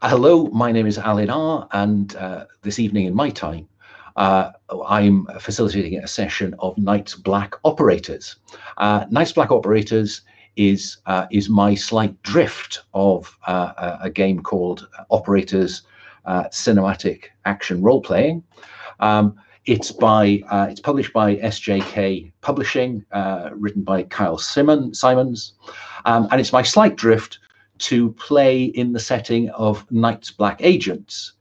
Hello, my name is Alun R, and this evening in my time, I'm facilitating a session of Night's Black Operators. Night's Black Operators is my slight drift of a game called Operators Cinematic Action Role-Playing. It's published by SJK Publishing, written by Kyle Simons, and it's my slight drift to play in the setting of Night's Black Agents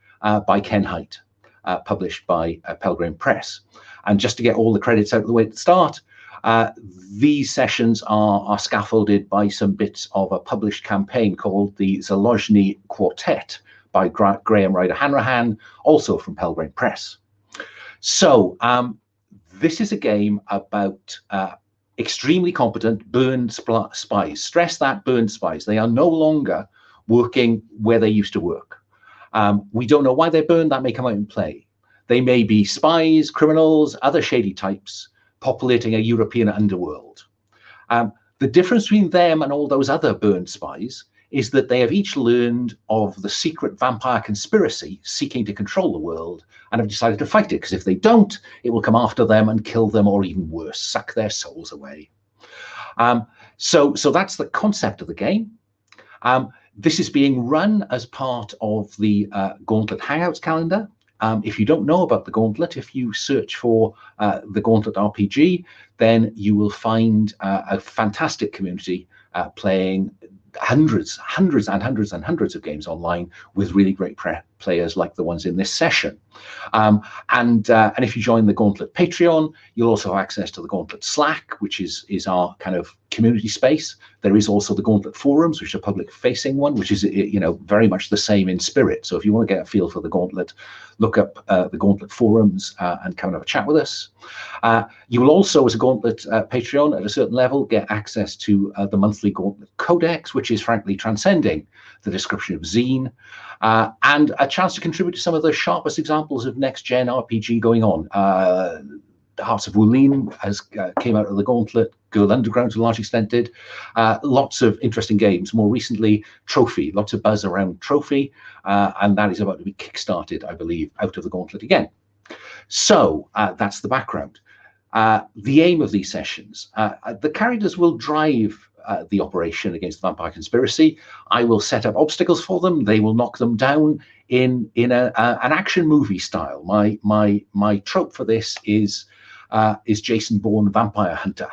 by Ken Hite, published by Pelgrane Press. And just to get all the credits out of the way at the start, these sessions are scaffolded by some bits of a published campaign called the Zalozhiny Quartet by Graham Ryder-Hanrahan, also from Pelgrane Press. So this is a game about extremely competent burned spies. Stress that, burned spies. They are no longer working where they used to work. We don't know why they're burned. That may come out in play. They may be spies, criminals, other shady types populating a European underworld. The difference between them and all those other burned spies is that they have each learned of the secret vampire conspiracy seeking to control the world and have decided to fight it, because if they don't, it will come after them and kill them, or even worse, suck their souls away. So that's the concept of the game. This is being run as part of the Gauntlet Hangouts calendar. If you don't know about the Gauntlet, if you search for the Gauntlet RPG, then you will find a fantastic community playing hundreds of games online with really great players like the ones in this session. And if you join the Gauntlet Patreon, you'll also have access to the Gauntlet Slack, which is our kind of community space. There is also the Gauntlet Forums, which is a public-facing one, which is very much the same in spirit. So if you want to get a feel for the Gauntlet, look up the Gauntlet Forums and come and have a chat with us. You will also, as a Gauntlet Patreon, at a certain level, get access to the monthly Gauntlet Codex, which is frankly transcending the description of zine, and a chance to contribute to some of the sharpest examples of next-gen RPG going on. The Hearts of Wulin came out of the Gauntlet. Girl Underground to a large extent did. Lots of interesting games. More recently, Trophy. Lots of buzz around Trophy, and that is about to be kickstarted, I believe, out of the Gauntlet again. So that's the background. The aim of these sessions. The characters will drive the operation against the vampire conspiracy. I will set up obstacles for them. They will knock them down in an action movie style. My trope for this is Jason Bourne Vampire Hunter.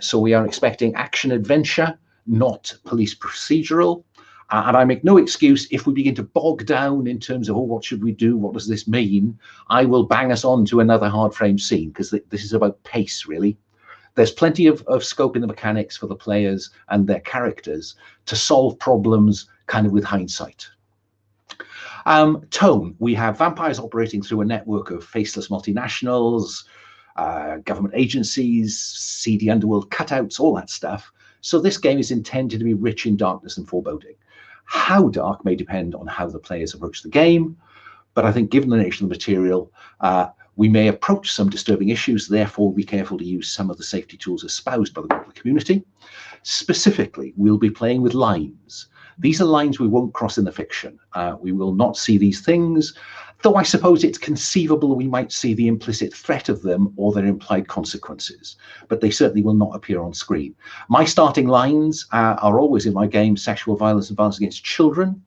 So we are expecting action adventure, not police procedural. And I make no excuse if we begin to bog down in terms of, what should we do? What does this mean? I will bang us on to another hard frame scene, because this is about pace, really. There's plenty of scope in the mechanics for the players and their characters to solve problems kind of with hindsight. Tone, we have vampires operating through a network of faceless multinationals, government agencies, seedy underworld cutouts, all that stuff. So this game is intended to be rich in darkness and foreboding. How dark may depend on how the players approach the game, but I think given the nature of the material, we may approach some disturbing issues, therefore be careful to use some of the safety tools espoused by the community. Specifically, we'll be playing with lines. These are lines we won't cross in the fiction. We will not see these things, though I suppose it's conceivable we might see the implicit threat of them or their implied consequences, but they certainly will not appear on screen. My starting lines are always in my game: sexual violence and violence against children.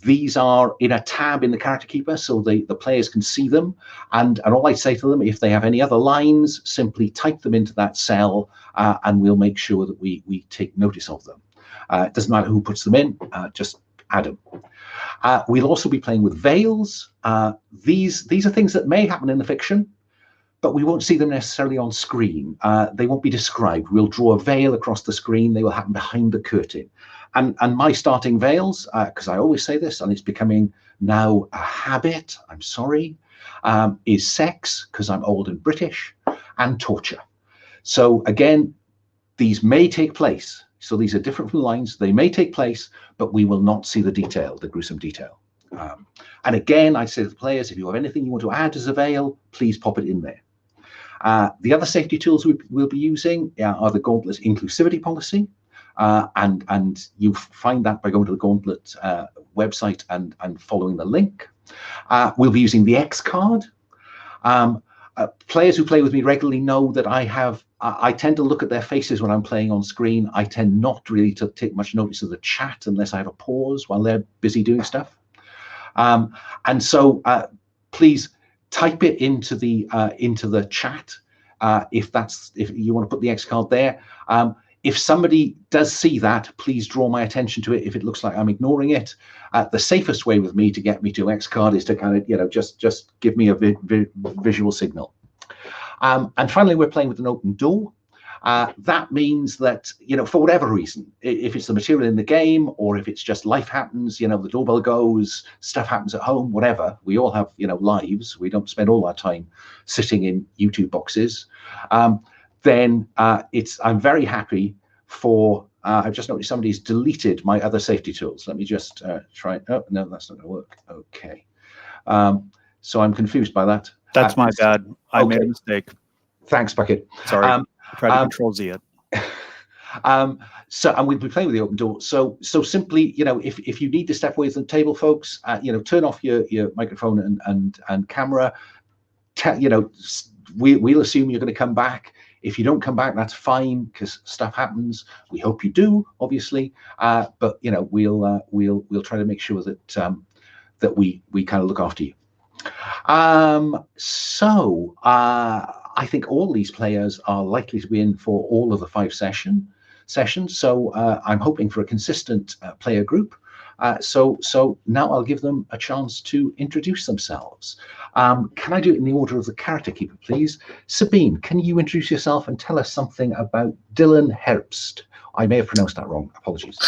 These are in a tab in the character keeper, so the players can see them. And all I say to them, if they have any other lines, simply type them into that cell, and we'll make sure that we take notice of them. It doesn't matter who puts them in, just add them. We'll also be playing with veils. These are things that may happen in the fiction, but we won't see them necessarily on screen. They won't be described. We'll draw a veil across the screen. They will happen behind the curtain. And my starting veils, because I always say this, and it's becoming now a habit, I'm sorry, is sex, because I'm old and British, and torture. So again, these may take place. So these are different from lines. They may take place, but we will not see the detail, the gruesome detail. And again, I say to the players, if you have anything you want to add as a veil, please pop it in there. The other safety tools we'll be using are the Gauntlet inclusivity policy. And you find that by going to the Gauntlet website and following the link. We'll be using the X card. Players who play with me regularly know that I tend to look at their faces when I'm playing on screen. I tend not really to take much notice of the chat unless I have a pause while they're busy doing stuff. And so please type it into the chat if you want to put the X card there. If somebody does see that, please draw my attention to it if it looks like I'm ignoring it. The safest way with me to get me to X card is to kind of, just give me a visual signal. And finally, we're playing with an open door. That means that, for whatever reason, if it's the material in the game or if it's just life happens, the doorbell goes, stuff happens at home, whatever, we all have, lives. We don't spend all our time sitting in YouTube boxes. Then I'm very happy for, I've just noticed somebody's deleted my other safety tools. Let me just try. Oh, no, that's not going to work. Okay. So I'm confused by that. That's my bad. I made a mistake. Thanks, Bucket. Sorry. Try to Control Z it. And we'll be playing with the open door. So simply, if you need to step away from the table, folks, turn off your microphone and camera. We'll assume you're going to come back. If you don't come back, that's fine, because stuff happens. We hope you do, obviously. But we'll try to make sure that we kind of look after you. I think all these players are likely to be in for all of the 5 sessions. So I'm hoping for a consistent player group. So now I'll give them a chance to introduce themselves. Can I do it in the order of the character keeper, please? Sabine, can you introduce yourself and tell us something about Dylan Herbst? I may have pronounced that wrong. Apologies.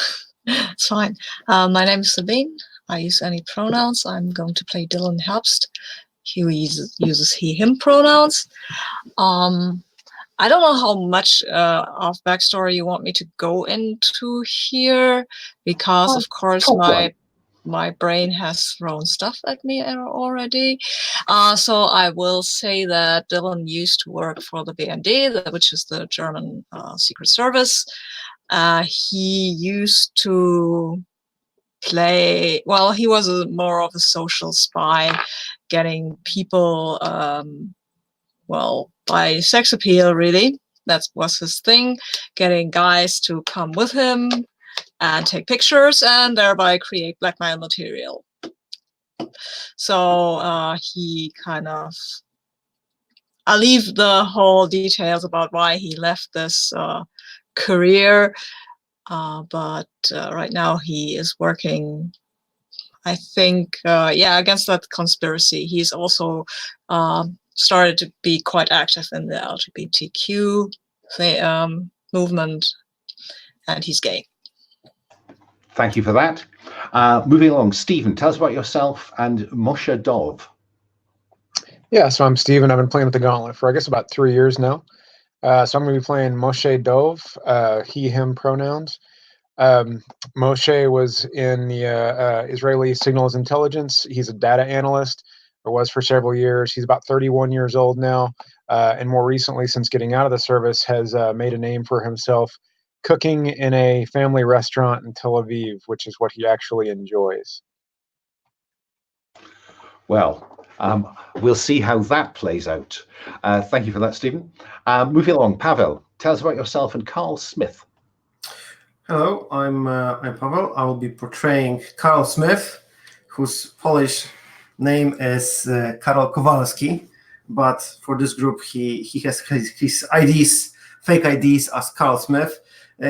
It's fine. My name is Sabine. I use any pronouns. I'm going to play Dylan Herbst. He uses he, him pronouns. I don't know how much of backstory you want me to go into here, because of course my brain has thrown stuff at me already. So I will say that Dylan used to work for the BND, which is the German Secret Service. He used to play, well, he was more of a social spy, getting people, by sex appeal, really. That was his thing, getting guys to come with him and take pictures and thereby create blackmail material. So he kind of, I'll leave the whole details about why he left this career, but right now he is working, I think, against that conspiracy. He's also started to be quite active in the LGBTQ movement, and he's gay. Thank you for that. Moving along, Stephen, tell us about yourself and Moshe Dov. Yeah, so I'm Stephen. I've been playing with the Gauntlet for, I guess, about 3 years now. So I'm going to be playing Moshe Dov, he, him pronouns. Moshe was in the Israeli Signals Intelligence. He's a data analyst, or was for several years. He's about 31 years old now, and more recently, since getting out of the service, has made a name for himself cooking in a family restaurant in Tel Aviv, which is what he actually enjoys. Well, we'll see how that plays out. Thank you for that, Stephen. Moving along, Pavel, tell us about yourself and Carl Smith. Hello, I'm Pavel. I will be portraying Karl Smith, whose Polish name is Karol Kowalski, but for this group he has his IDs, fake IDs as Karl Smith.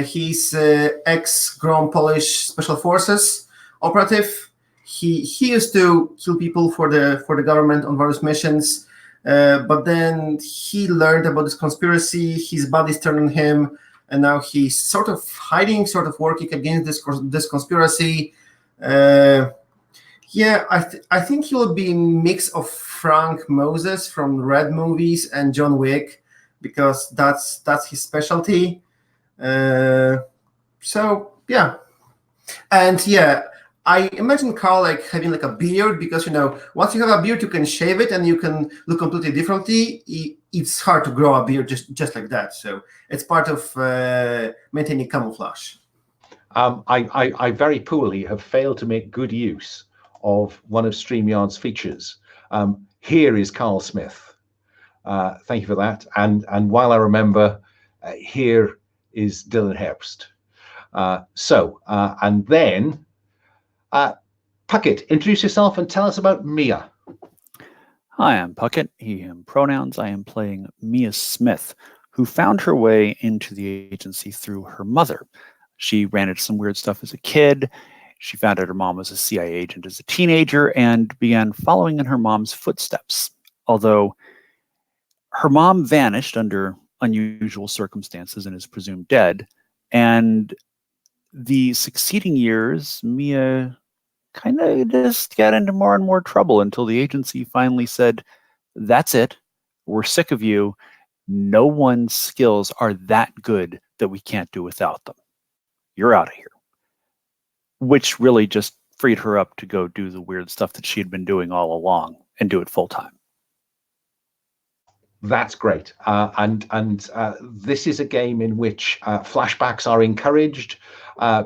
He's ex-grown Polish Special Forces operative. He used to kill people for the government on various missions, but then he learned about this conspiracy. His buddies turned on him, and now he's sort of hiding, sort of working against this conspiracy. I think he will be a mix of Frank Moses from Red movies and John Wick, because that's his specialty. I imagine Carl like having like a beard, because once you have a beard you can shave it and you can look completely differently. It's hard to grow a beard just like that, so it's part of maintaining camouflage. I very poorly have failed to make good use of one of StreamYard's features. Here is Carl Smith. Thank you for that. And while I remember, here is Dylan Herbst. And then, Puckett, introduce yourself and tell us about Mia. Hi, I'm Puckett, he, him pronouns. I am playing Mia Smith, who found her way into the agency through her mother. She ran into some weird stuff as a kid. She found out her mom was a CIA agent as a teenager and began following in her mom's footsteps. Although her mom vanished under unusual circumstances and is presumed dead. And the succeeding years, Mia kind of just got into more and more trouble until the agency finally said, that's it. We're sick of you. No one's skills are that good that we can't do without them. You're out of here. Which really just freed her up to go do the weird stuff that she had been doing all along and do it full time. That's great. This is a game in which flashbacks are encouraged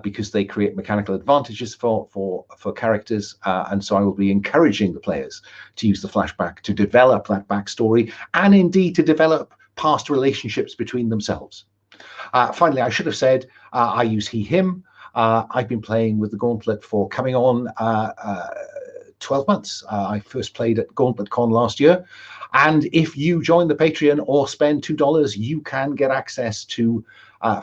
because they create mechanical advantages for characters. And so I will be encouraging the players to use the flashback to develop that backstory and indeed to develop past relationships between themselves. Finally, I should have said I use he, him. I've been playing with the Gauntlet for coming on 12 months. I first played at GauntletCon last year. And if you join the Patreon or spend $2, you can get access to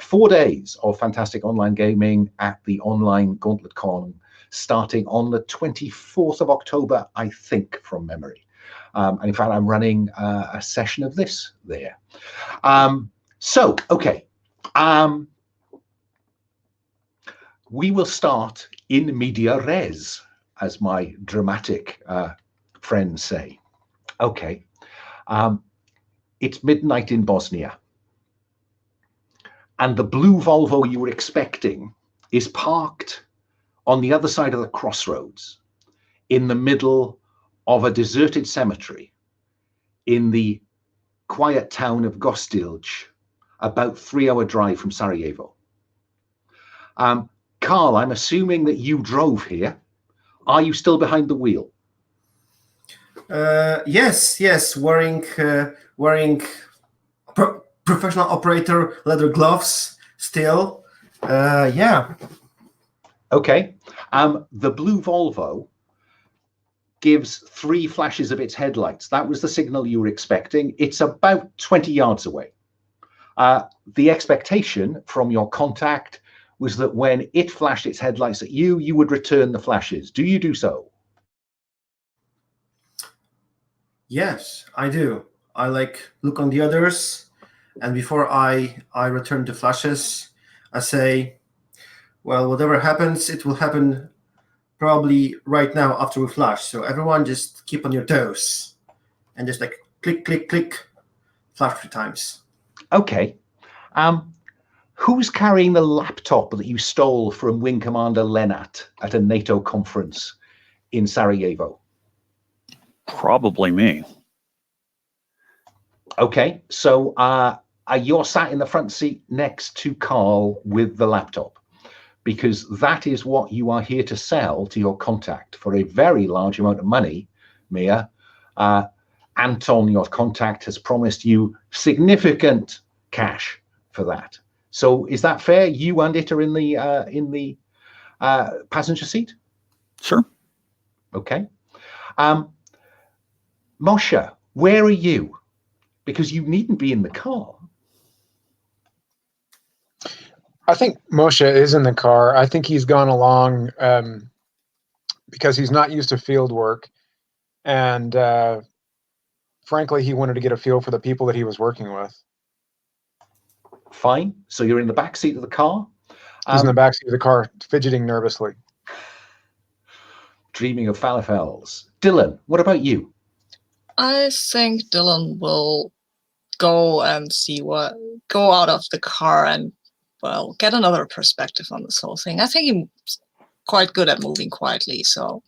4 days of fantastic online gaming at the online GauntletCon starting on the 24th of October, I think, from memory. And in fact, I'm running a session of this there. Okay. We will start in media res, as my dramatic friends say. Okay. It's midnight in Bosnia. And the blue Volvo you were expecting is parked on the other side of the crossroads in the middle of a deserted cemetery in the quiet town of Gostilj, about 3-hour drive from Sarajevo. Carl, I'm assuming that you drove here. Are you still behind the wheel? Yes, wearing professional operator leather gloves still. Yeah. Okay. The blue Volvo gives 3 flashes of its headlights. That was the signal you were expecting. It's about 20 yards away. The expectation from your contact was that when it flashed its headlights at you, you would return the flashes. Do you do so? Yes, I do. I look on the others, and before I return the flashes, I say, well, whatever happens, it will happen probably right now after we flash. So everyone just keep on your toes and just click, click, click, flash 3 times. Okay. Who's carrying the laptop that you stole from Wing Commander Lennart at a NATO conference in Sarajevo? Probably me. Okay, so you're sat in the front seat next to Carl with the laptop, because that is what you are here to sell to your contact for a very large amount of money, Mia. Anton, your contact, has promised you significant cash for that. So is that fair? You and it are in the passenger seat? Sure. Okay. Moshe, where are you? Because you needn't be in the car. I think Moshe is in the car. I think he's gone along because he's not used to field work. And frankly, he wanted to get a feel for the people that he was working with. Fine. So you're in the back seat of the car? He's in the back seat of the car, fidgeting nervously. Dreaming of falafels. Dylan, what about you? I think Dylan will go out of the car and, well, get another perspective on this whole thing. I think he's quite good at moving quietly, so.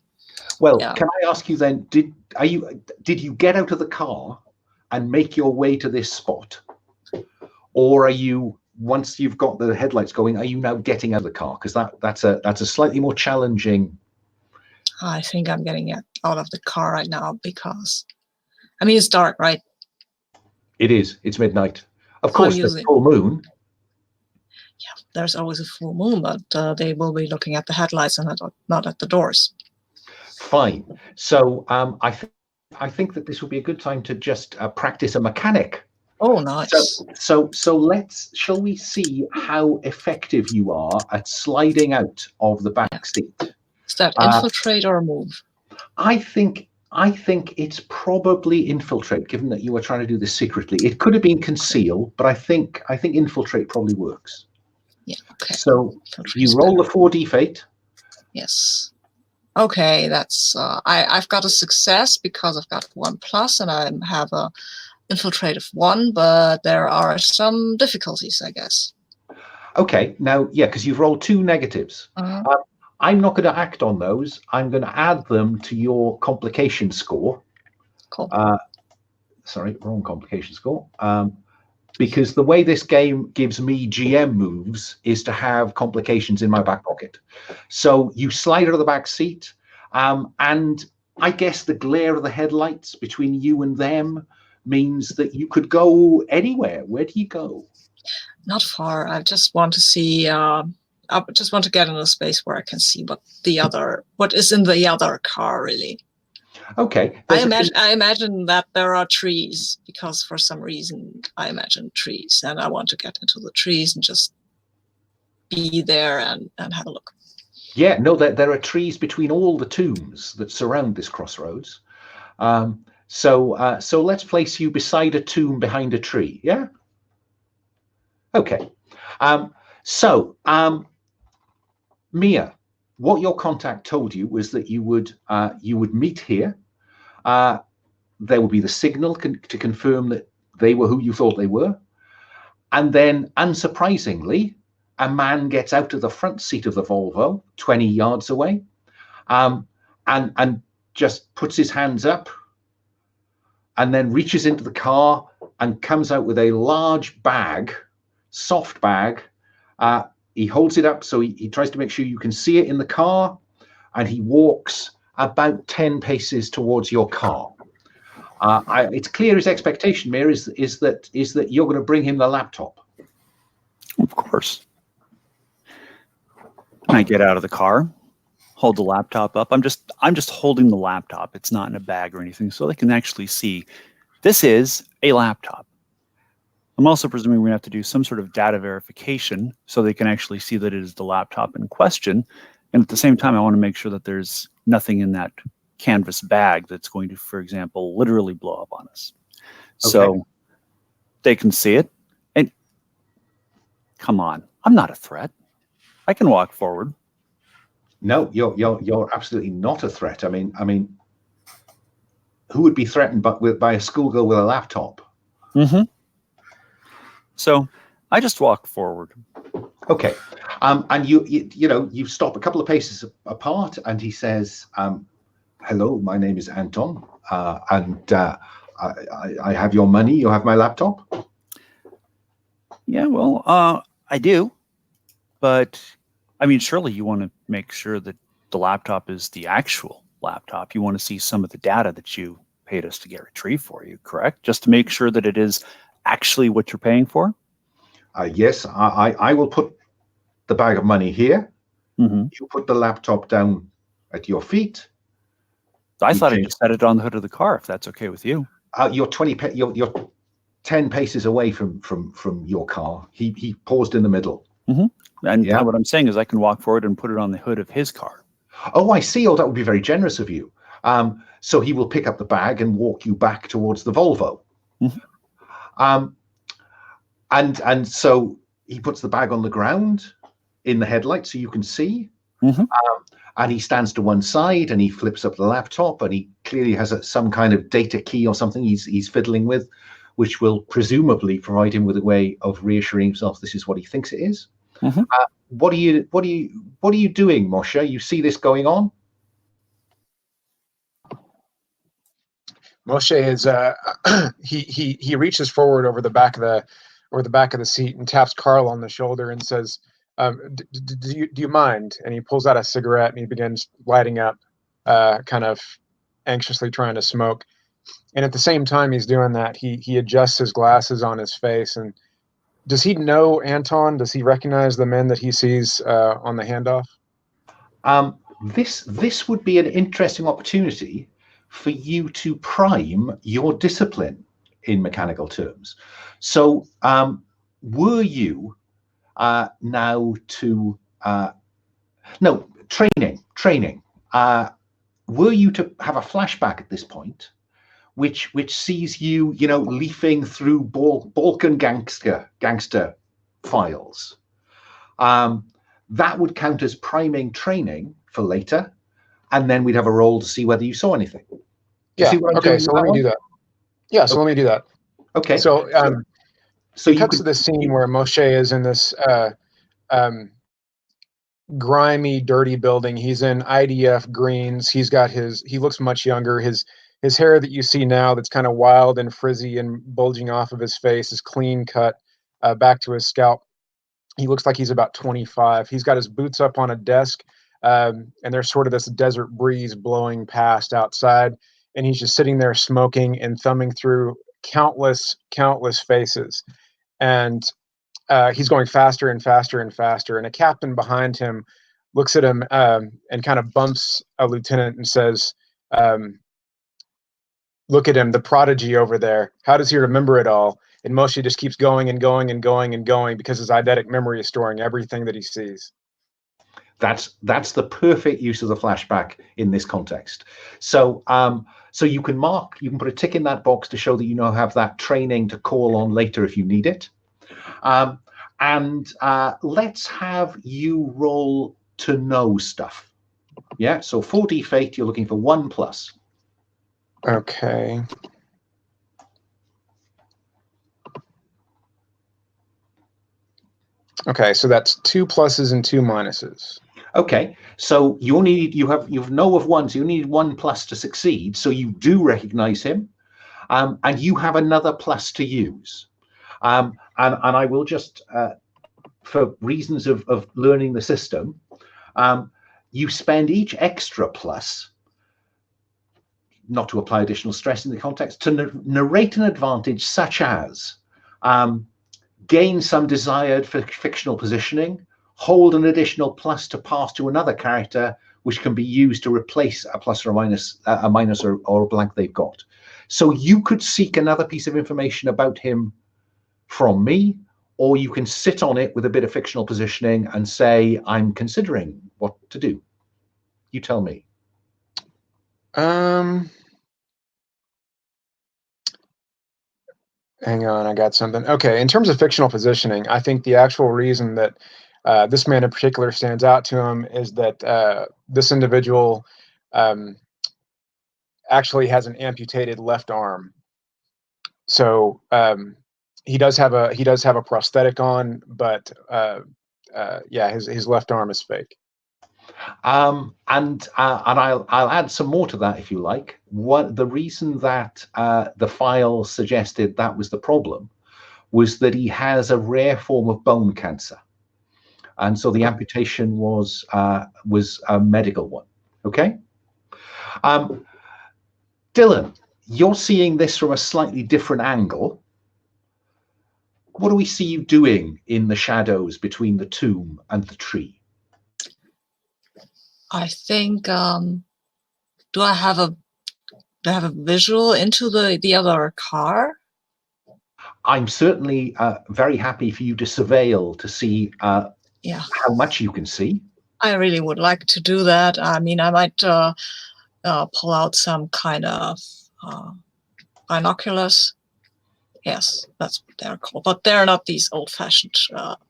Well, yeah. Can I ask you then, did you get out of the car and make your way to this spot? Or are you once you've got the headlights going, are you now getting out of the car? Because that's a slightly more challenging. I think I'm getting out of the car right now because, I mean, it's dark, right? It is. It's midnight. Of So I'm course, there's using- full moon. Yeah, there's always a full moon, but they will be looking at the headlights and not at the doors. Fine. So I think that this would be a good time to just practice a mechanic. Oh, nice. So shall we see how effective you are at sliding out of the back seat? Is that infiltrate or move? I think it's probably infiltrate, given that you were trying to do this secretly. It could have been conceal, but I think infiltrate probably works. Yeah. Okay. So you Infiltrate's roll better. the 4d fate. Yes. Okay, that's I've got a success because I've got 1+, and I have a infiltrate of 1, but there are some difficulties, I guess. Okay, now because you've rolled 2 negatives. Uh-huh. I'm not going to act on those. I'm going to add them to your complication score. Cool. Sorry, wrong complication score. Because the way this game gives me GM moves is to have complications in my back pocket. So you slide out of the back seat, and I guess the glare of the headlights between you and them means that you could go anywhere. Where do you go? Not far. I just want to see. I just want to get in a space where I can see what is in the other car, really. Okay. I imagine that there are trees, because for some reason I imagine trees, and I want to get into the trees and just be there and have a look. Yeah, no, there are trees between all the tombs that surround this crossroads. So let's place you beside a tomb behind a tree. Yeah. Okay. Mia, what your contact told you was that you would meet here. There would be the signal to confirm that they were who you thought they were, and then, unsurprisingly, a man gets out of the front seat of the Volvo 20 yards away, and just puts his hands up, and then reaches into the car and comes out with a large bag, soft bag. He holds it up so he tries to make sure you can see it in the car, and he walks about 10 paces towards your car. It's clear his expectation, Mir, is that you're going to bring him the laptop. Of course. I get out of the car, hold the laptop up. I'm just holding the laptop. It's not in a bag or anything, so they can actually see this is a laptop. I'm also presuming we're going to have to do some sort of data verification so they can actually see that it is the laptop in question. And at the same time, I want to make sure that there's nothing in that canvas bag that's going to, for example, literally blow up on us. Okay. So they can see it. And come on, I'm not a threat. I can walk forward. No, you're absolutely not a threat. I mean, who would be threatened by a schoolgirl with a laptop? Mm-hmm. So I just walk forward. Okay. And you stop a couple of paces apart, and he says, hello, my name is Anton, and I have your money. You have my laptop? Yeah, well, I do. But, I mean, surely you want to make sure that the laptop is the actual laptop. You want to see some of the data that you paid us to get retrieved for you, correct? Just to make sure that it is actually what you're paying for? Yes, I will put the bag of money here. Mm-hmm. You put the laptop down at your feet. I thought I just set it on the hood of the car, if that's okay with you. You're 10 paces away from your car. He paused in the middle. Mm-hmm. And what I'm saying is I can walk forward and put it on the hood of his car. Oh, I see. Oh, that would be very generous of you. So he will pick up the bag and walk you back towards the Volvo. Mm-hmm. And so he puts the bag on the ground in the headlight so you can see. Mm-hmm. And he stands to one side and he flips up the laptop, and he clearly has some kind of data key or something he's fiddling with, which will presumably provide him with a way of reassuring himself this is what he thinks it is. Mm-hmm. What are you doing, Moshe? You see this going on? Moshe is he reaches forward over the back of or the back of the seat and taps Carl on the shoulder and says, do you mind? And he pulls out a cigarette and he begins lighting up, kind of anxiously trying to smoke. And at the same time he's doing that, he adjusts his glasses on his face. And does he know Anton? Does he recognize the men that he sees on the handoff? This would be an interesting opportunity for you to prime your discipline in mechanical terms. So were you now to no training were you to have a flashback at this point which sees you leafing through Balkan gangster files, that would count as priming training for later, and then we'd have a roll to see whether you saw anything. Yeah. Okay. So let me do that. Yeah. So let me do that. Okay. So so it cuts to this scene where Moshe is in this grimy, dirty building. He's in IDF greens. He looks much younger. His hair that you see now, that's kind of wild and frizzy and bulging off of his face, is clean cut back to his scalp. He looks like he's about 25. He's got his boots up on a desk, and there's sort of this desert breeze blowing past outside, and he's just sitting there smoking and thumbing through countless faces. And he's going faster and faster and faster. And a captain behind him looks at him and kind of bumps a lieutenant and says, look at him, the prodigy over there. How does he remember it all? And Moshe just keeps going and going and going and going because his eidetic memory is storing everything that he sees. That's the perfect use of the flashback in this context. So so you can put a tick in that box to show that you now have that training to call on later if you need it. And let's have you roll to know stuff. Yeah, so 4D fate, you're looking for 1+. Okay. Okay, so that's 2 pluses and 2 minuses. Okay, so you have know of 1, so you need 1+ to succeed. So you do recognize him, and you have another plus to use. And I will just, for reasons of learning the system, you spend each extra plus, not to apply additional stress in the context, to narrate an advantage such as gain some desired fictional positioning, hold an additional plus to pass to another character, which can be used to replace a plus or a minus or a blank they've got. So you could seek another piece of information about him from me, or you can sit on it with a bit of fictional positioning and say, I'm considering what to do. You tell me. Hang on, I got something. Okay, in terms of fictional positioning, I think the actual reason that this man in particular stands out to him is that this individual actually has an amputated left arm. So he does have a prosthetic on, but yeah, his left arm is fake. And I'll add some more to that if you like. The reason that the file suggested that was the problem was that he has a rare form of bone cancer, and so the amputation was a medical one. Okay, Dylan, you're seeing this from a slightly different angle. What do we see you doing in the shadows between the tomb and the tree? I think do I have a visual into the other car? I'm certainly very happy for you to surveil to see how much you can see. I really would like to do that. I mean, I might pull out some kind of binoculars. Yes, that's what they're called, but they're not these old-fashioned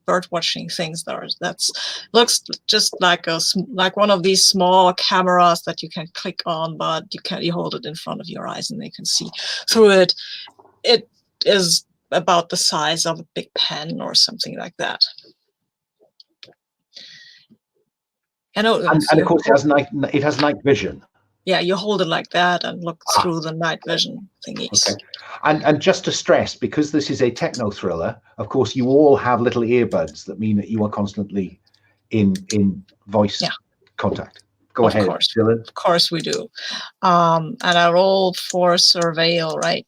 bird-watching things. That's looks just like one of these small cameras that you can click on, but you hold it in front of your eyes and they can see through it. It is about the size of a big pen or something like that. And of course, it has night vision. Yeah, you hold it like that and look through the night vision thingies. Okay. And just to stress, because this is a techno thriller, of course, you all have little earbuds that mean that you are constantly in voice contact. Go ahead, Dylan. Of course we do. And I roll for surveil, right?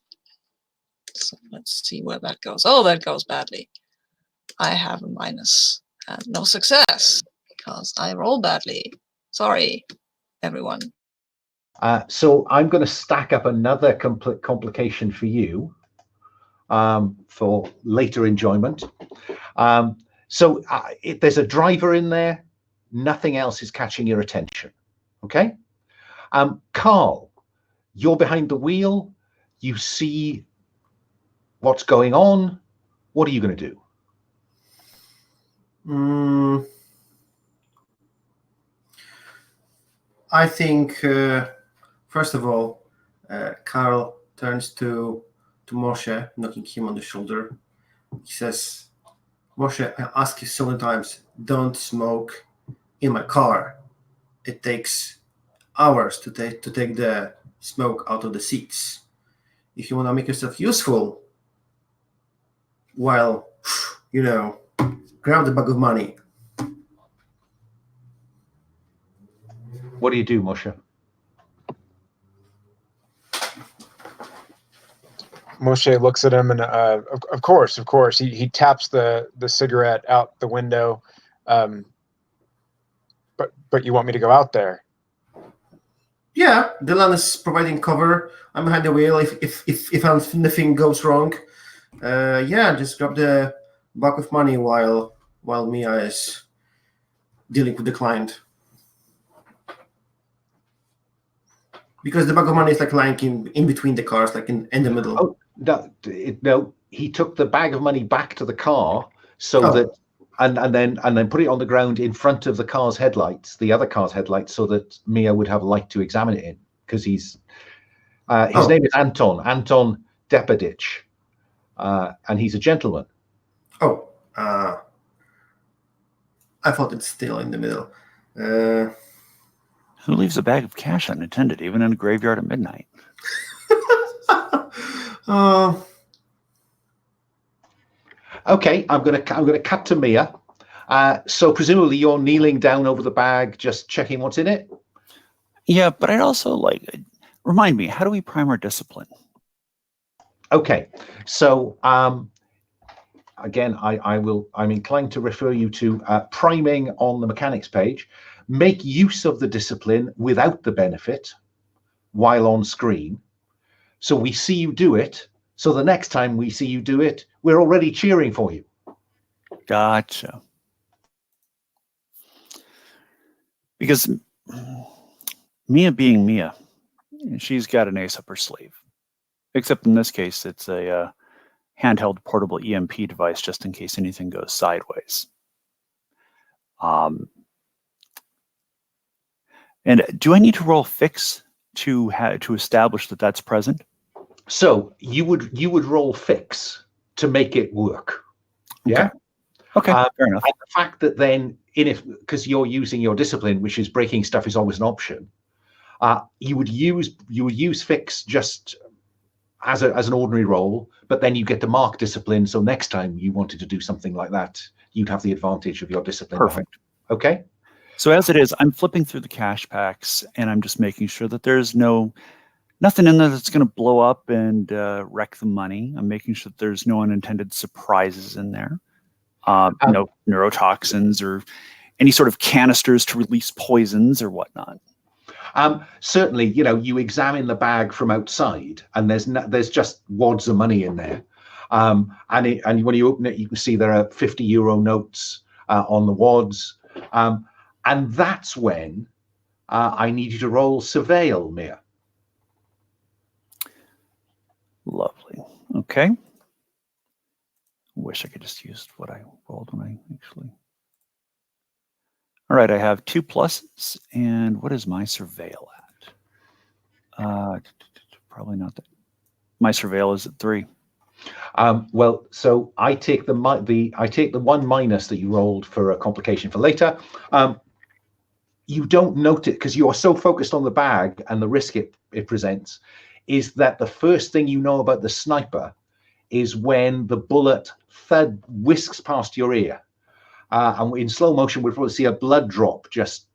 So let's see where that goes. Oh, that goes badly. I have a minus and no success because I roll badly. Sorry, everyone. So I'm going to stack up another complication for you for later enjoyment. So there's a driver in there. Nothing else is catching your attention. Okay. Carl, you're behind the wheel. You see what's going on. What are you going to do? I think, first of all, Carl turns to Moshe, knocking him on the shoulder. He says, Moshe, I ask you so many times, don't smoke in my car. It takes hours to take the smoke out of the seats. If you want to make yourself useful, well, you know, grab the bag of money. What do you do, Moshe? Moshe looks at him and, of course, he taps the cigarette out the window. But you want me to go out there? Yeah, Dylan is providing cover. I'm behind the wheel. If anything goes wrong, just grab the bag of money while Mia is dealing with the client. Because the bag of money is like lying in between the cars, like in the middle. Oh, no, he took the bag of money back to the car so that, and then put it on the ground in front of the car's headlights, the other car's headlights, so that Mia would have light to examine it in. Because his name is Anton Depadic, and he's a gentleman. Oh, I thought it's still in the middle. Who leaves a bag of cash unattended, even in a graveyard at midnight? Okay, I'm gonna cut to Mia. So presumably you're kneeling down over the bag, just checking what's in it. Yeah, but I'd also remind me, how do we prime our discipline? Okay, so again, I'm inclined to refer you to priming on the mechanics page. Make use of the discipline without the benefit while on screen. So we see you do it. So the next time we see you do it, we're already cheering for you. Gotcha. Because Mia being Mia, she's got an ace up her sleeve. Except in this case, it's a handheld portable EMP device just in case anything goes sideways. And do I need to roll fix to establish that that's present? So you would roll fix to make it work. Yeah. Okay. Fair enough. And the fact that then, because you're using your discipline, which is breaking stuff, is always an option. You would use fix just as an ordinary roll, but then you get to mark discipline. So next time you wanted to do something like that, you'd have the advantage of your discipline. Perfect. Okay. So as it is, I'm flipping through the cash packs and I'm just making sure that there's nothing in there that's going to blow up and wreck the money. I'm making sure that there's no unintended surprises in there. No neurotoxins or any sort of canisters to release poisons or whatnot. Certainly, you examine the bag from outside and there's just wads of money in there. And when you open it, you can see there are €50 notes on the wads. And that's when I need you to roll surveil, Mia. Lovely. Okay. Wish I could just use what I rolled when I actually. All right, I have 2 pluses, and what is my surveil at? Probably not that. My surveil is at 3. Well, so I take the 1 minus that you rolled for a complication for later. you don't note it because you are so focused on the bag and the risk it presents, is that the first thing you know about the sniper is when the bullet thud whisks past your ear. And in slow motion, we'll probably see a blood drop just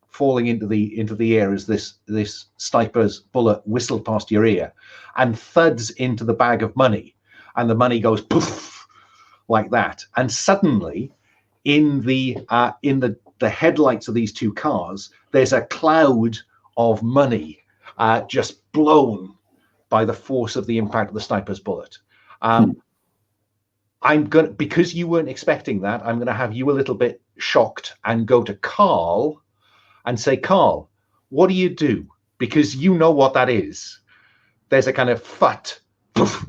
falling into the air as this sniper's bullet whistled past your ear and thuds into the bag of money, and the money goes poof like that. And suddenly, in the headlights of these two cars, there's a cloud of money just blown by the force of the impact of the sniper's bullet. Because you weren't expecting that, I'm gonna have you a little bit shocked and go to Carl and say, Carl, what do you do? Because you know what that is. There's a kind of fut. Poof.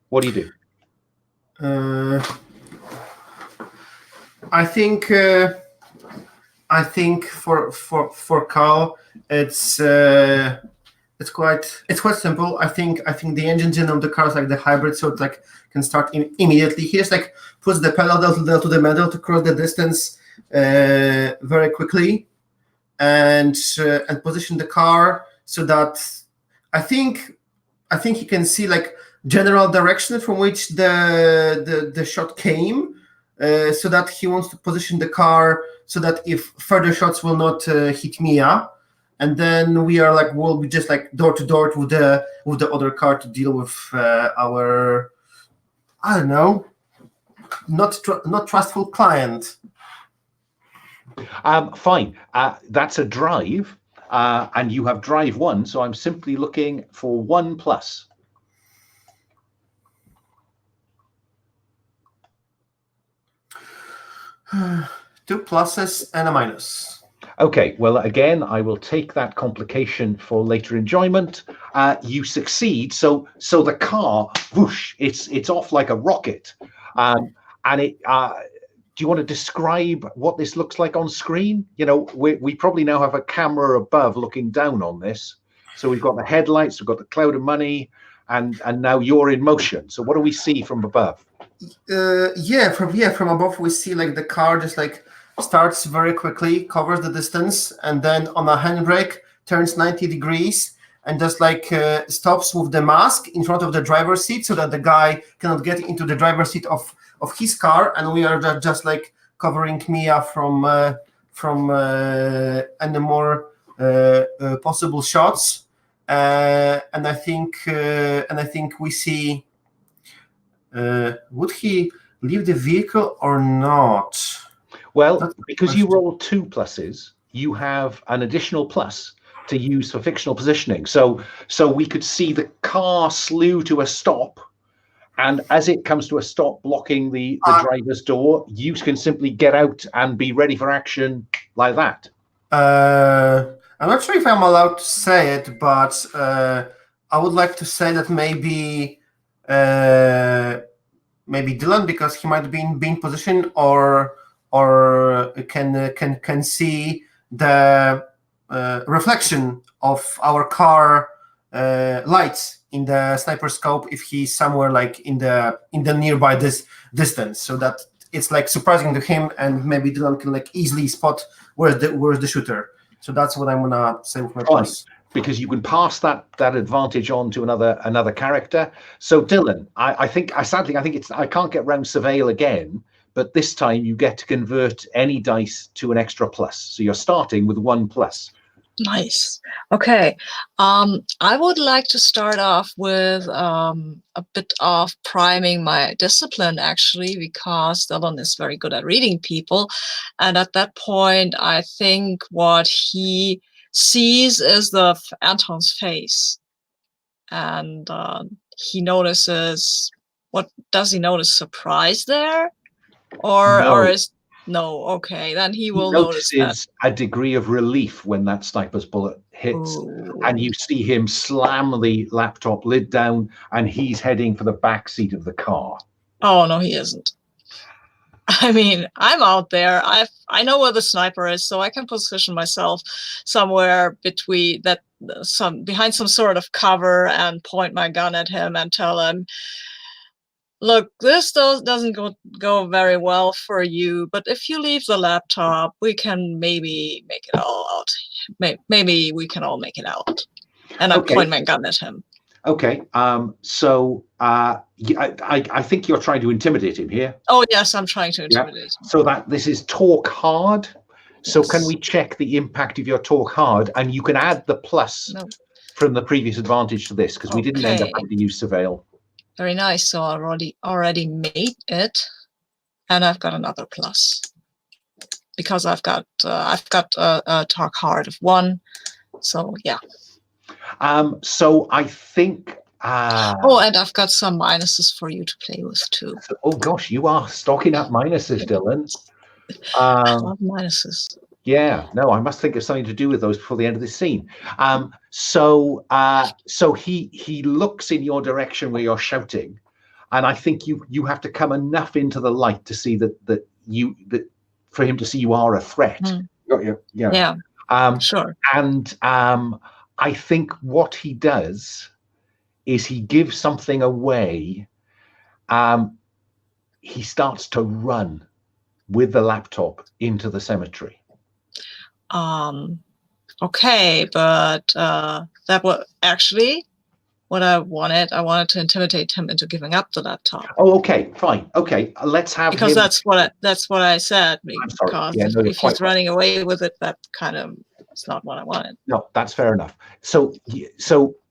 What do you do? I think for Carl, it's quite simple. I think the engines in the car is like the hybrid, so it like can start immediately. He just like puts the pedal down to the metal to cross the distance very quickly, and position the car so that I think he can see like general direction from which the shot came, so that he wants to position the car so that if further shots will not hit Mia. And then we'll be just like door to door with the other car to deal with our, I don't know, not trustful client. Fine. That's a drive, and you have drive 1. So I'm simply looking for 1+. Two pluses and a minus. Okay, well, again, I will take that complication for later enjoyment. You succeed, so the car, whoosh, it's off like a rocket. And it, do you want to describe what this looks like on screen? You know, we probably now have a camera above looking down on this. So we've got the headlights, we've got the cloud of money, and now you're in motion. So what do we see from above? From above we see like the car just like starts very quickly, covers the distance, and then on a handbrake turns 90 degrees and just like stops with the mask in front of the driver's seat so that the guy cannot get into the driver's seat of his car, and we are just like covering Mia from any more possible shots, and I think we see would he leave the vehicle or not? Well, because you roll 2 pluses, you have an additional plus to use for fictional positioning. So we could see the car slew to a stop, and as it comes to a stop blocking the driver's door, you can simply get out and be ready for action like that. I'm not sure if I'm allowed to say it, but I would like to say that maybe Dylan, because he might be in position, or can see the reflection of our car lights in the sniper scope if he's somewhere like in the nearby this distance, so that it's like surprising to him, and maybe Dylan can like easily spot where's the shooter. So that's what I'm gonna say with my plus. Because you can pass that advantage on to another character. So Dylan, I think I can't get round surveil again, but this time you get to convert any dice to an extra plus. So you're starting with 1+. Nice. Okay. I would like to start off with a bit of priming my discipline, actually, because Dylan is very good at reading people. And at that point, I think what he sees is Anton's face. And he notices, what does he notice? Surprise there? No, okay, then he will notice that. A degree of relief when that sniper's bullet hits. Ooh. And you see him slam the laptop lid down, and he's heading for the back seat of the car. Oh, no, he isn't. I mean, I'm out there. I know where the sniper is, so I can position myself somewhere behind some sort of cover and point my gun at him and tell him, Look, this doesn't go very well for you, but if you leave the laptop, we can maybe make it all out. Maybe we can all make it out. And I point my gun at him. Okay. So I think you're trying to intimidate him here. Oh yes, I'm trying to intimidate him. So that this is talk hard. So Yes. can we check the impact of your talk hard, and you can add the plus from the previous advantage to this, because we didn't end up having to use surveil. Very nice. So I already made it, and I've got another plus because I've got a talk hard of 1. So yeah. So I think. Oh, and I've got some minuses for you to play with too. Oh gosh, you are stocking up minuses, Dylan. I love minuses. Yeah, no, I must think of something to do with those before the end of this scene. So he looks in your direction where you're shouting, and I think you have to come enough into the light to see that for him to see you are a threat. Got you? Yeah. Sure. And I think what he does is he gives something away. He starts to run with the laptop into the cemetery. Okay, but that was actually what I wanted. I wanted to intimidate him into giving up the laptop. Oh, okay, fine. Okay, let's have because him. that's what I said. I'm sorry. Because Yeah, no, if he's running away with it, that kind of is not what I wanted. No, that's fair enough. So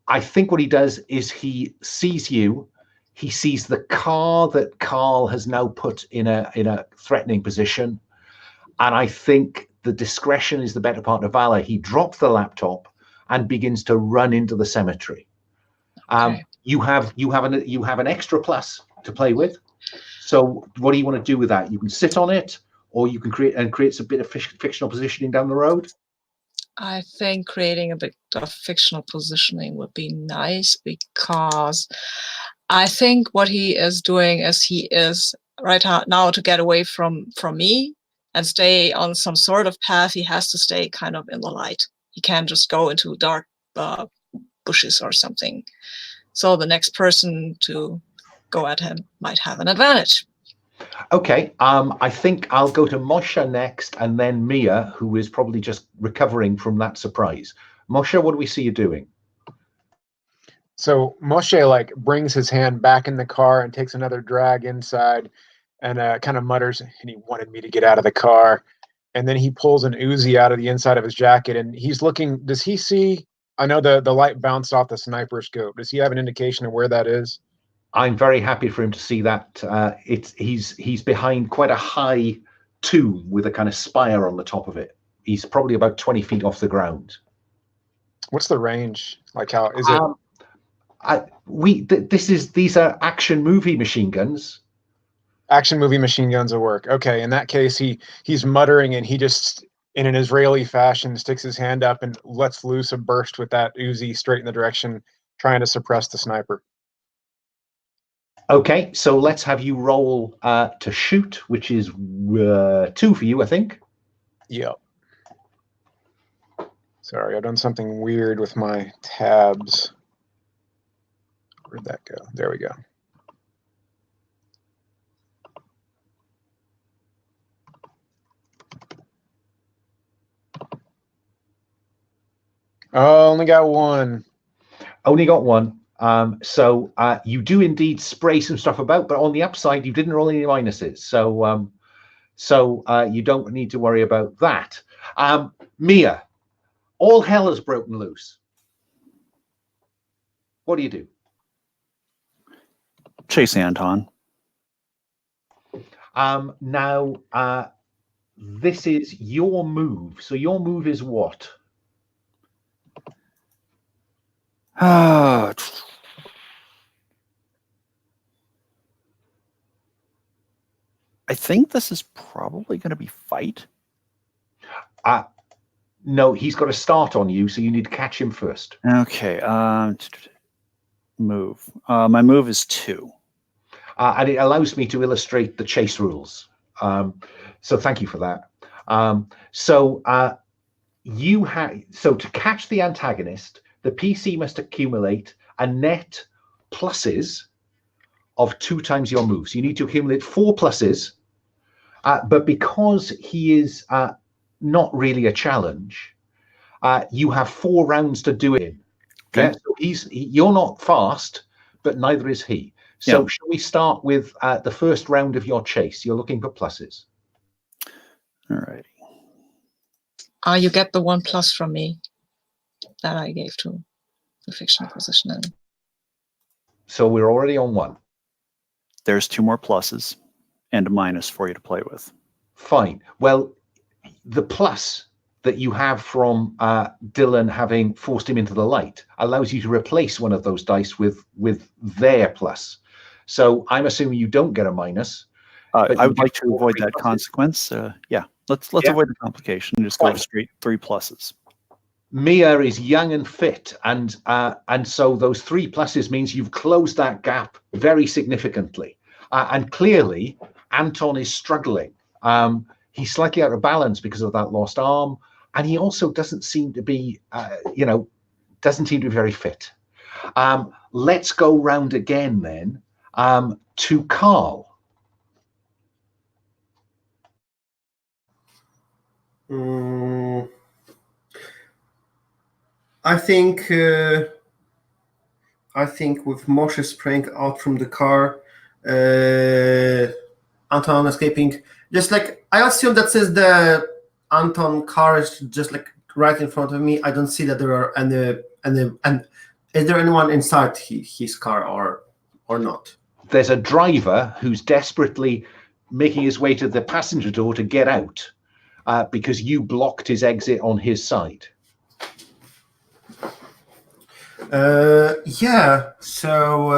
I think what he does is he sees you. He sees the car that Carl has now put in a threatening position, and I think the discretion is the better part of valor. He drops the laptop and begins to run into the cemetery. Okay. You have an extra plus to play with. So what do you want to do with that? You can sit on it, or you can create a bit of fictional positioning down the road. I think creating a bit of fictional positioning would be nice, because I think what he is doing is he is right now to get away from me and stay on some sort of path. He has to stay kind of in the light. He can't just go into dark bushes or something. So the next person to go at him might have an advantage. Okay, I think I'll go to Moshe next, and then Mia, who is probably just recovering from that surprise. Moshe, what do we see you doing? So Moshe brings his hand back in the car and takes another drag inside, and kind of mutters, "And he wanted me to get out of the car." And then he pulls an Uzi out of the inside of his jacket, and he's looking. Does he see? I know the light bounced off the sniper scope. Does he have an indication of where that is? I'm very happy for him to see that. He's behind quite a high tomb with a kind of spire on the top of it. He's probably about 20 feet off the ground. What's the range? How is it? These are action movie machine guns. Action movie machine guns will work. Okay, in that case, he's muttering, and he just, in an Israeli fashion, sticks his hand up and lets loose a burst with that Uzi straight in the direction, trying to suppress the sniper. Okay, so let's have you roll to shoot, which is 2 for you, I think. Yep. Sorry, I've done something weird with my tabs. Where'd that go? There we go. Oh, only got 1. Only got 1. So you do indeed spray some stuff about, but on the upside, you didn't roll any minuses. So you don't need to worry about that. Mia, all hell has broken loose. What do you do? Chase Anton. Now, this is your move. So your move is what? I think this is probably going to be fight. No, he's got a start on you, so you need to catch him first. Okay. Move. My move is 2. And it allows me to illustrate the chase rules. So thank you for that. So to catch the antagonist, the PC must accumulate a net pluses of 2 times your move. So you need to accumulate 4 pluses. But because he is not really a challenge, you have 4 rounds to do it in. Okay. Yeah, so you're not fast, but neither is he. So shall we start with the first round of your chase? You're looking for pluses. All righty. You get the 1+ from me that I gave to the fictional position. So we're already on 1. There's 2 more pluses and a minus for you to play with. Fine. Well, the plus that you have from Dylan having forced him into the light allows you to replace one of those dice with their plus. So I'm assuming you don't get a minus. I would like to avoid that consequence. Yeah, let's avoid the complication and just go straight 3 pluses. Mia is young and fit, and so those 3 pluses means you've closed that gap very significantly. And clearly, Anton is struggling. He's slightly out of balance because of that lost arm, and he also doesn't seem to be, very fit. Let's go round again then to Carl. I think with Moshe spraying out from the car, Anton escaping, just like I assume that since the Anton car is just like right in front of me, I don't see that there are any and is there anyone inside his car or not? There's a driver who's desperately making his way to the passenger door to get out because you blocked his exit on his side. Yeah. So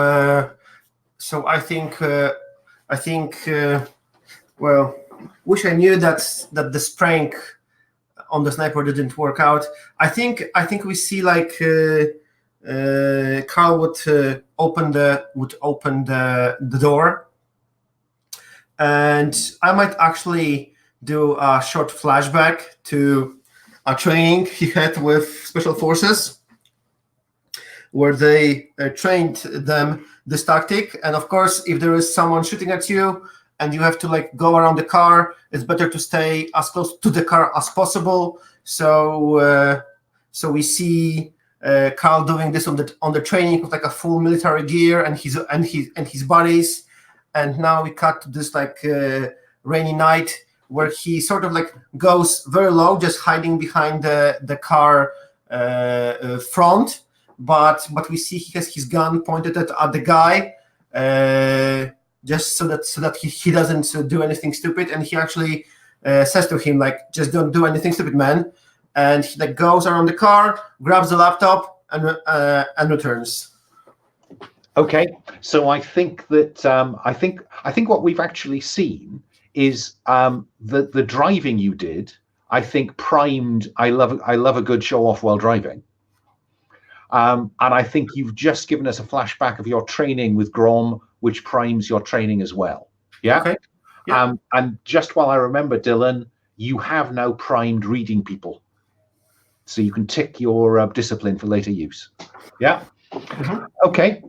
I think well, wish I knew that the spraying on the sniper didn't work out. I think we see like Carl would open the door, and I might actually do a short flashback to a training he had with Special Forces, where they trained them this tactic. And of course, if there is someone shooting at you and you have to like go around the car, it's better to stay as close to the car as possible. So we see Carl doing this on the training with like a full military gear and his buddies. And now we cut to this like rainy night where he sort of like goes very low, just hiding behind the car front. But we see he has his gun pointed at the guy, just so that he doesn't do anything stupid. And he actually says to him like, "Just don't do anything stupid, man." And he like goes around the car, grabs the laptop, and returns. Okay, so I think that I think what we've actually seen is the driving you did. I think primed. I love a good show off while driving. And I think you've just given us a flashback of your training with Grom, which primes your training as well. Yeah. Okay. Yeah. And just while I remember, Dylan, you have now primed reading people, so you can tick your discipline for later use. Yeah. Mm-hmm. Okay.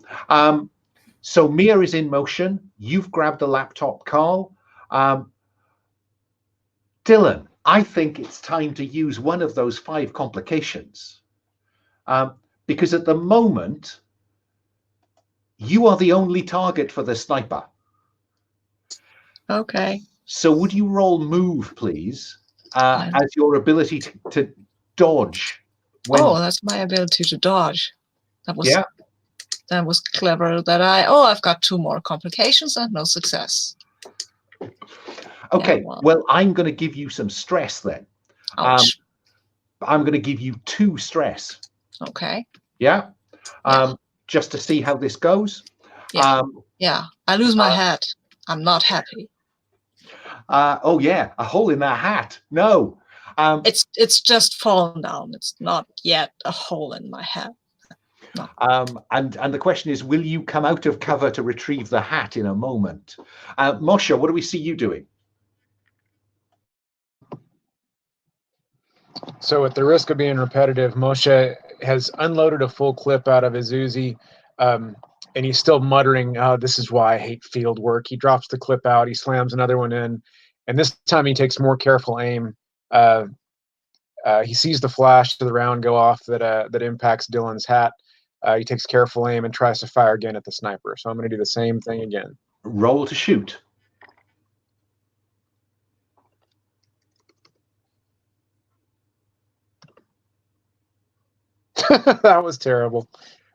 So Mia is in motion. You've grabbed the laptop, Carl. Dylan, I think it's time to use one of those 5 complications. Because at the moment, you are the only target for the sniper. Okay. So would you roll move, please, as your ability to dodge? Oh, that's my ability to dodge. That was clever. I've got 2 more complications and no success. Okay, Yeah, well, I'm going to give you some stress then. Ouch. I'm going to give you 2 stress. Okay. Yeah. Just to see how this goes. Yeah. I lose my hat. I'm not happy. Oh yeah, a hole in that hat. No. It's just fallen down. It's not yet a hole in my hat. No. And the question is, will you come out of cover to retrieve the hat in a moment? Moshe, what do we see you doing? So at the risk of being repetitive, Moshe has unloaded a full clip out of his Uzi, and he's still muttering, "Oh, this is why I hate field work." He drops the clip out. He slams another one in, and this time he takes more careful aim. He sees the flash to the round go off that impacts Dylan's hat. He takes careful aim and tries to fire again at the sniper. So I'm going to do the same thing again. Roll to shoot. That was terrible.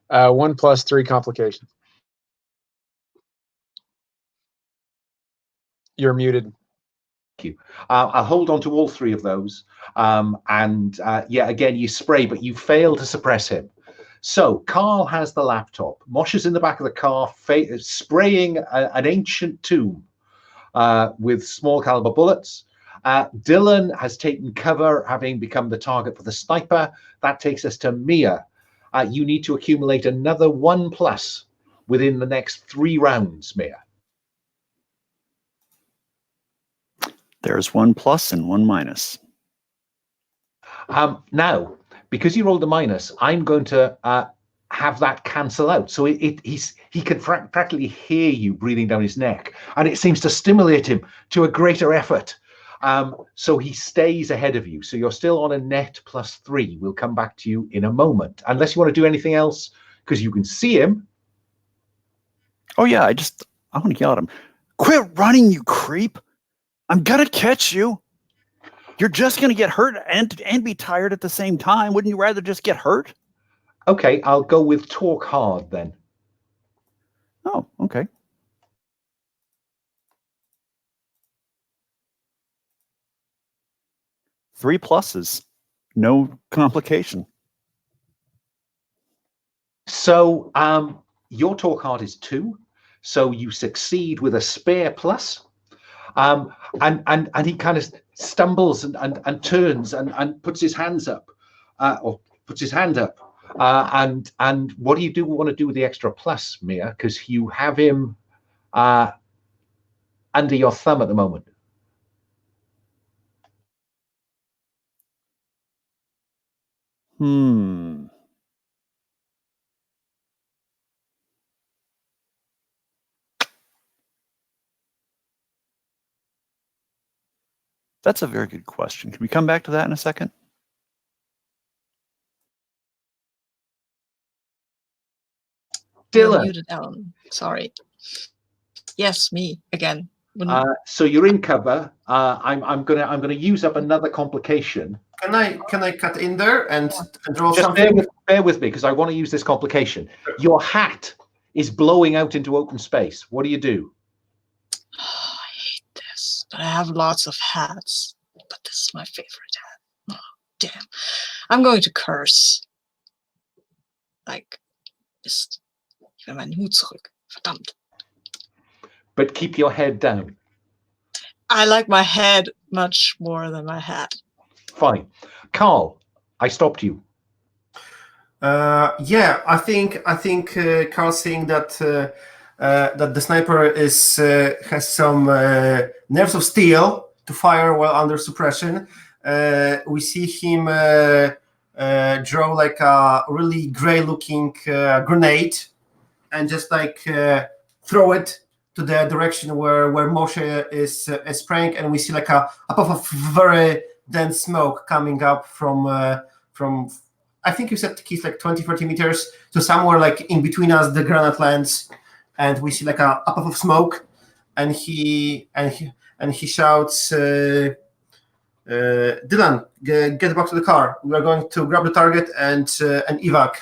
1 + 3 complications. You're muted. Thank you. I'll hold on to all 3 of those. Yeah, again, you spray, but you fail to suppress him. So Carl has the laptop. Mosh is in the back of the car, spraying an ancient tomb with small caliber bullets. Dylan has taken cover, having become the target for the sniper. That takes us to Mia. You need to accumulate another 1+ within the next 3 rounds, Mia. There's 1+ and 1-. Now, because you rolled a minus, I'm going to have that cancel out. So he can practically hear you breathing down his neck, and it seems to stimulate him to a greater effort. So he stays ahead of you. So you're still on a net +3. We'll come back to you in a moment, unless you want to do anything else, because you can see him. Oh yeah, I want to yell at him. Quit running, you creep! I'm gonna catch you. You're just gonna get hurt and be tired at the same time. Wouldn't you rather just get hurt? Okay, I'll go with talk hard then. Oh, okay. Three pluses, no complication. So your talk hard is 2, so you succeed with a spare plus. And he kind of stumbles and turns and puts his hands up, or puts his hand up. And what do you want to do with the extra plus, Mia? Because you have him under your thumb at the moment. That's a very good question. Can we come back to that in a second? You're Dylan. muted, Alan. Sorry. Yes, me again. So you're in cover. I'm gonna use up another complication. Can I cut in there and roll Just something? bear with me, because I want to use this complication. Your hat is blowing out into open space. What do you do? Oh, I hate this, but I have lots of hats. But this is my favorite hat. Oh, damn. I'm going to curse. Like, Mist. Ich will meinen Hut zurück. Verdammt. But keep your head down. I like my head much more than my hat. Fine. Carl, I stopped you. Yeah, I think Carl's saying that that the sniper has some nerves of steel to fire while under suppression. We see him draw like a really gray-looking grenade and just like throw it to the direction where Moshe is spraying, and we see like a puff of very dense smoke coming up from I think you said, Keith, like 20-30 meters, so somewhere like in between us the granite lands, and we see like a puff of smoke, and he shouts, Dylan, get back to the car. We are going to grab the target and evac.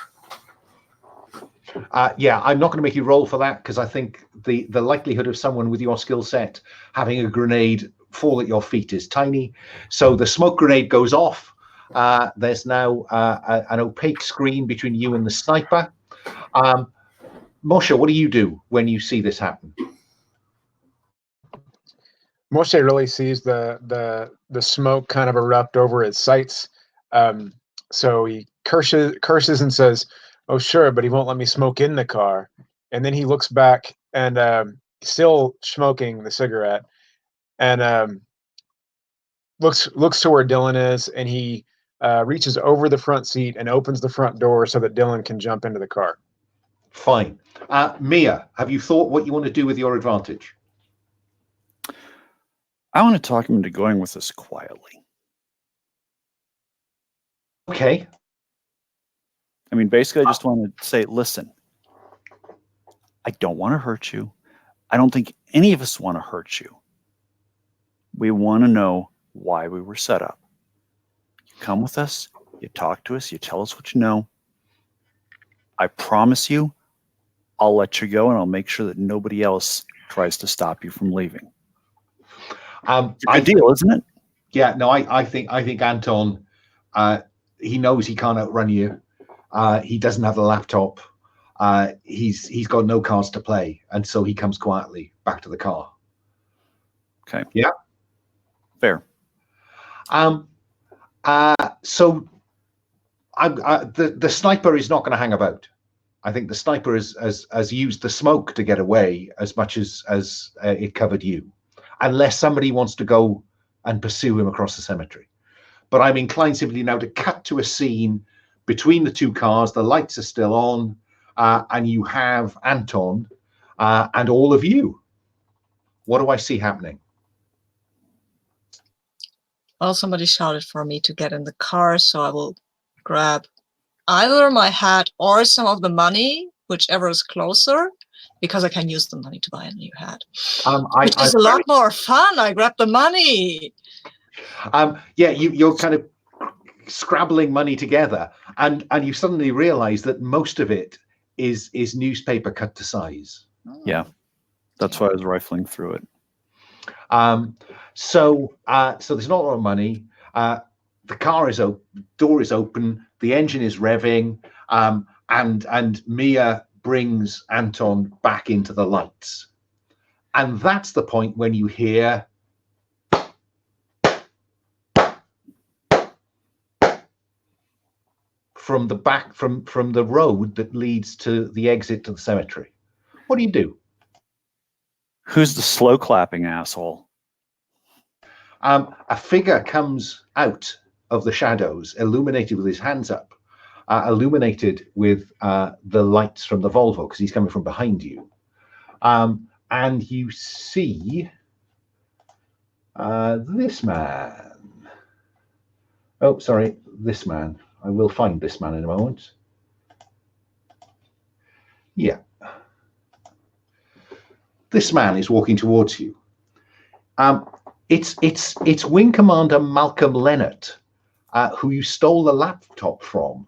Yeah, I'm not going to make you roll for that, because I think the likelihood of someone with your skill set having a grenade fall at your feet is tiny. So the smoke grenade goes off. There's now an opaque screen between you and the sniper. Moshe, what do you do when you see this happen? Moshe really sees the smoke kind of erupt over his sights. So he curses and says, "Oh, sure, but he won't let me smoke in the car." And then he looks back and still smoking the cigarette, and looks to where Dylan is, and he reaches over the front seat and opens the front door so that Dylan can jump into the car. Fine. Mia, have you thought what you want to do with your advantage? I want to talk him into going with us quietly. Okay. I mean, basically, I just want to say, listen, I don't want to hurt you. I don't think any of us want to hurt you. We want to know why we were set up. You come with us, you talk to us, you tell us what you know. I promise you, I'll let you go, and I'll make sure that nobody else tries to stop you from leaving. It's a good deal, isn't it? Yeah, no, I think Anton, he knows he can't outrun you. He doesn't have a laptop. He's got no cards to play, and so he comes quietly back to the car. Okay. Yeah. Fair. So the sniper is not going to hang about. I think the sniper has used the smoke to get away as much as it covered you, unless somebody wants to go and pursue him across the cemetery. But I'm inclined simply now to cut to a scene between the two cars. The lights are still on, and you have Anton and all of you. What do I see happening? Well, somebody shouted for me to get in the car, so I will grab either my hat or some of the money, whichever is closer, because I can use the money to buy a new hat. Which is a lot more fun. I grab the money. Yeah, you're kind of scrabbling money together, and you suddenly realize that most of it is newspaper cut to size. Yeah, that's why I was rifling through it. So there's not a lot of money. The car is door is open, the engine is revving, and Mia brings Anton back into the lights, and that's the point when you hear from the back from the road that leads to the exit to the cemetery. What do you do? Who's the slow clapping asshole? A figure comes out of the shadows, illuminated with his hands up, illuminated with the lights from the Volvo, because he's coming from behind you. And you see this man. Oh, sorry, this man. I will find this man in a moment. Yeah. This man is walking towards you. It's Wing Commander Malcolm Leonard, who you stole the laptop from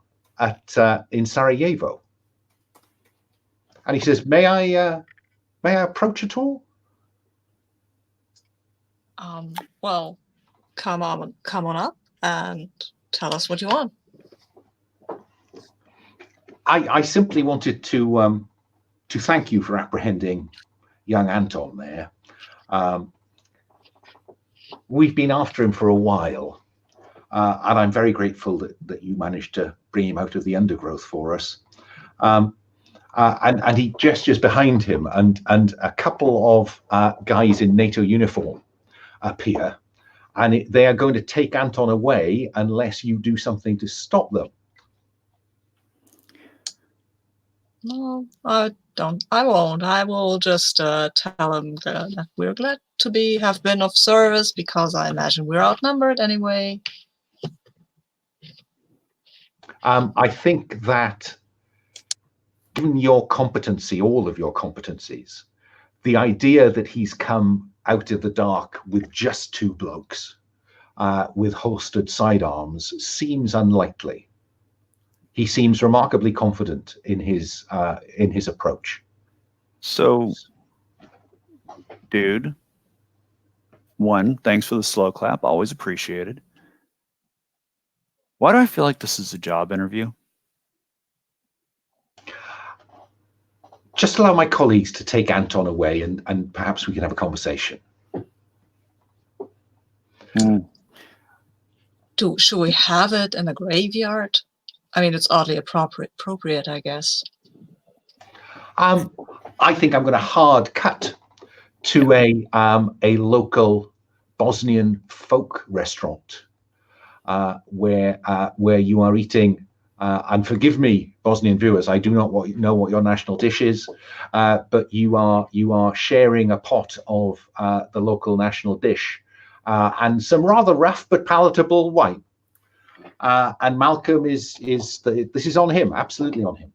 in Sarajevo. And he says, "May I approach at all?" Well, come on up and tell us what you want. I simply wanted to thank you for apprehending young Anton there. We've been after him for a while, and I'm very grateful that you managed to bring him out of the undergrowth for us. And he gestures behind him, and a couple of guys in NATO uniform appear, and they are going to take Anton away unless you do something to stop them. No, I don't. I won't. I will just tell him that we're glad to have been of service, because I imagine we're outnumbered anyway. I think that given your competency, all of your competencies, the idea that he's come out of the dark with just two blokes with holstered sidearms seems unlikely. He seems remarkably confident in his approach. So, dude, one, thanks for the slow clap. Always appreciated. Why do I feel like this is a job interview? Just allow my colleagues to take Anton away, and perhaps we can have a conversation. Should we have it in a graveyard? I mean, it's oddly appropriate, I guess. I think I'm going to hard cut to a local Bosnian folk restaurant where you are eating and forgive me, Bosnian viewers, I do not know what your national dish is, but you are sharing a pot of the local national dish and some rather rough but palatable wine. And Malcolm this is on him, absolutely on him.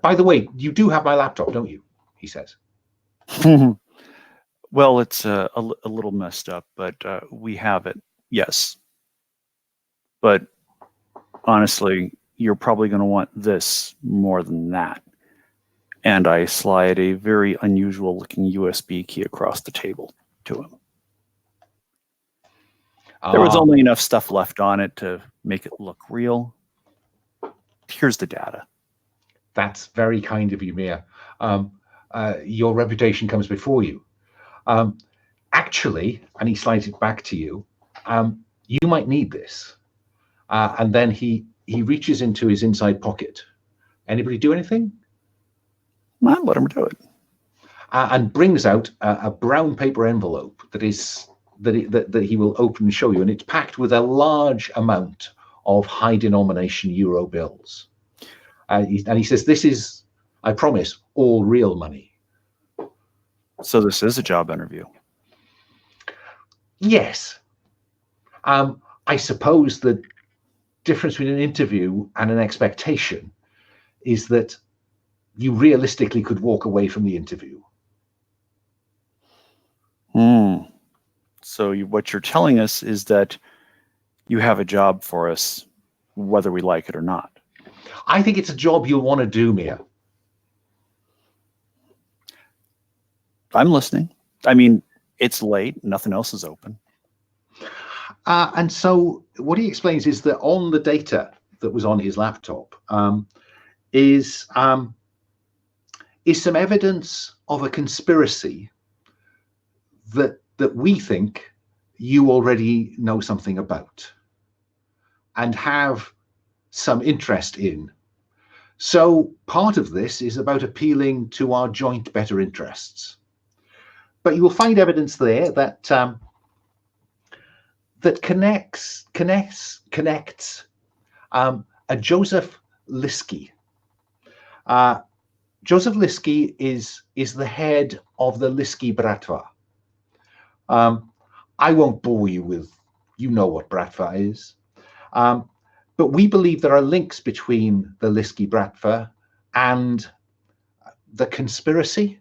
By the way, you do have my laptop, don't you? He says. Well, it's a little messed up, but we have it. Yes. But honestly, you're probably going to want this more than that. And I slide a very unusual looking USB key across the table to him. There was only enough stuff left on it to make it look real. Here's the data. That's very kind of you, Mia. Your reputation comes before you. Actually, and he slides it back to you, you might need this. And then he reaches into his inside pocket. Anybody do anything? I'll let him do it. And brings out a brown paper envelope that he will open and show you, and it's packed with a large amount of high denomination euro bills. And he says, "This is, I promise, all real money." So this is a job interview. Yes. I suppose the difference between an interview and an expectation is that you realistically could walk away from the interview. So what you're telling us is that you have a job for us, whether we like it or not. I think it's a job you'll want to do, Mia. I'm listening. I mean, it's late. Nothing else is open. And so what he explains is that on the data that was on his laptop is some evidence of a conspiracy that we think you already know something about and have some interest in. So part of this is about appealing to our joint better interests. But you will find evidence there that that connects a Joseph Lisky. Joseph Lisky is the head of the Lisky Bratva. I won't bore you with, you know what Bratva is. But we believe there are links between the Lisky Bratva and the conspiracy.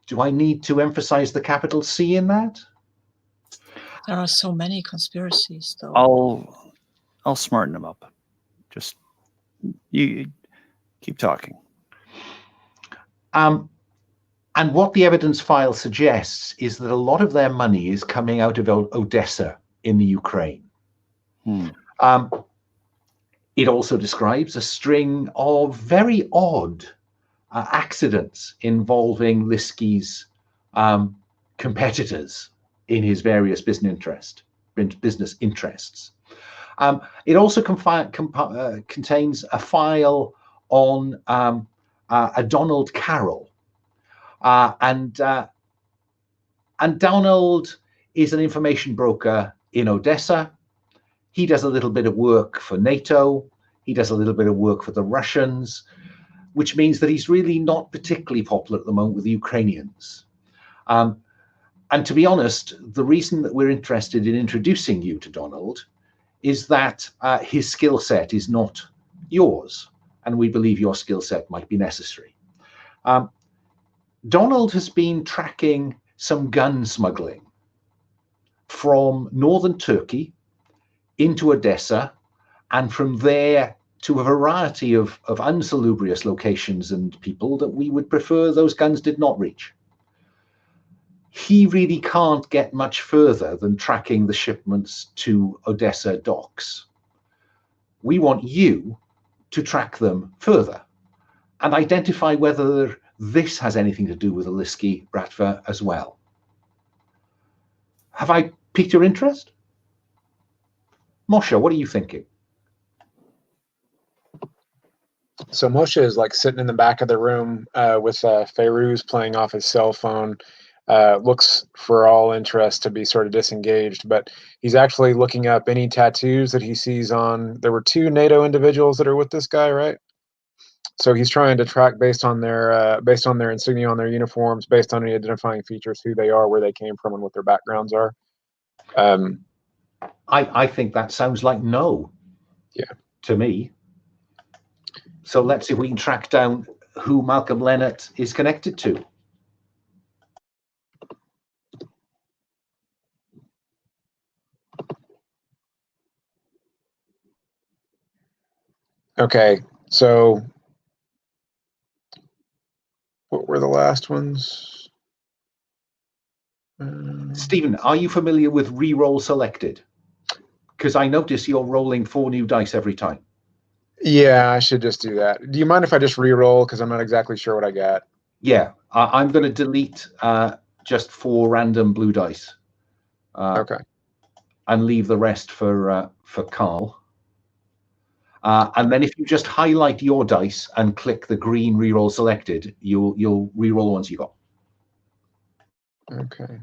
Do I need to emphasize the capital C in that? There are so many conspiracies, though. I'll smarten them up. Just you keep talking. And what the evidence file suggests is that a lot of their money is coming out of Odessa in the Ukraine. It also describes a string of very odd accidents involving Lisky's competitors in his various business interests. It also contains a file on a Donald Carroll. And Donald is an information broker in Odessa. He does a little bit of work for NATO. He does a little bit of work for the Russians, which means that he's really not particularly popular at the moment with the Ukrainians. And to be honest, the reason that we're interested in introducing you to Donald is that his skill set is not yours, and we believe your skill set might be necessary. Donald has been tracking some gun smuggling from northern Turkey into Odessa, and from there to a variety of unsalubrious locations and people that we would prefer those guns did not reach. He really can't get much further than tracking the shipments to Odessa docks. We want you to track them further and identify whether this has anything to do with the Lisky Bratva as well. Have I piqued your interest? Moshe, what are you thinking? So Moshe is like sitting in the back of the room with Feiruz playing off his cell phone. looks for all interest to be sort of disengaged, but he's actually looking up any tattoos that he sees on. There were 2 NATO individuals that are with this guy, right? So he's trying to track based on their insignia on their uniforms, based on any identifying features, who they are, where they came from, and what their backgrounds are. I think that sounds like no. Yeah. To me. So let's see if we can track down who Malcolm Leonard is connected to. Okay, so what were the last ones? Stephen, are you familiar with reroll selected? Because I notice you're rolling 4 new dice every time. Yeah, I should just do that. Do you mind if I just re-roll? Because I'm not exactly sure what I got. Yeah, I'm going to delete just 4 random blue dice. Okay. And leave the rest for Carl. And then if you just highlight your dice and click the green reroll selected, you'll reroll the ones you got. Okay.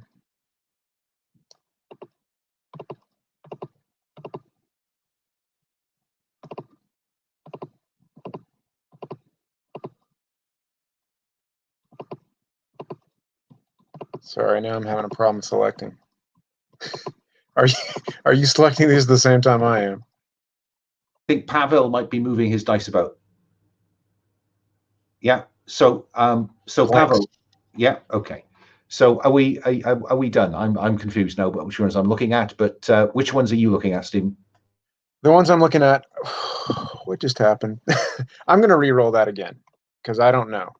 Sorry, now I'm having a problem selecting. Are you selecting these at the same time I am? I think Pavel might be moving his dice about. Yeah. So Pavel. Yeah. Okay. So are we done? I'm confused now, but which ones I'm looking at. But which ones are you looking at, Stephen? The ones I'm looking at. What just happened? I'm going to re-roll that again because I don't know.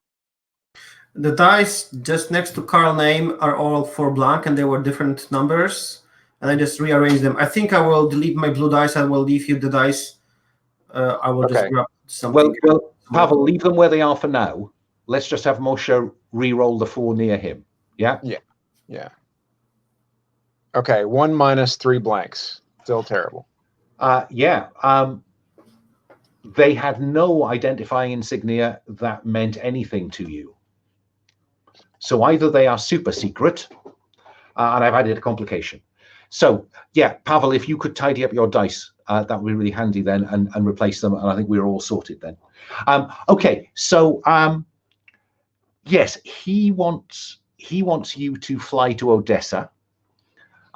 The dice just next to Carl's name are all 4 blank, and they were different numbers, and I just rearranged them. I think I will delete my blue dice. I will leave you the dice. I will just grab something. Well, Pavel, leave them where they are for now. Let's just have Moshe re-roll the 4 near him. Yeah? Yeah. Okay, 1 minus 3 blanks. Still terrible. Yeah. They had no identifying insignia that meant anything to you. So either they are super secret, and I've added a complication. So yeah, Pavel, if you could tidy up your dice, that would be really handy then, and replace them, and I think we're all sorted then. Okay, so yes, he wants you to fly to Odessa,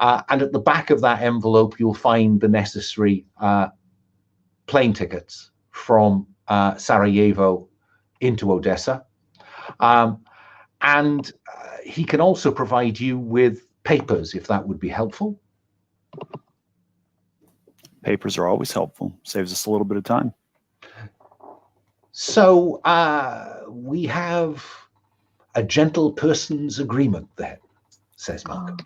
and at the back of that envelope you'll find the necessary plane tickets from Sarajevo into Odessa. And he can also provide you with papers, if that would be helpful. Papers are always helpful. Saves us a little bit of time. So we have a gentle person's agreement then, says Malcolm.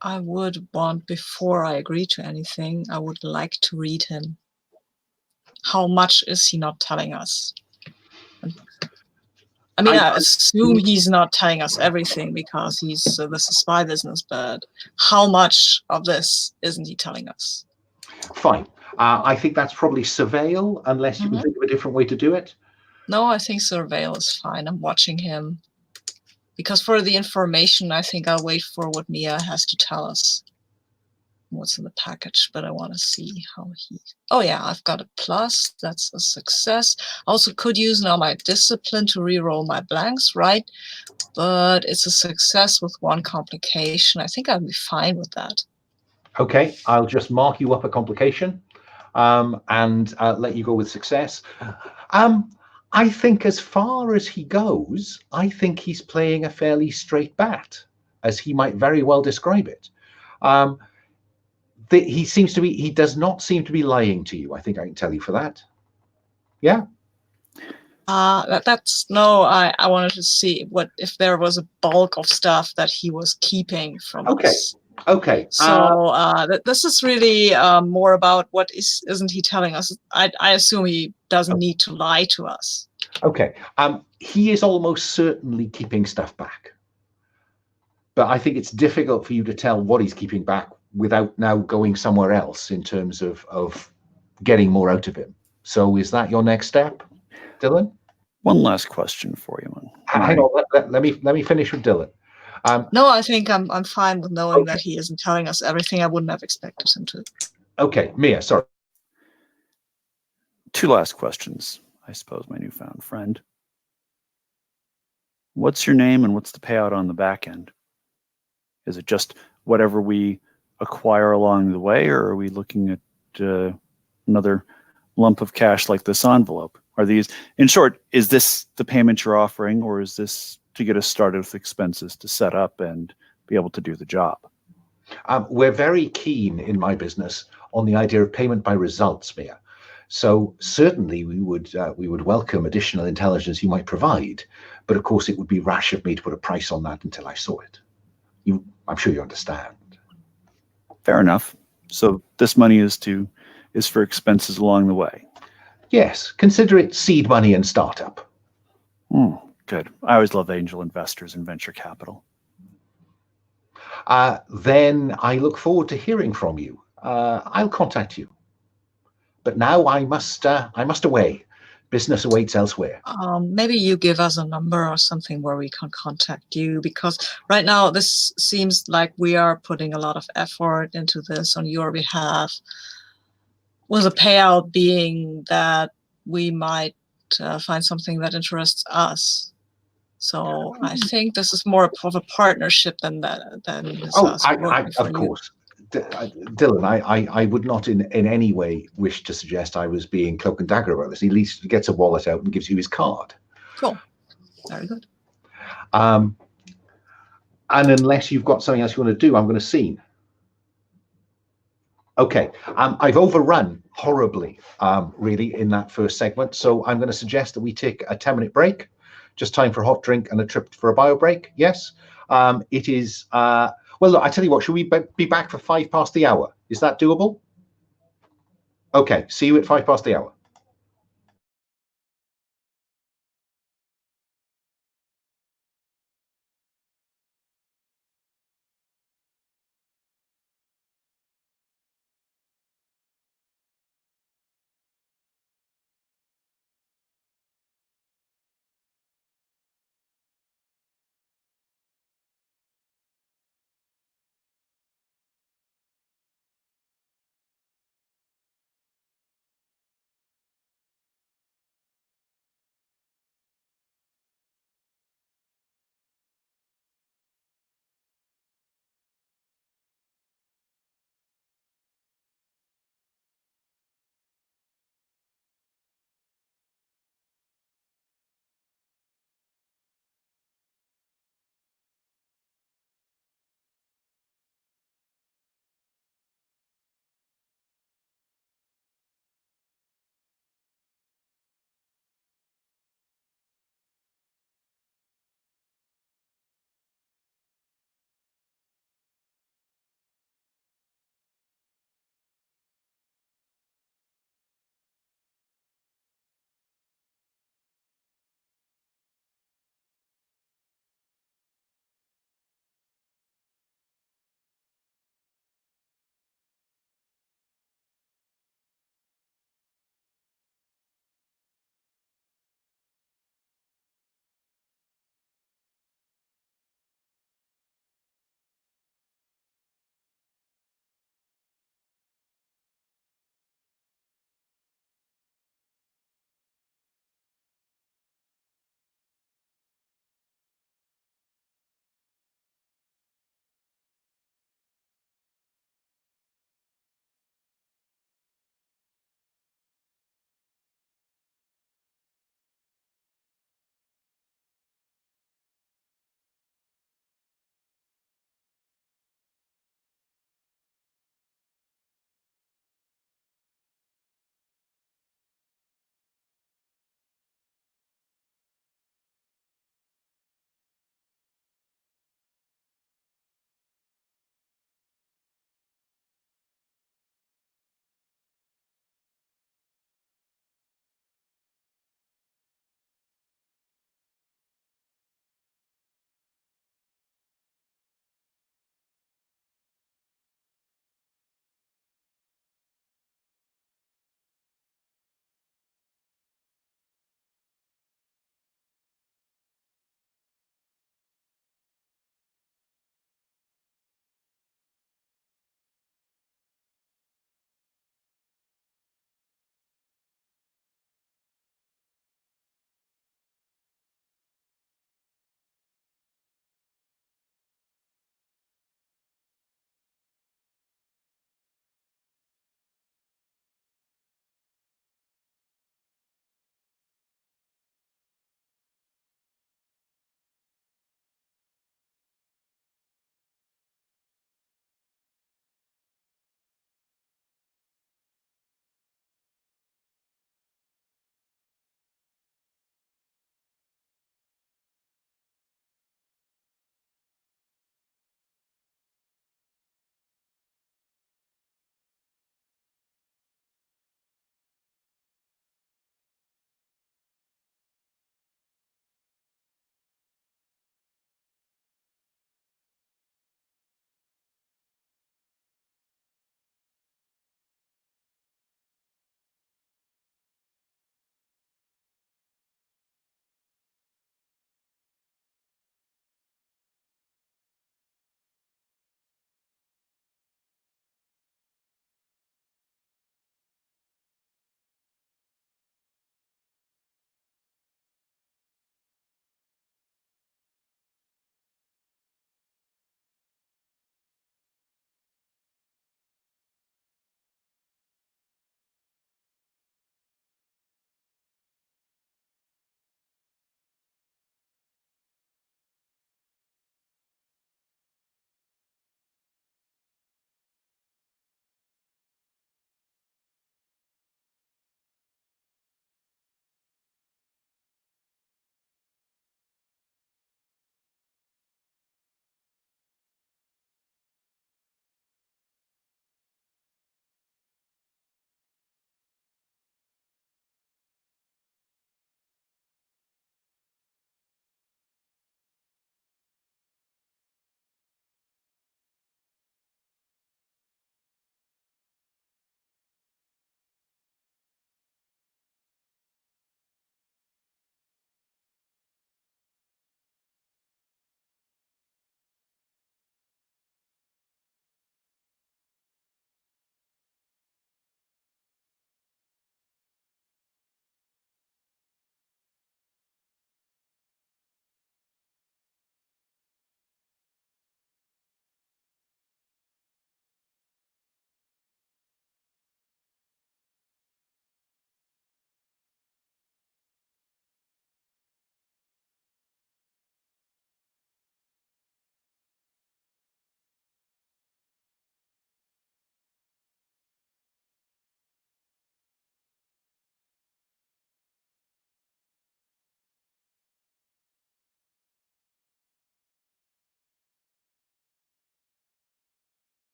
I would want, before I agree to anything, I would like to read him. How much is he not telling us? I mean, I assume he's not telling us everything because this is spy business, but how much of this isn't he telling us? Fine. I think that's probably surveil, unless you can think of a different way to do it. No, I think surveil is fine. I'm watching him. Because for the information, I think I'll wait for what Mia has to tell us. What's in the package, but I want to see how he... Oh yeah, I've got a plus. That's a success. Also could use now my discipline to re-roll my blanks, right? But it's a success with 1 complication. I think I'll be fine with that. Okay, I'll just mark you up a complication and let you go with success. I think as far as he goes, I think he's playing a fairly straight bat, as he might very well describe it. He does not seem to be lying to you. I think I can tell you for that. Yeah. I wanted to see if there was a bulk of stuff that he was keeping from us. Okay. So this is really more about what isn't he telling us. I assume he doesn't need to lie to us. Okay. He is almost certainly keeping stuff back, but I think it's difficult for you to tell what he's keeping back without now going somewhere else in terms of getting more out of him. So is that your next step, Dylan? One last question for you. Hang on, let me finish with Dylan. No, I think I'm fine with knowing that he isn't telling us everything. I wouldn't have expected him to. Okay, Mia, sorry. 2 last questions, I suppose, my newfound friend. What's your name and what's the payout on the back end? Is it just whatever we acquire along the way, or are we looking at another lump of cash like this envelope? Are these, in short, is this the payment you're offering, or is this to get us started with expenses to set up and be able to do the job? We're very keen in my business on the idea of payment by results, Mia. So certainly we would welcome additional intelligence you might provide, but of course it would be rash of me to put a price on that until I saw it. I'm sure you understand. Fair enough. So this money is for expenses along the way. Yes, consider it seed money and startup. Good. I always love angel investors and venture capital. Then I look forward to hearing from you. I'll contact you. But now I must away. Business awaits elsewhere. Maybe you give us a number or something where we can contact you, because right now this seems like we are putting a lot of effort into this on your behalf, with a payout being that we might find something that interests us. So I think this is more of a partnership than us working for of you. course. Dylan, I would not in any way wish to suggest I was being cloak and dagger about this. He at least gets a wallet out and gives you his card. Cool. Very good. And unless you've got something else you want to do, I'm going to scene. Okay. I've overrun horribly, really, in that first segment. So I'm going to suggest that we take a 10-minute break. Just time for a hot drink and a trip for a bio break. Yes. It is... well, look, I tell you what, should we be back for 5 past the hour? Is that doable? Okay, see you at 5 past the hour.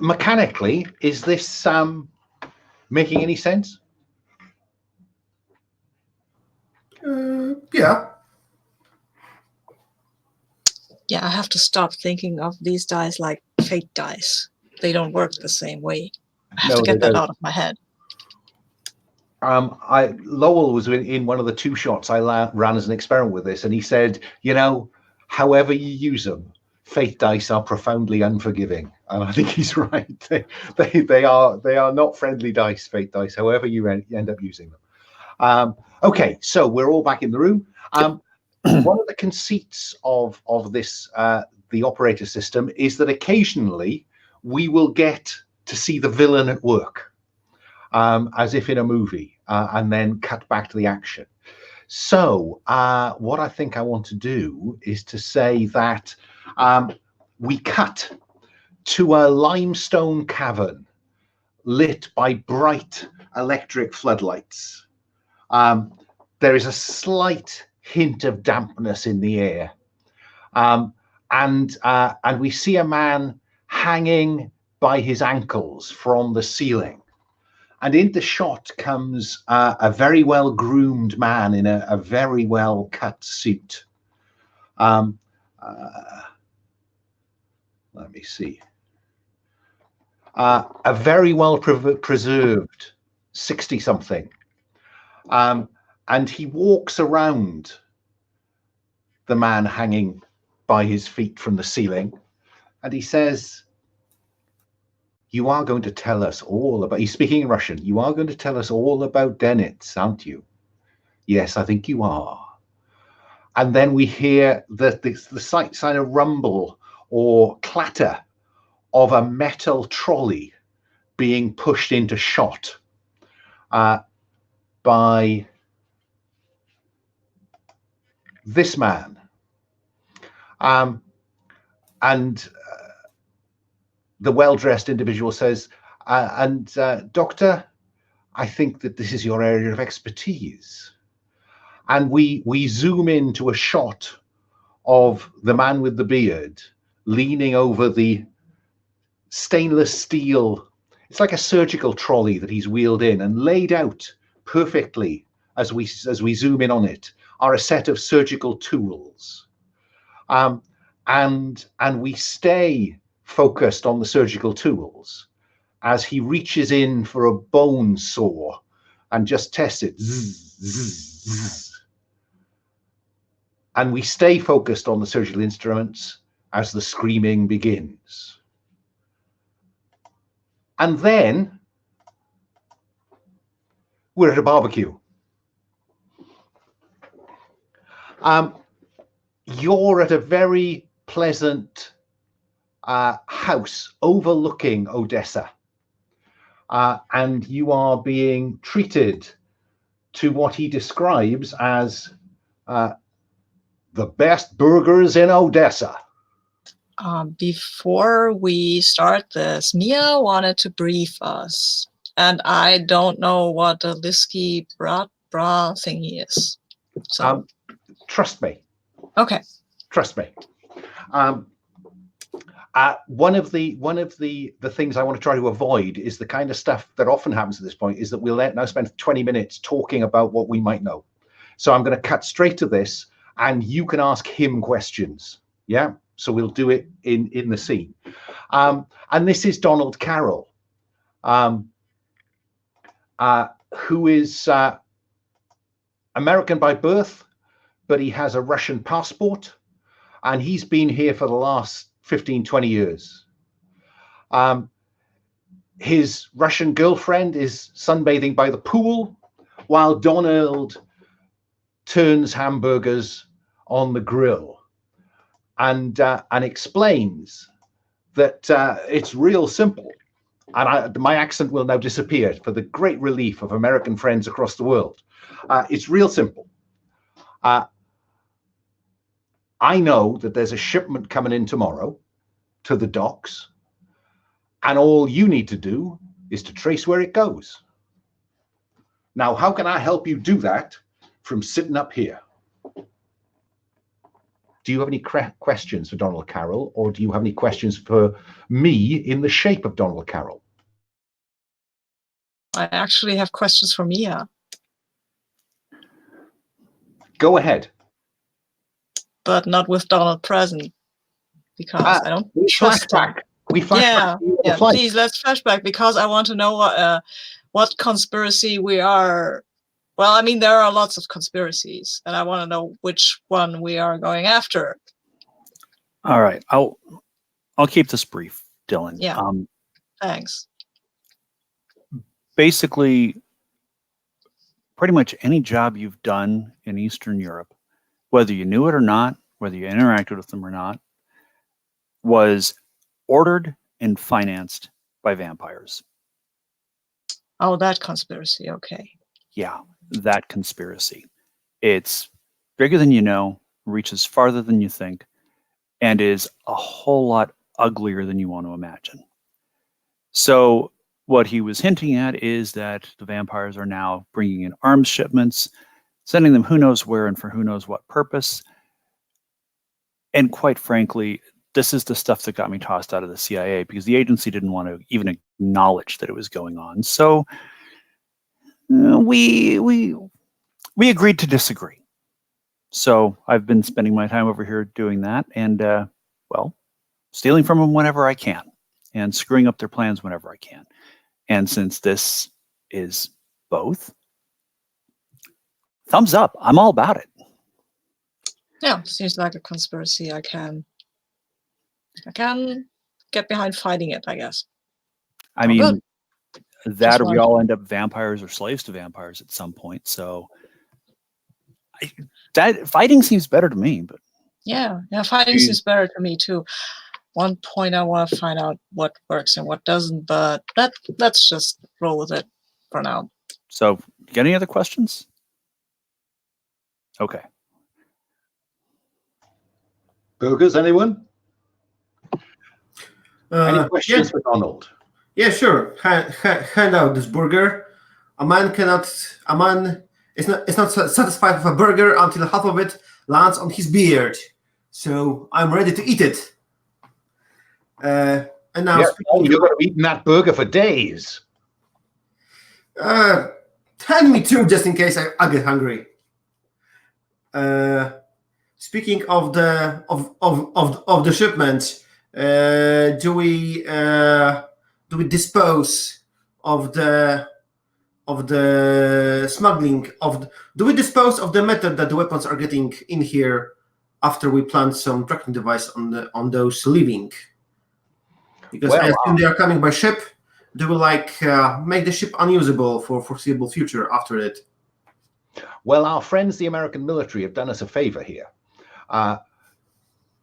mechanically, is this making any sense? Yeah. Yeah, I have to stop thinking of these dice like fate dice. They don't work the same way. I have to get that out of my head. Lowell was in one of the 2 shots I ran as an experiment with this, and he said, you know, however you use them, fate dice are profoundly unforgiving, and I think he's right. They are not friendly dice, fate dice, however you end up using them. Okay, so we're all back in the room. One of the conceits of this the operator system is that occasionally we will get to see the villain at work, as if in a movie, and then cut back to the action. So what I think I want to do is to say that we cut to a limestone cavern lit by bright electric floodlights. There is a slight hint of dampness in the air, and we see a man hanging by his ankles from the ceiling. And into shot comes a very well-groomed man in a very well-cut suit. Let me see. A very well-preserved 60-something. And he walks around the man hanging by his feet from the ceiling, and he says, you are going to tell us all about, he's speaking in Russian, you are going to tell us all about Denitz, aren't you? Yes, I think you are. And then we hear the slight sign of rumble or clatter of a metal trolley being pushed into shot by this man. And the well-dressed individual says, Doctor, I think that this is your area of expertise. And we zoom into a shot of the man with the beard leaning over the stainless steel. It's like a surgical trolley that he's wheeled in, and laid out perfectly as we zoom in on it are a set of surgical tools. And we stay focused on the surgical tools as he reaches in for a bone saw and just tests it. Zzz, zzz, zzz. And we stay focused on the surgical instruments as the screaming begins. And then we're at a barbecue. You're at a very pleasant house overlooking Odessa, and you are being treated to what he describes as the best burgers in Odessa. Before we start this, Mia wanted to brief us, and I don't know what the Lisky Bratva thingy is. So trust me. Okay. Trust me. One of the things I want to try to avoid is the kind of stuff that often happens at this point, is that we'll now spend 20 minutes talking about what we might know. So I'm going to cut straight to this, and you can ask him questions. Yeah. So we'll do it in the scene. And this is Donald Carroll, who is American by birth, but he has a Russian passport, and he's been here for the last 15, 20 years. His Russian girlfriend is sunbathing by the pool, while Donald turns hamburgers on the grill. And explains that it's real simple. And my accent will now disappear for the great relief of American friends across the world. It's real simple. I know that there's a shipment coming in tomorrow to the docks, and all you need to do is to trace where it goes. Now, how can I help you do that from sitting up here? do you have any questions for Donald Carroll, or do you have any questions for me in the shape of Donald Carroll? I actually have questions for Mia. Go ahead. But not with Donald present, because I don't trust him. We flashback. Yeah. Please, let's flashback, because I want to know what conspiracy we are. Well, I mean, there are lots of conspiracies, and I want to know which one we are going after. All right, I'll keep this brief, Dylan. Yeah. Thanks. Basically, pretty much any job you've done in Eastern Europe, whether you knew it or not, whether you interacted with them or not, was ordered and financed by vampires. Oh, that conspiracy. Okay. Yeah, that conspiracy. It's bigger than you know, reaches farther than you think, and is a whole lot uglier than you want to imagine. So what he was hinting at is that the vampires are now bringing in arms shipments, sending them who knows where and for who knows what purpose. And quite frankly, this is the stuff that got me tossed out of the CIA, because the agency didn't want to even acknowledge that it was going on. So we agreed to disagree. So I've been spending my time over here doing that, and well, stealing from them whenever I can, and screwing up their plans whenever I can. And since this is both, thumbs up. I'm all about it. Yeah, seems like a conspiracy I can get behind fighting it, I guess. I mean, good. That, or we all end up vampires or slaves to vampires at some point. So that fighting seems better to me. But yeah, fighting seems better to me too. One point I want to find out what works and what doesn't, but let's just roll with it for now. So, get any other questions? Okay. Burgers, anyone? Any questions for Donald? Yeah, sure. Hand out this burger. A man is not satisfied with a burger until half of it lands on his beard. So I'm ready to eat it. And now you're going to be eating that burger for days. Hand me two just in case I get hungry. Speaking of the shipment, do we dispose of the smuggling do we dispose of the method that the weapons are getting in here after we plant some tracking device on those leaving? Because I assume they are coming by ship. Do we make the ship unusable for foreseeable future after it? Well, our friends, the American military, have done us a favor here.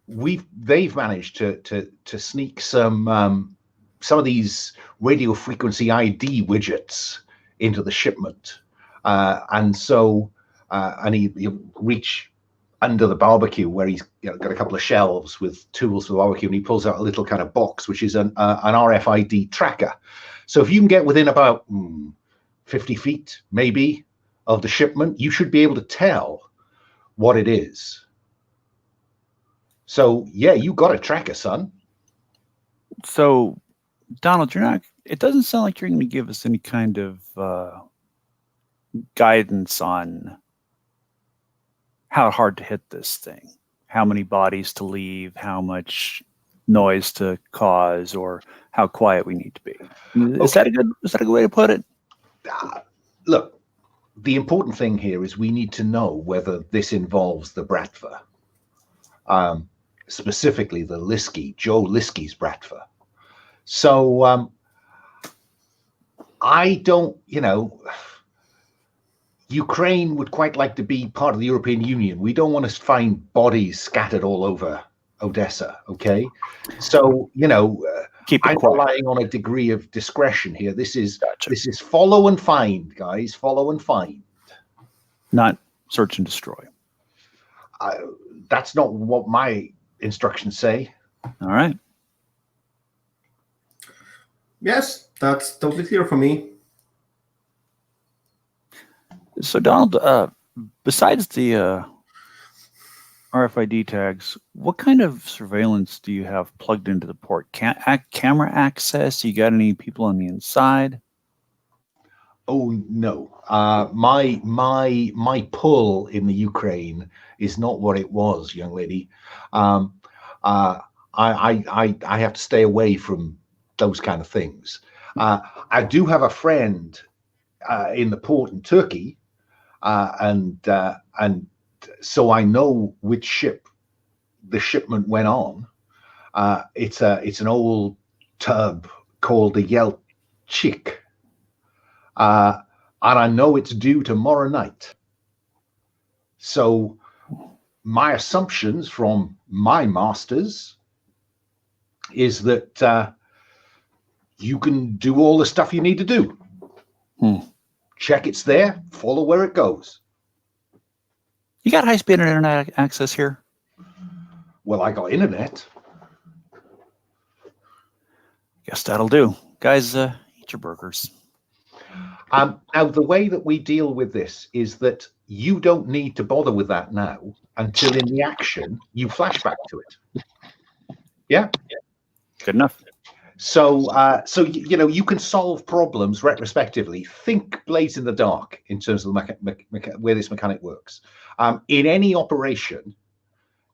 They've managed to sneak some of these radio frequency ID widgets into the shipment, and he reach under the barbecue where he's got a couple of shelves with tools for the barbecue, and he pulls out a little kind of box which is an RFID tracker. So if you can get within about 50 feet maybe of the shipment, you should be able to tell what it is. So yeah, you got a tracker, son. So Donald, it doesn't sound like you're going to give us any kind of guidance on how hard to hit this thing, how many bodies to leave, how much noise to cause, or how quiet we need to be. Is that a good way to put it? Look, the important thing here is we need to know whether this involves the Bratva, specifically the Lisky, Joe Lisky's Bratva. So I don't, Ukraine would quite like to be part of the European Union. We don't want to find bodies scattered all over Odessa, okay? So, I'm relying on a degree of discretion here. This is follow and find, guys. Follow and find. Not search and destroy. That's not what my instructions say. All right. Yes, that's totally clear for me. So, Donald, besides the RFID tags. What kind of surveillance do you have plugged into the port? Camera access? You got any people on the inside? Oh no, my pull in the Ukraine is not what it was, young lady. I have to stay away from those kind of things. I do have a friend in the port in Turkey, and so I know which ship the shipment went on. It's an old tub called the Yelchik. And I know it's due tomorrow night. So my assumptions from my masters is that you can do all the stuff you need to do. Check it's there, follow where it goes. You got high-speed internet access here? Well, I got internet. Guess that'll do. Guys, eat your burgers. Now, the way that we deal with this is that you don't need to bother with that now until in the action you flashback to it. Yeah? Good enough. So, you know, you can solve problems retrospectively. Think Blades in the Dark in terms of where this mechanic works. In any operation,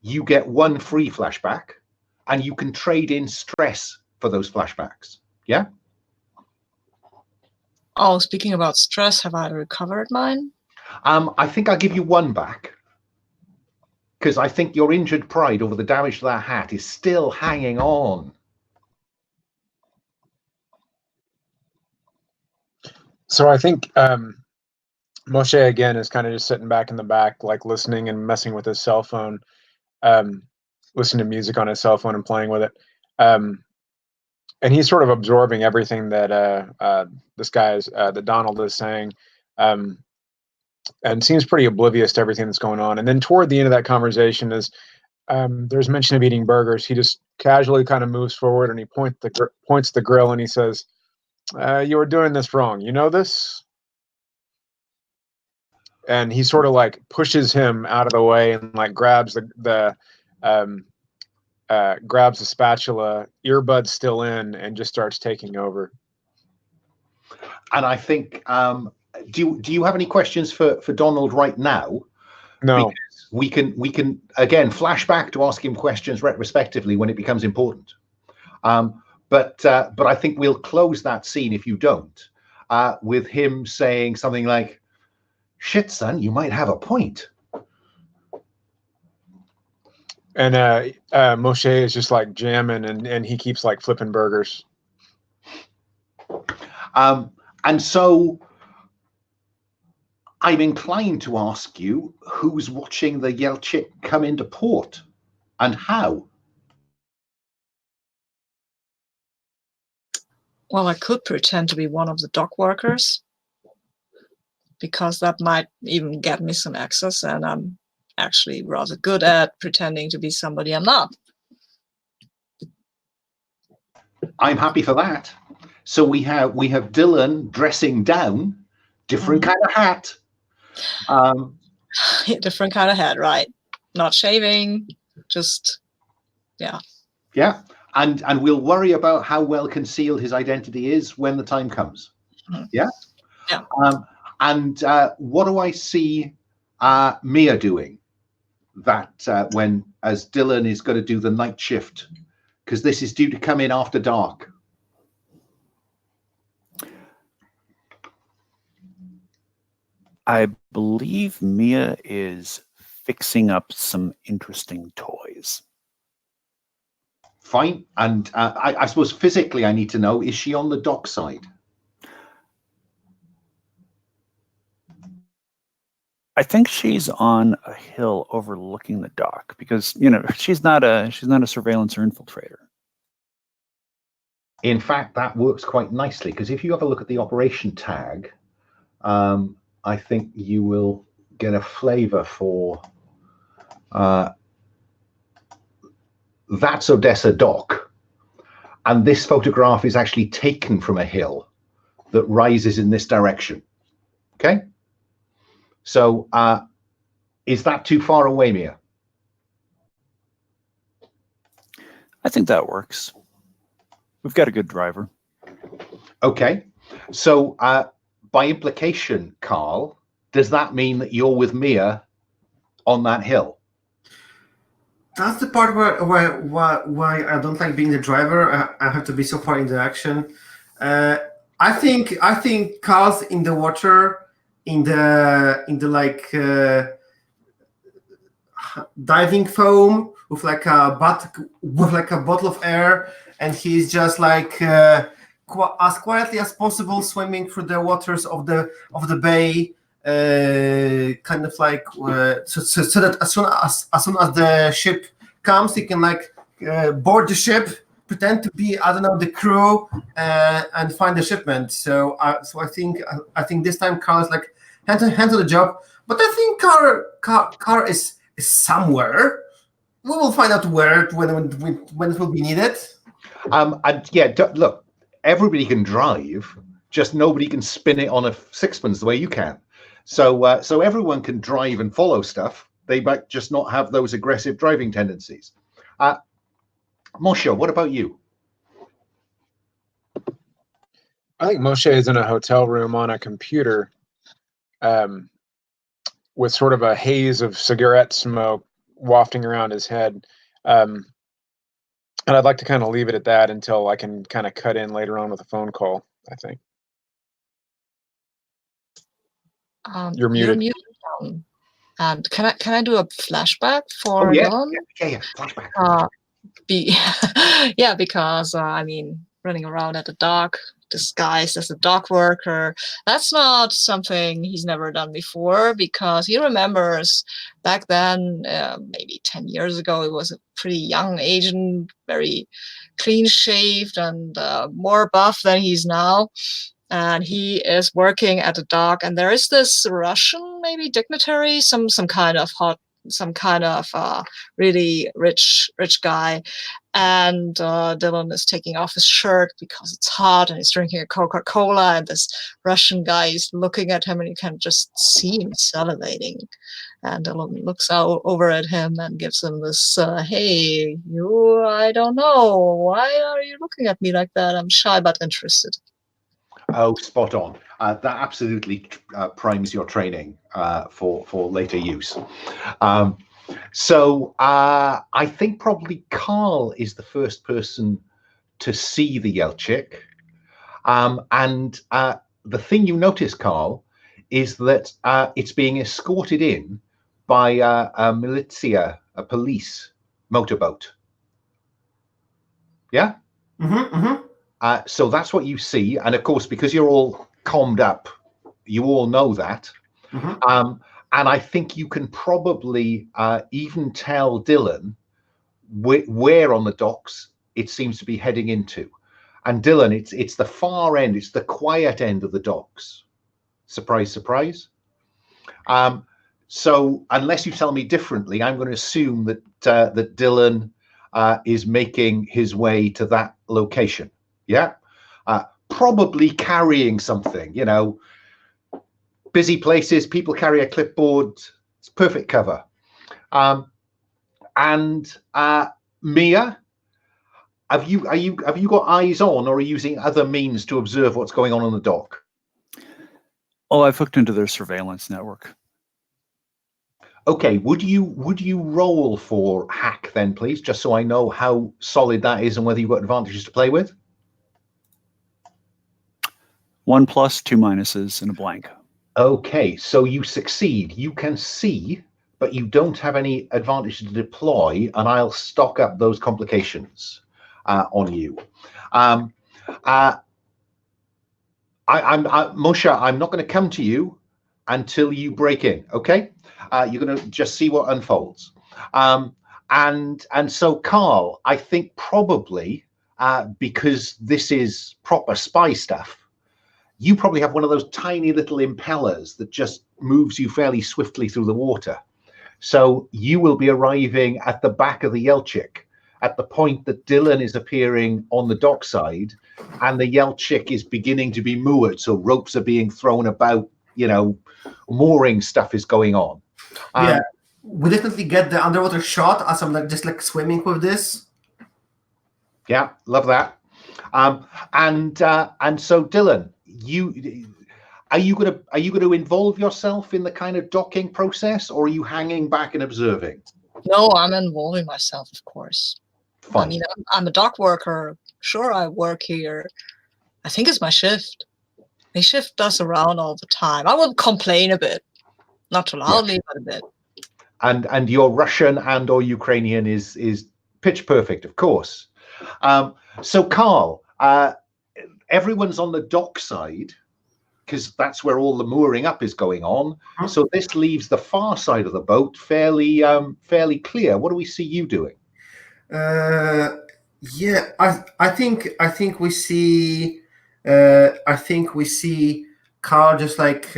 you get one free flashback, and you can trade in stress for those flashbacks. Yeah? Oh, speaking about stress, have I recovered mine? I think I'll give you one back, because I think your injured pride over the damage to that hat is still hanging on. So I think Moshe again is kind of just sitting back in the back, like listening and messing with his cell phone, listening to music on his cell phone and playing with it. And he's sort of absorbing everything that that Donald is saying, and seems pretty oblivious to everything that's going on. And then toward the end of that conversation is there's mention of eating burgers. He just casually kind of moves forward and he points the grill and he says, "You were doing this wrong. You know this?" And he sort of like pushes him out of the way and like grabs the spatula, earbuds still in, and just starts taking over. And I think, do you have any questions for Donald right now? No. Because we can again flash back to ask him questions retrospectively when it becomes important. But I think we'll close that scene, if you don't, with him saying something like, "Shit, son, you might have a point." And Moshe is just like jamming, and he keeps like flipping burgers. And so I'm inclined to ask you, who's watching the Yelchik come into port and how? Well, I could pretend to be one of the dock workers, because that might even get me some access, and I'm actually rather good at pretending to be somebody I'm not. I'm happy for that. So we have Dylan dressing down, different kind of hat. Different kind of hat, right? Not shaving, just yeah. Yeah, and we'll worry about how well concealed his identity is when the time comes. Yeah. Yeah. And what do I see Mia doing? That when as Dylan is going to do the night shift, because this is due to come in after dark. I believe Mia is fixing up some interesting toys. Fine. And I suppose physically I need to know, is she on the dock side? I think she's on a hill overlooking the dock, because, you know, she's not a surveillance or infiltrator. In fact, that works quite nicely, because if you have a look at the operation tag, I think you will get a flavor for that's Odessa Dock. And this photograph is actually taken from a hill that rises in this direction. Okay? So is that too far away, Mia? I think that works. We've got a good driver. Okay. So by implication, Carl, does that mean that you're with Mia on that hill? That's the part why I don't like being the driver. I have to be so far in the action. I think Carl's in the water, in the like diving foam with like a bottle of air, and he's just like as quietly as possible swimming through the waters of the bay. Kind of like so that as soon as the ship comes, he can like board the ship, pretend to be, I don't know, the crew, and find the shipment. So I think this time Carl is like hand to the job. But I think Carl is somewhere. We will find out where when it will be needed. And yeah, look, everybody can drive, just nobody can spin it on a sixpence the way you can. So everyone can drive and follow stuff. They might just not have those aggressive driving tendencies. Moshe, what about you? I think Moshe is in a hotel room on a computer with sort of a haze of cigarette smoke wafting around his head. And I'd like to kind of leave it at that until I can kind of cut in later on with a phone call, I think. You're muted. And can I do a flashback for Dylan? Yeah, flashback. Yeah, because I mean, running around at the dock disguised as a dock worker, that's not something he's never done before, because he remembers back then, maybe 10 years ago, he was a pretty young agent, very clean shaved and more buff than he's now. And he is working at a dock, and there is this Russian, maybe dignitary, some kind of really rich guy, and Dylan is taking off his shirt because it's hot, and he's drinking a Coca-Cola, and this Russian guy is looking at him, and you can just see him salivating. And Dylan looks over at him and gives him this, hey, you, I don't know, why are you looking at me like that? I'm shy but interested. Oh, spot on. That absolutely primes your training for later use. So I think probably Carl is the first person to see the Yelchik. And the thing you notice, Carl, is that it's being escorted in by a militia, a police motorboat. Yeah? Mm-hmm, mm-hmm. So that's what you see. And of course, because you're all calmed up, you all know that. Mm-hmm. And I think you can probably even tell Dylan where on the docks it seems to be heading into. And Dylan, it's the far end, it's the quiet end of the docks. Surprise, surprise. So unless you tell me differently, I'm going to assume that that Dylan is making his way to that location. Yeah, probably carrying something, you know, busy places, people carry a clipboard, it's perfect cover. And Mia, have you got eyes on, or are you using other means to observe what's going on the dock? Oh, I've hooked into their surveillance network. Okay, would you roll for hack then, please, just so I know how solid that is and whether you've got advantages to play with? 1 +, 2 minuses, and a blank. Okay, so you succeed. You can see, but you don't have any advantage to deploy, and I'll stock up those complications on you. Moshe, I'm not going to come to you until you break in. Okay, you're going to just see what unfolds. And so, Carl, I think probably because this is proper spy stuff, you probably have one of those tiny little impellers that just moves you fairly swiftly through the water. So you will be arriving at the back of the Yelchik at the point that Dylan is appearing on the dockside, and the Yelchik is beginning to be moored. So ropes are being thrown about, you know, mooring stuff is going on. Yeah, we definitely get the underwater shot as I'm like just like swimming with this. Yeah, love that. And so Dylan, are you gonna involve yourself in the kind of docking process, or are you hanging back and observing? No, I'm involving myself, of course. Fine. I mean, I'm a dock worker. Sure, I work here. I think it's my shift. They shift us around all the time. I will complain a bit, not too loudly, but a bit. And your Russian and or Ukrainian is pitch perfect, of course. So Carl, everyone's on the dock side because that's where all the mooring up is going on. So this leaves the far side of the boat fairly clear. What do we see you doing? Yeah, I think we see Carl just like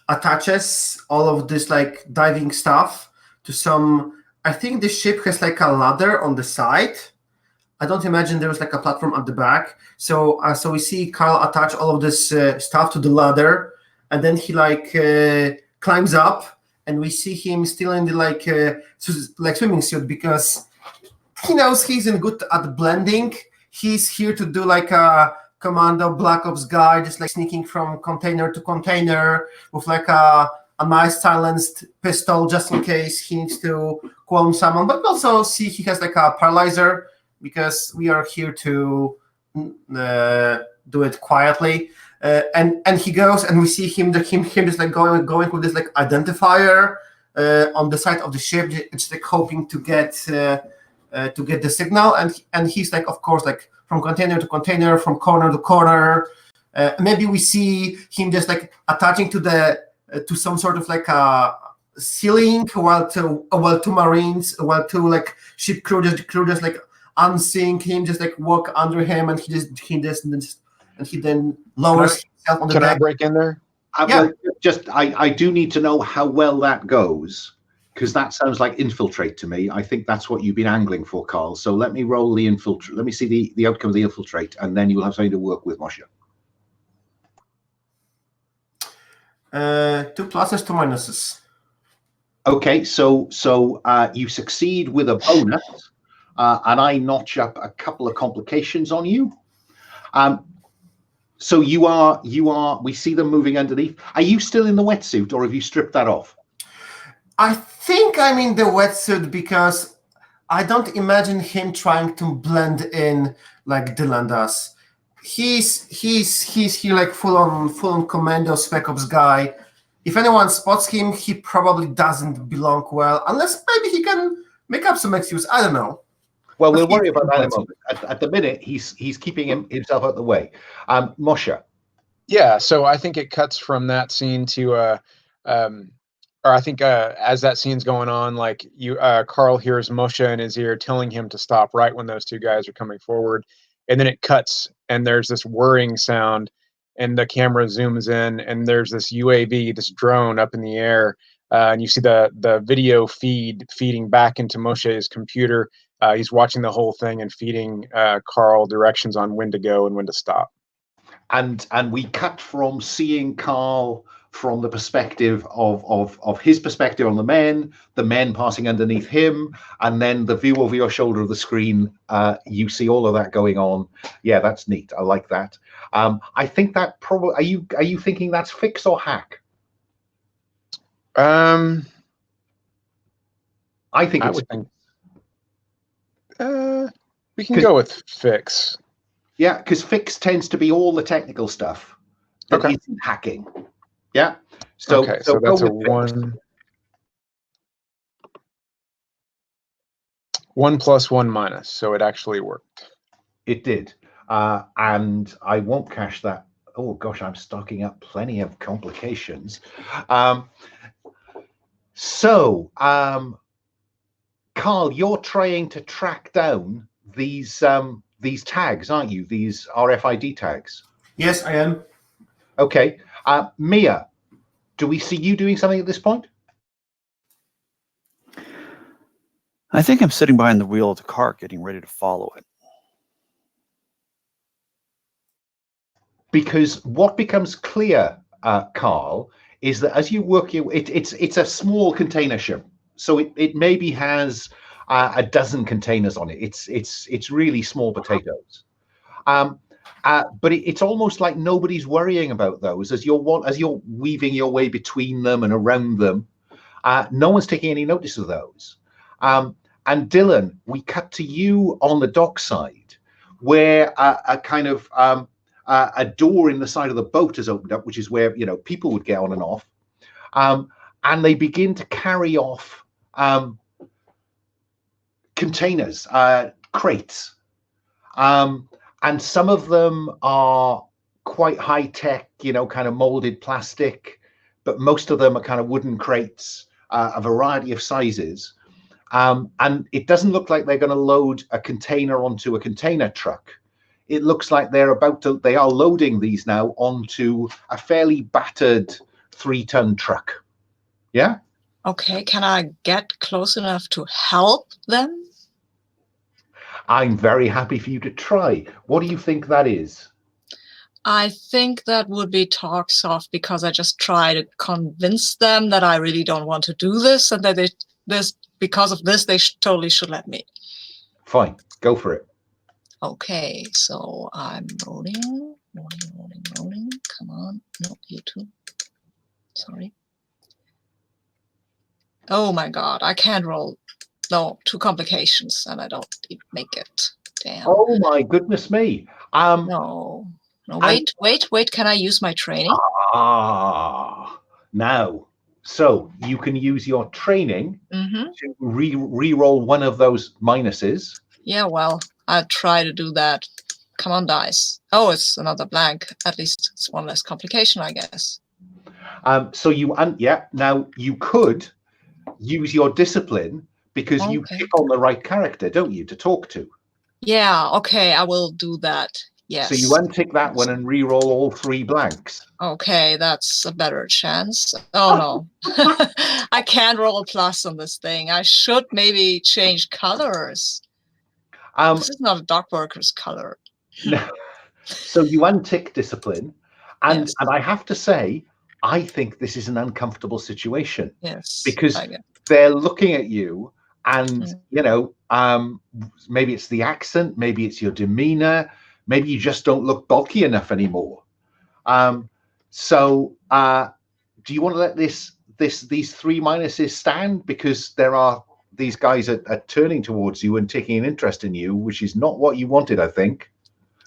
attaches all of this like diving stuff to some. I think the ship has like a ladder on the side. I don't imagine there was like a platform at the back. So we see Carl attach all of this stuff to the ladder, and then he like climbs up, and we see him still in the like swimming suit because he knows he's good at blending. He's here to do like a commando Black Ops guy, just like sneaking from container to container with like a nice silenced pistol just in case he needs to clone someone. But also see he has like a paralyzer because we are here to do it quietly. And he goes, and we see him just like going with this like identifier on the side of the ship, just like hoping to get the signal. And he's like, of course, like from container to container, from corner to corner. Maybe we see him just like attaching to some sort of like a ceiling while two Marines, while two like ship crew just like unsync him, just like walk under him, and he then lowers himself on the deck. Can I break in there? Well, I do need to know how well that goes, because that sounds like infiltrate to me. I think that's what you've been angling for, Carl. So let me roll the infiltrate. Let me see the outcome of the infiltrate, and then you'll have something to work with, Moshe. 2 pluses, 2 minuses. Okay, so you succeed with a bonus, and I notch up a couple of complications on you. So you are. We see them moving underneath. Are you still in the wetsuit, or have you stripped that off? I think I'm in the wetsuit because I don't imagine him trying to blend in like Dylan does. He's here like full on commando Spec Ops guy. If anyone spots him, he probably doesn't belong well, unless maybe he can make up some excuse. I don't know. Well, we'll worry about that in a moment. At the minute, he's keeping himself out of the way. Moshe. Yeah, so I think it cuts from that scene to, or I think as that scene's going on, like Carl hears Moshe in his ear telling him to stop right when those two guys are coming forward, and then it cuts, and there's this whirring sound, and the camera zooms in, and there's this UAV, this drone up in the air, and you see the video feeding back into Moshe's computer. He's watching the whole thing and feeding Carl directions on when to go and when to stop. And we cut from seeing Carl from the perspective of his perspective on the men passing underneath him, and then the view over your shoulder of the screen. You see all of that going on. Yeah, that's neat. I like that. I think that probably are you thinking that's fix or hack? I think I would think. We can go with fix. Yeah, because fix tends to be all the technical stuff that isn't hacking. Yeah. So that's a 1. 1 plus 1 minus. So it actually worked. It did. And I won't cache that. Oh gosh, I'm stocking up plenty of complications. Carl, you're trying to track down these tags, aren't you? These RFID tags. Yes, I am. Okay. Mia, do we see you doing something at this point? I think I'm sitting behind the wheel of the car getting ready to follow it. Because what becomes clear, Carl, is that as you work it's a small container ship. So it maybe has a dozen containers on it. It's really small potatoes. But it's almost like nobody's worrying about those as you're weaving your way between them and around them. No one's taking any notice of those. And Dylan, we cut to you on the dockside, where a kind of a door in the side of the boat has opened up, which is where people would get on and off, and they begin to carry off containers, crates. And some of them are quite high tech, kind of molded plastic, but most of them are kind of wooden crates, a variety of sizes. And it doesn't look like they're going to load a container onto a container truck. It looks like they are loading these now onto a fairly battered 3-ton truck. Yeah? Okay, can I get close enough to help them? I'm very happy for you to try. What do you think that is? I think that would be talk soft, because I just try to convince them that I really don't want to do this, and that because of this, they totally should let me. Fine, go for it. Okay, so I'm rolling. Come on, no, you too. Sorry. Oh my God, I can't roll. No, 2 complications, and I don't make it. Damn. Oh my goodness me. No, wait. Can I use my training? Now, so you can use your training to re-roll one of those minuses. Yeah, well, I'll try to do that. Come on, dice. Oh, it's another blank. At least it's one less complication, I guess. So now you could use your discipline, because you pick on the right character, don't you, to talk to? Yeah, okay, I will do that. Yes. So you untick that one and re-roll all 3 blanks. Okay, that's a better chance. Oh no, I can't roll a plus on this thing. I should maybe change colors. This is not a dock worker's color. No. So you untick discipline, and I have to say, I think this is an uncomfortable situation. Yes. Because they're looking at you, and maybe it's the accent, maybe it's your demeanor, maybe you just don't look bulky enough anymore. So do you want to let these 3 minuses stand, because these guys are turning towards you and taking an interest in you, which is not what you wanted, I think.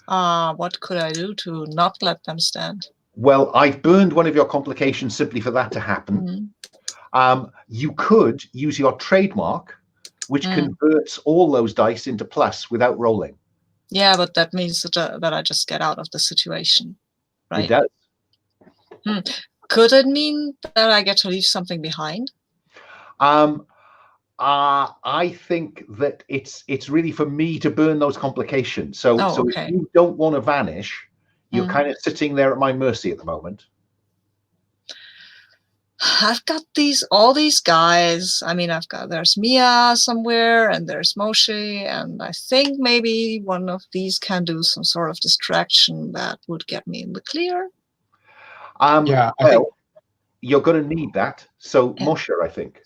What could I do to not let them stand? Well, I've burned one of your complications simply for that to happen. You could use your trademark, which converts all those dice into plus without rolling. Yeah, but that means that I just get out of the situation, right? It does. Could it mean that I get to leave something behind? I think that it's really for me to burn those complications. So if you don't want to vanish, you're kind of sitting there at my mercy at the moment. I've got all these guys. I mean, there's Mia somewhere, and there's Moshe, and I think maybe one of these can do some sort of distraction that would get me in the clear. I think you're going to need that. So Moshe, I think.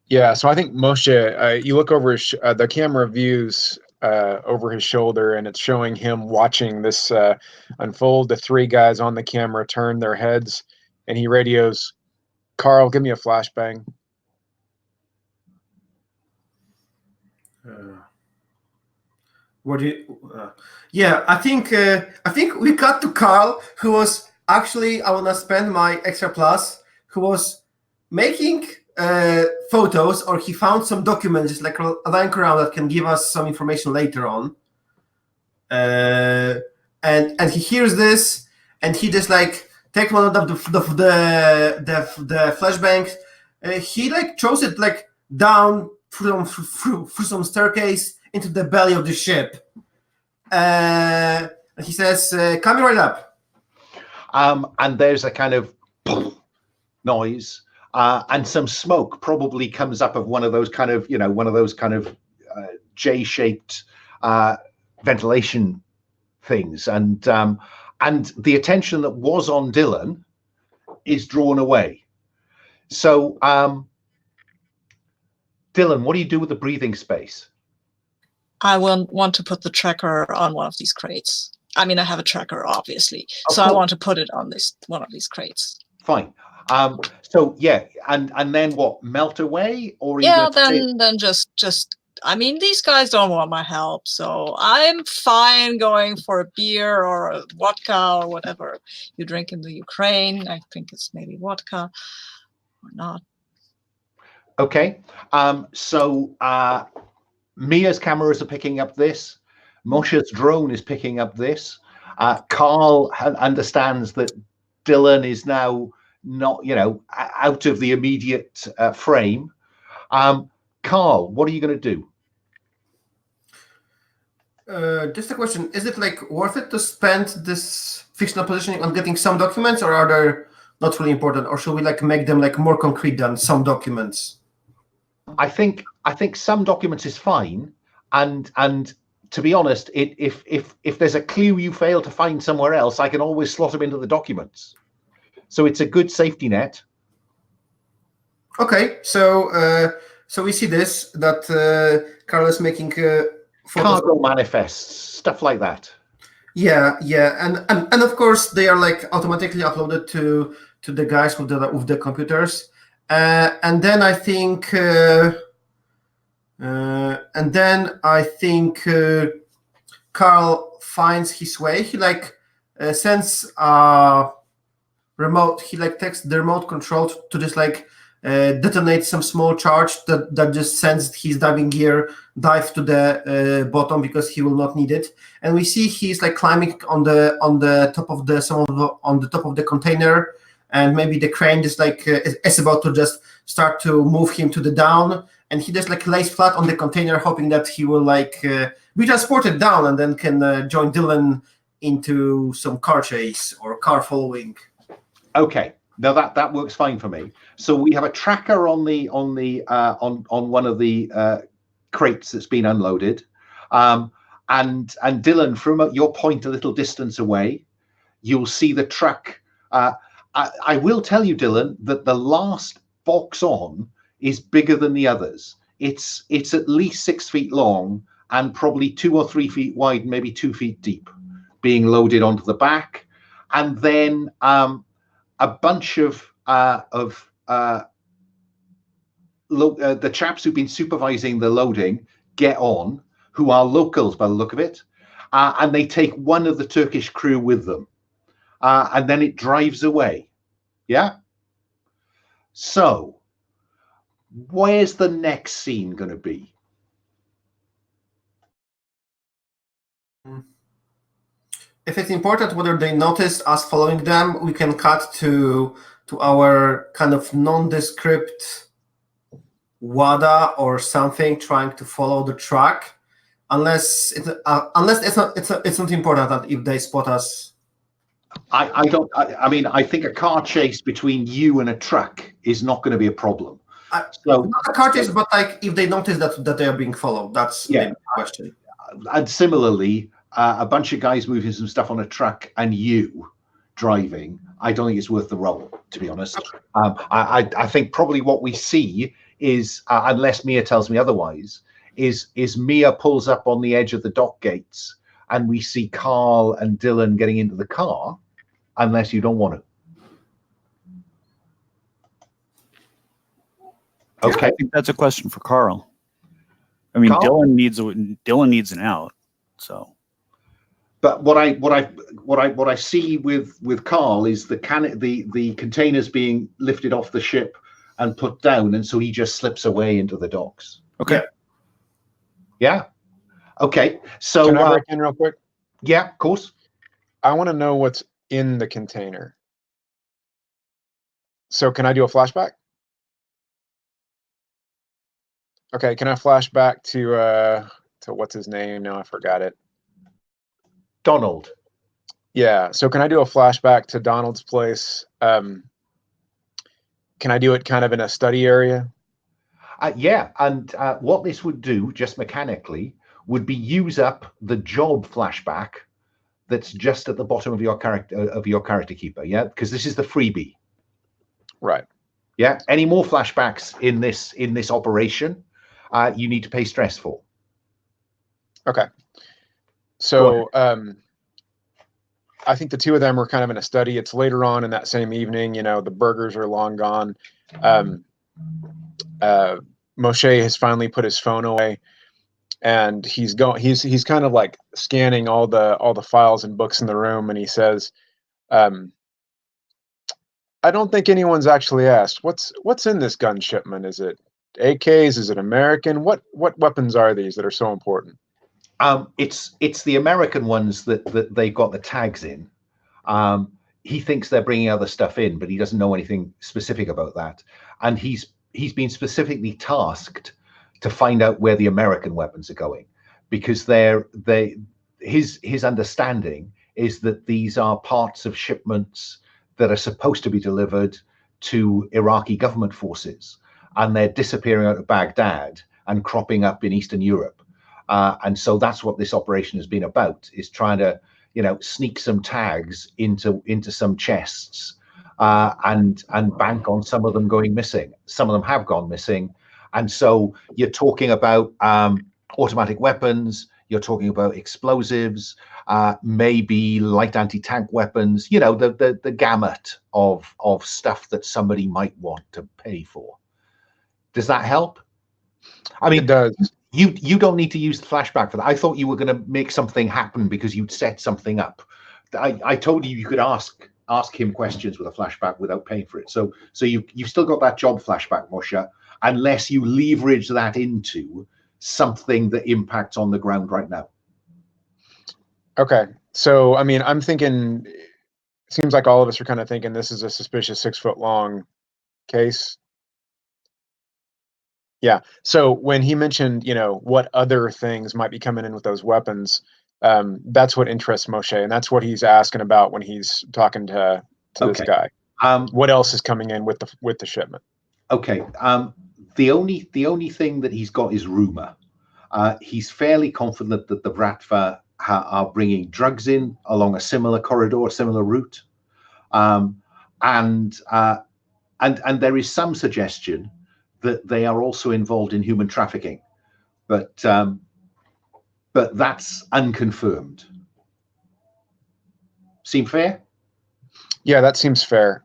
Yeah, so I think Moshe, you look over the camera views over his shoulder, and it's showing him watching this unfold. The 3 guys on the camera turn their heads, and he radios, "Carl, give me a flashbang." What do you? Yeah, I think we cut to Carl, who was actually, I want to spend my extra plus, who was making photos, or he found some documents just like lying around that can give us some information later on. And he hears this, and he just like take one of the flashbangs. He like throws it like down through some staircase into the belly of the ship. And he says, "Coming right up." And there's a kind of noise, and some smoke probably comes up of one of those kind of J-shaped ventilation things, and the attention that was on Dylan is drawn away. So Dylan, what do you do with the breathing space? I want to put the tracker on one of these crates. I mean, I have a tracker, obviously, Of so I course. want to put it on one of these crates. Fine. So yeah, and then what? Melt away, or are you Yeah, gonna then just. I mean, these guys don't want my help, so I'm fine going for a beer or a vodka or whatever you drink in the Ukraine. I think it's maybe vodka or not. Okay. So Mia's cameras are picking up this. Moshe's drone is picking up this. Carl understands that Dylan is now not, out of the immediate frame. Carl, what are you going to do? Just a question: is it like worth it to spend this fictional positioning on getting some documents, or are they not really important, or should we like make them like more concrete than some documents? I think some documents is fine, and to be honest, if there's a clue you fail to find somewhere else, I can always slot them into the documents. So it's a good safety net. Okay, so we see this that Carl is making cargo manifests, stuff like that. Yeah, and of course they are like automatically uploaded to the guys with the computers, and then I think Carl finds his way. He like sends remote. He like takes the remote control to just like detonate some small charge that just sends his diving gear dive to the bottom because he will not need it. And we see he's like climbing on the top of the container, and maybe the crane just like is about to just start to move him to the down, and he just like lays flat on the container, hoping that he will like be transported down and then can join Dylan into some car chase or car following. Okay. Now that works fine for me. So we have a tracker on one of the crates that's been unloaded, and Dylan, from your point a little distance away, you'll see the truck. I will tell you, Dylan, that the last box on is bigger than the others. It's at least 6 feet long and probably 2 or 3 feet wide, maybe 2 feet deep, being loaded onto the back, and then a bunch of the chaps who've been supervising the loading get on, who are locals by the look of it, and they take one of the Turkish crew with them, and then it drives away. Yeah. So, where's the next scene going to be? If it's important whether they notice us following them, we can cut to our kind of nondescript WADA or something trying to follow the track, unless it's not important that if they spot us. I mean, I think a car chase between you and a truck is not going to be a problem. So not a car chase, but like if they notice that they are being followed, that's maybe the question. And similarly, a bunch of guys moving some stuff on a truck and you driving, I don't think it's worth the roll, to be honest. I think probably what we see is, unless Mia tells me otherwise, is Mia pulls up on the edge of the dock gates and we see Carl and Dylan getting into the car, unless you don't want to. Okay. I think that's a question for Carl. I mean, Carl? Dylan needs an out, so. But what I see with Carl is the containers being lifted off the ship and put down, and so he just slips away into the docks. Okay. Yeah. Okay. So can I break in real quick? Yeah, of course. I want to know what's in the container. So can I do a flashback? Okay. Can I flash back to what's his name? No, I forgot it. Donald. Yeah. So can I do a flashback to Donald's place? Can I do it kind of in a study area? Yeah. And what this would do, just mechanically, would be use up the job flashback that's just at the bottom of your character keeper. Yeah, because this is the freebie. Right. Yeah. Any more flashbacks in this operation? you need to pay stress for. Okay. So I think the two of them were kind of in a study. It's later on in that same evening. You know, the burgers are long gone. Moshe has finally put his phone away, and he's kind of like scanning all the files and books in the room, and he says, I don't think anyone's actually asked what's in this gun shipment. Is it AKs? Is it American? What weapons are these that are so important? It's the American ones that they've got the tags in. He thinks they're bringing other stuff in, but he doesn't know anything specific about that. And he's been specifically tasked to find out where the American weapons are going, because his understanding is that these are parts of shipments that are supposed to be delivered to Iraqi government forces, and they're disappearing out of Baghdad and cropping up in Eastern Europe. And so that's what this operation has been about, is trying to, sneak some tags into some chests and bank on some of them going missing. Some of them have gone missing. And so you're talking about automatic weapons, you're talking about explosives, maybe light anti-tank weapons, the gamut of stuff that somebody might want to pay for. Does that help? I mean, it does. You don't need to use the flashback for that. I thought you were going to make something happen because you'd set something up. I told you could ask him questions with a flashback without paying for it. So you've still got that job flashback, Moshe, unless you leverage that into something that impacts on the ground right now. Okay. So, I mean, I'm thinking, it seems like all of us are kind of thinking this is a suspicious 6-foot-long case. Yeah. So when he mentioned, what other things might be coming in with those weapons, that's what interests Moshe, and that's what he's asking about when he's talking to this guy. What else is coming in with the shipment? Okay. The only thing that he's got is rumor. He's fairly confident that the Bratva are bringing drugs in along a similar corridor, a similar route, and there is some suggestion that they are also involved in human trafficking, but that's unconfirmed. Seem fair? Yeah, that seems fair.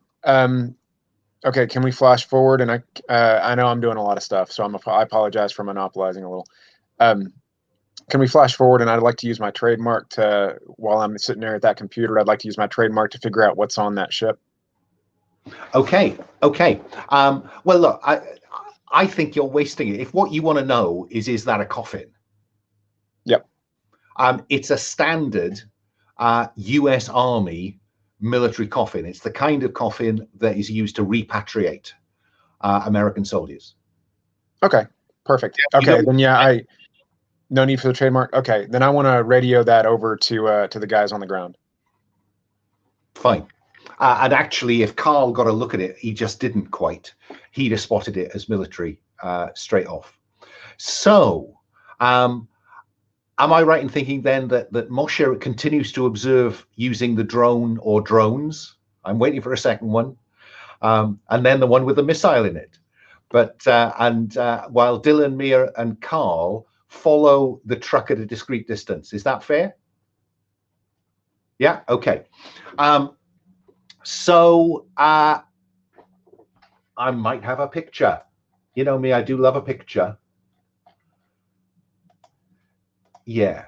Okay, can we flash forward? And I know I'm doing a lot of stuff, so I apologize for monopolizing a little. Can we flash forward? And I'd like to use my trademark while I'm sitting there at that computer, I'd like to use my trademark to figure out what's on that ship. Okay. Well, look, I think you're wasting it. If what you want to know is that a coffin? Yep. It's a standard US Army military coffin. It's the kind of coffin that is used to repatriate American soldiers. Okay, perfect. Okay, then no need for the trademark. Okay, then I want to radio that over to the guys on the ground. Fine. And actually, if Carl got a look at it, he just didn't quite. He'd have spotted it as military straight off. So, am I right in thinking then that Moshe continues to observe using the drone or drones? I'm waiting for a second one. And then the one with the missile in it. But while Dylan, Mia, and Carl follow the truck at a discrete distance. Is that fair? Yeah, okay. So I might have a picture. You know me, I do love a picture. Yeah.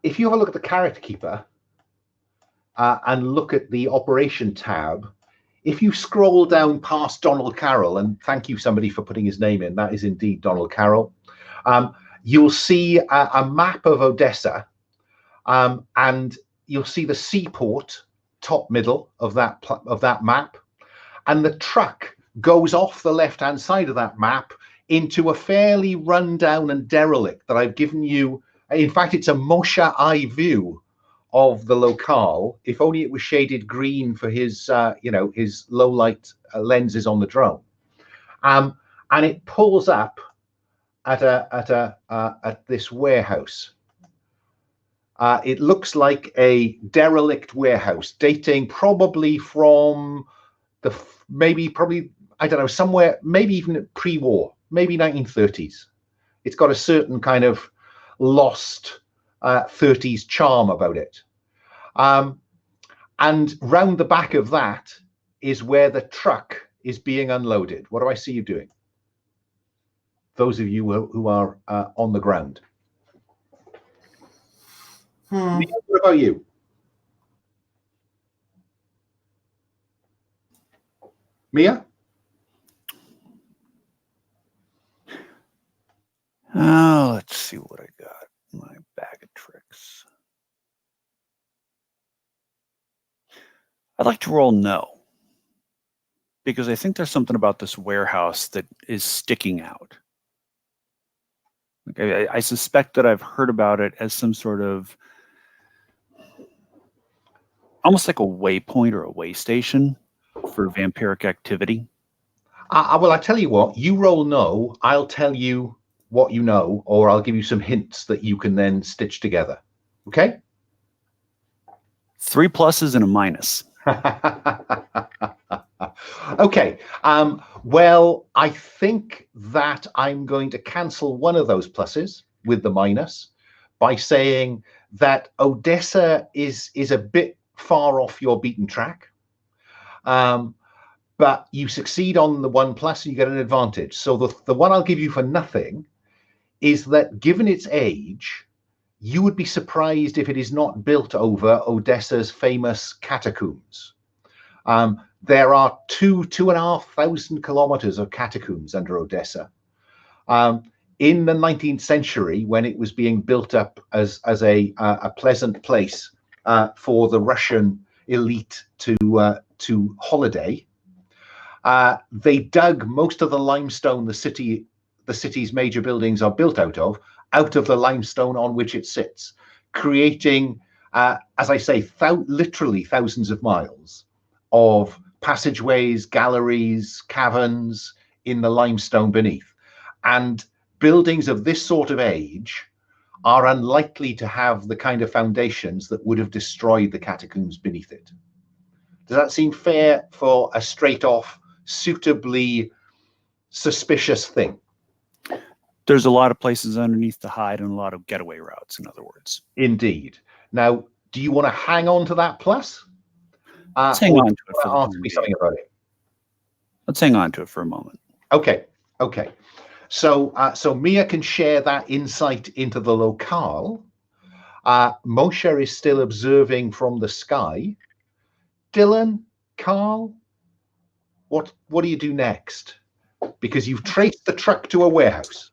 If you have a look at the character keeper and look at the operation tab, if you scroll down past Donald Carroll, and thank you somebody for putting his name in, that is indeed Donald Carroll, you'll see a map of Odessa, and you'll see the seaport top middle of that map, and the truck goes off the left-hand side of that map into a fairly rundown and derelict that I've given you. In fact, it's a Moshe eye view of the locale. If only it was shaded green for his his low light lenses on the drone. And it pulls up at this warehouse. It looks like a derelict warehouse dating probably from probably I don't know, somewhere maybe even pre-war, maybe 1930s. It's got a certain kind of lost 30s charm about it. And round the back of that is where the truck is being unloaded. What do I see you doing? Those of you who are on the ground. What about you? Mia? Oh, let's see what I got in my bag of tricks. I'd like to roll no, because I think there's something about this warehouse that is sticking out. I suspect that I've heard about it as some sort of almost like a waypoint or a way station for vampiric activity. Well, I tell you what, you roll no, I'll tell you what you know, or I'll give you some hints that you can then stitch together. Okay? 3 pluses and a minus. Okay. Well, I think that I'm going to cancel one of those pluses with the minus by saying that Odessa is a bit far off your beaten track. But you succeed on the 1 plus, you get an advantage. So the one I'll give you for nothing is that given its age, you would be surprised if it is not built over Odessa's famous catacombs. There are 2,500 kilometers of catacombs under Odessa. In the 19th century, when it was being built up as a pleasant place for the Russian elite to holiday, they dug most of the limestone the city's major buildings are built out of the limestone on which it sits, creating, as I say, literally thousands of miles of passageways, galleries, caverns in the limestone beneath. And buildings of this sort of age are unlikely to have the kind of foundations that would have destroyed the catacombs beneath it. Does that seem fair for a straight-off, suitably suspicious thing? There's a lot of places underneath to hide and a lot of getaway routes, in other words. Indeed. Now, do you want to hang on to that plus? Let's hang on to it for the ask me something about it. Let's hang on to it for a moment. Okay. So Mia can share that insight into the locale. Moshe is still observing from the sky. Dylan, Carl, what do you do next? Because you've traced the truck to a warehouse.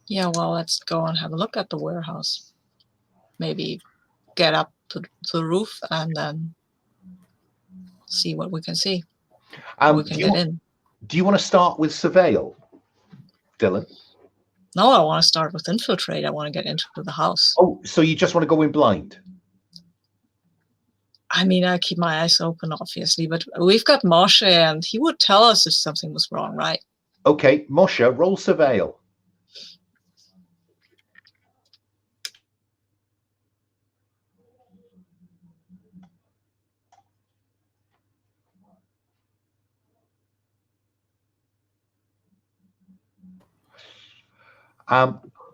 Yeah, well, let's go and have a look at the warehouse. Maybe get up to the roof and then see what we can see. We can get in. Do you want to start with surveil, Dylan? No, I want to start with infiltrate. I want to get into the house. Oh, so you just want to go in blind? I mean, I keep my eyes open, obviously, but we've got Moshe, and he would tell us if something was wrong, right? Okay, Moshe, roll surveil.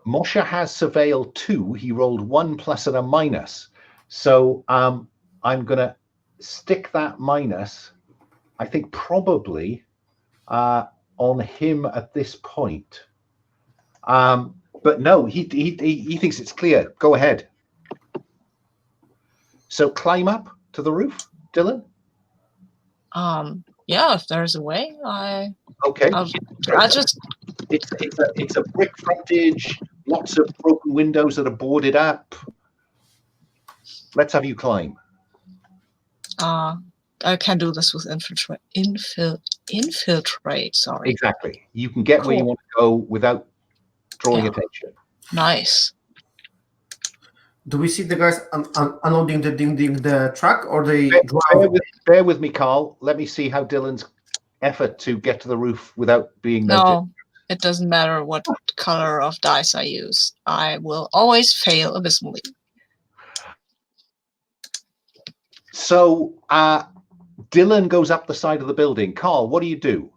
Moshe has surveil 2. He rolled 1 plus and a minus. So I'm going to stick that minus, I think probably on him at this point. But no, he thinks it's clear. Go ahead. So climb up to the roof, Dylan? Yeah, if there's a way, Okay. It's a brick frontage, lots of broken windows that are boarded up. Let's have you climb. I can do this with infiltrate. Sorry. Exactly. You can get where you want to go without drawing attention. Nice. Do we see the guys unloading the truck, or they bear with me, Carl. Let me see how Dylan's effort to get to the roof without being noticed. No, it doesn't matter what color of dice I use. I will always fail abysmally. So Dylan goes up the side of the building. Carl, what do you do?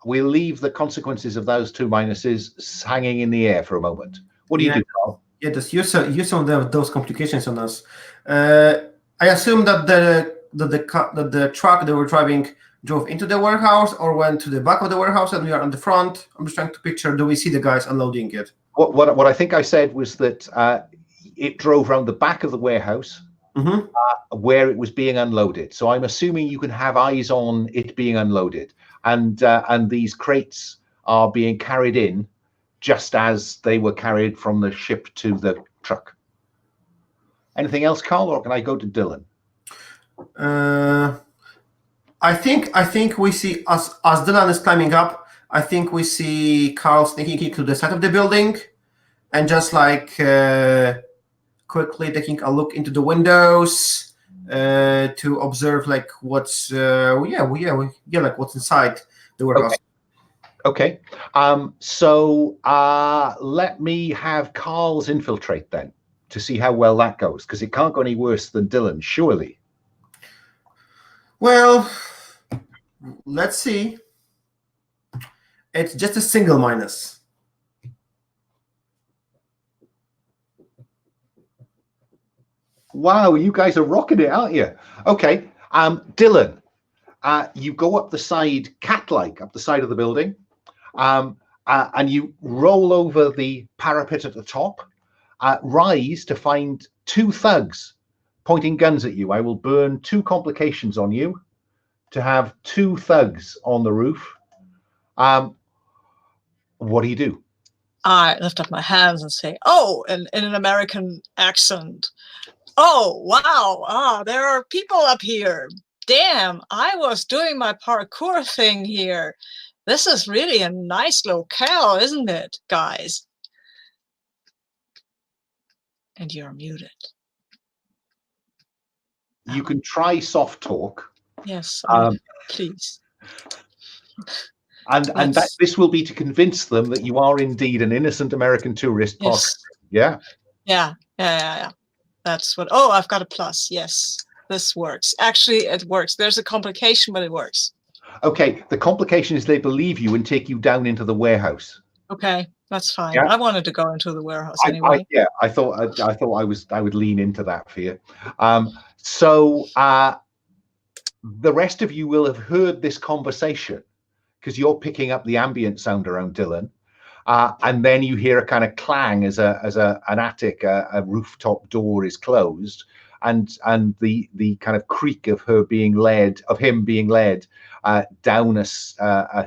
we'll leave the consequences of those 2 minuses hanging in the air for a moment. What do you do, Carl? Yeah, just use some of those complications on us. I assume that the truck that we're driving drove into the warehouse or went to the back of the warehouse and we are on the front. I'm just trying to picture, do we see the guys unloading it? What I think I said was that it drove around the back of the warehouse where it was being unloaded. So I'm assuming you can have eyes on it being unloaded. And these crates are being carried in just as they were carried from the ship to the truck. Anything else, Carl, or can I go to Dylan? I think we see as Dylan is climbing up. I think we see Carl sneaking to the side of the building, and just like quickly taking a look into the windows to observe like what's like what's inside the warehouse. Okay. So let me have Carl's infiltrate then to see how well that goes, because it can't go any worse than Dylan, surely. Well, let's see. It's just a single minus. Wow, you guys are rocking it, aren't you? Okay. Dylan, you go up the side, cat-like, up the side of the building, and you roll over the parapet at the top, rise to find 2 thugs pointing guns at you. I will burn 2 complications on you to have 2 thugs on the roof. What do you do? I lift up my hands and say, oh, in an American accent, oh, wow, there are people up here. Damn, I was doing my parkour thing here. This is really a nice locale, isn't it, guys? And you're muted. You can try soft talk. Yes, please. And that this will be to convince them that you are indeed an innocent American tourist. Yes. Yeah. Yeah. That's what. Oh, I've got a plus. Yes, this works. Actually, it works. There's a complication, but it works. Okay. The complication is they believe you and take you down into the warehouse. Okay, that's fine. Yeah. I wanted to go into the warehouse anyway. I thought I would lean into that for you. So the rest of you will have heard this conversation because you're picking up the ambient sound around Dylan, and then you hear a kind of clang as an attic, a rooftop door is closed, and the kind of creak of him being led down a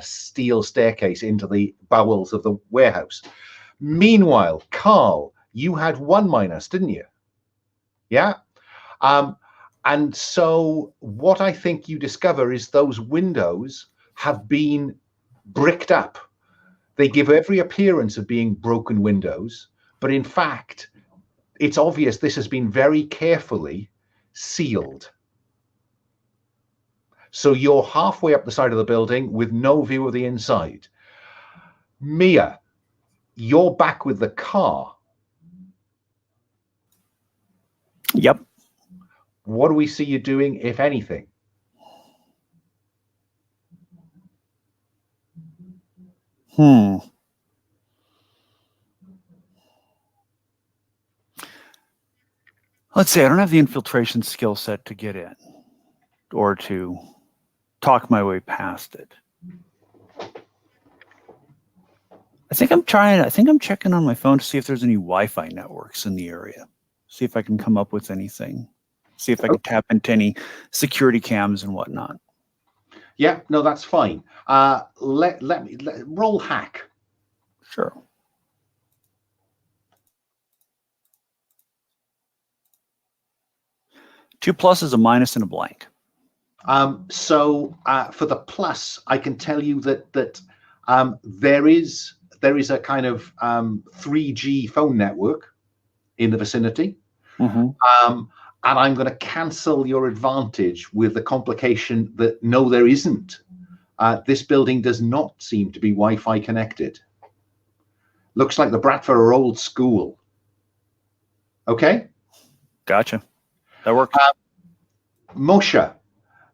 steel staircase into the bowels of the warehouse. Meanwhile, Carl, you had 1 minus, didn't you? Yeah. And so what I think you discover is those windows have been bricked up. They give every appearance of being broken windows, but in fact, it's obvious this has been very carefully sealed. So you're halfway up the side of the building with no view of the inside. Mia, you're back with the car. Yep. What do we see you doing, if anything? Let's see, I don't have the infiltration skill set to get in or to talk my way past it. I think I'm checking on my phone to see if there's any Wi-Fi networks in the area. See if I can come up with anything. See if I can tap into any security cams and whatnot. Yeah, no, that's fine. Let me roll hack. Sure. Two pluses, a minus, and a blank. So for the plus, I can tell you that there is a kind of 3G phone network in the vicinity. Mm-hmm. And I'm going to cancel your advantage with the complication that no, there isn't. This building does not seem to be Wi-Fi connected. Looks like the Bratva are old school. Okay? Gotcha. That works. Moshe,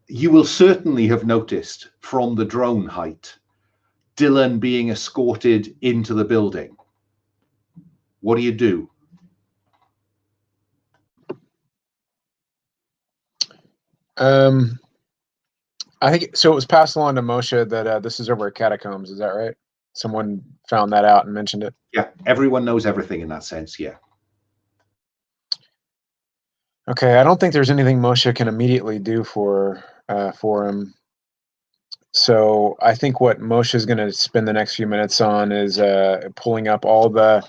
you will certainly have noticed from the drone height Dylan being escorted into the building. What do you do? I think so. It was passed along to Moshe that this is over at Catacombs. Is that right? Someone found that out and mentioned it. Yeah, everyone knows everything in that sense. Yeah. Okay, I don't think there's anything Moshe can immediately do for him. So I think what Moshe is going to spend the next few minutes on is pulling up all the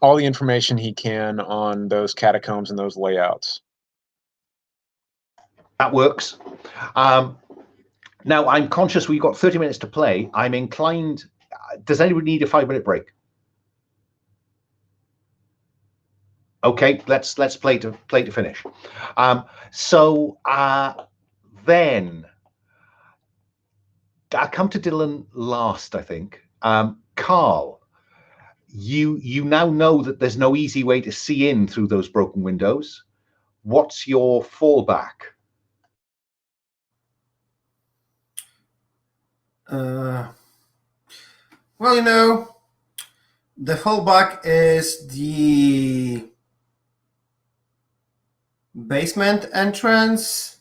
information he can on those catacombs and those layouts. That works. Now, I'm conscious we've got 30 minutes to play. I'm inclined. Does anybody need a 5-minute break? Okay, let's play to finish. Then I come to Dylan last, I think. Carl, you now know that there's no easy way to see in through those broken windows. What's your fallback? Well, the fallback is the basement entrance.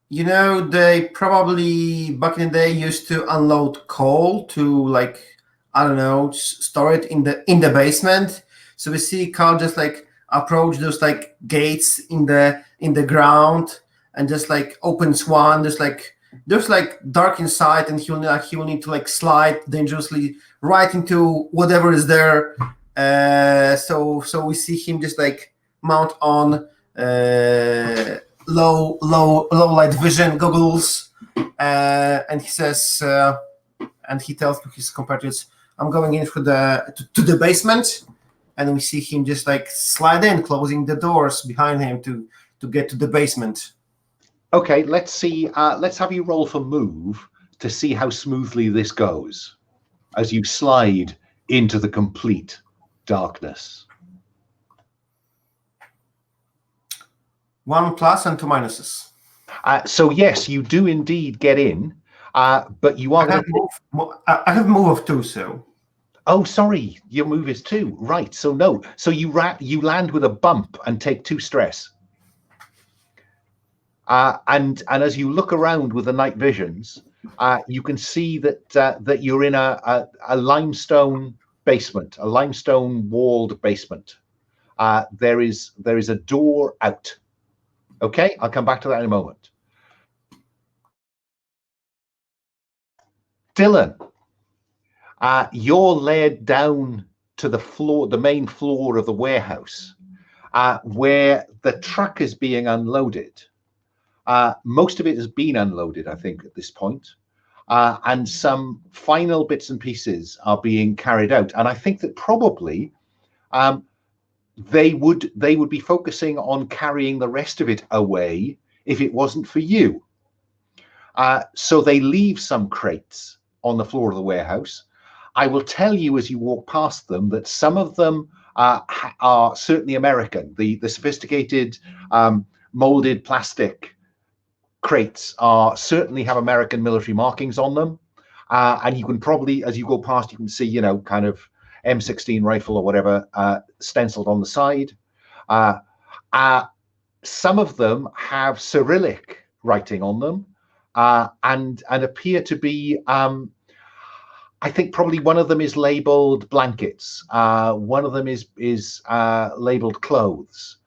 They probably back in the day used to unload coal to, like, I don't know, store it in the basement. So we see Carl just like approach those like gates in the ground and just like opens one. There's like dark inside, and he will need to like slide dangerously right into whatever is there. So we see him just like mount on low light vision goggles, and he says, and he tells to his compatriots, "I'm going in to the basement," and we see him just like slide in, closing the doors behind him to get to the basement. Okay, let's see. Let's have you roll for move to see how smoothly this goes as you slide into the complete darkness. 1 plus and 2 minuses. So yes, you do indeed get in, but you are. I have move of 2, so. Oh, sorry, your move is 2. Right. So no. So you land with a bump and take 2 stress. And as you look around with the night visions, you can see that you're in a limestone basement, a limestone walled basement. There is a door out. Okay, I'll come back to that in a moment. Dylan, you're led down to the floor, the main floor of the warehouse, where the truck is being unloaded. Most of it has been unloaded, I think, at this point, and some final bits and pieces are being carried out. And I think that probably they would be focusing on carrying the rest of it away if it wasn't for you. So they leave some crates on the floor of the warehouse. I will tell you as you walk past them that some of them are certainly American. The sophisticated molded plastic crates certainly have American military markings on them, and you can probably, as you go past, you can see kind of M16 rifle or whatever stenciled on the side. Some of them have Cyrillic writing on them, and appear to be, I think probably one of them is labeled blankets, one of them is labeled clothes,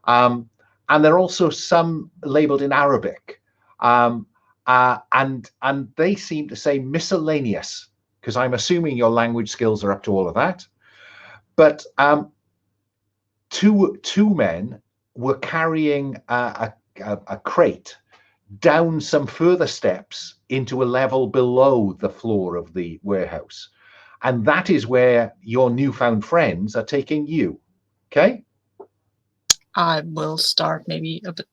and there are also some labeled in Arabic. And they seem to say miscellaneous, because I'm assuming your language skills are up to all of that. But two men were carrying a crate down some further steps into a level below the floor of the warehouse, and that is where your newfound friends are taking you. Okay, I will start maybe a bit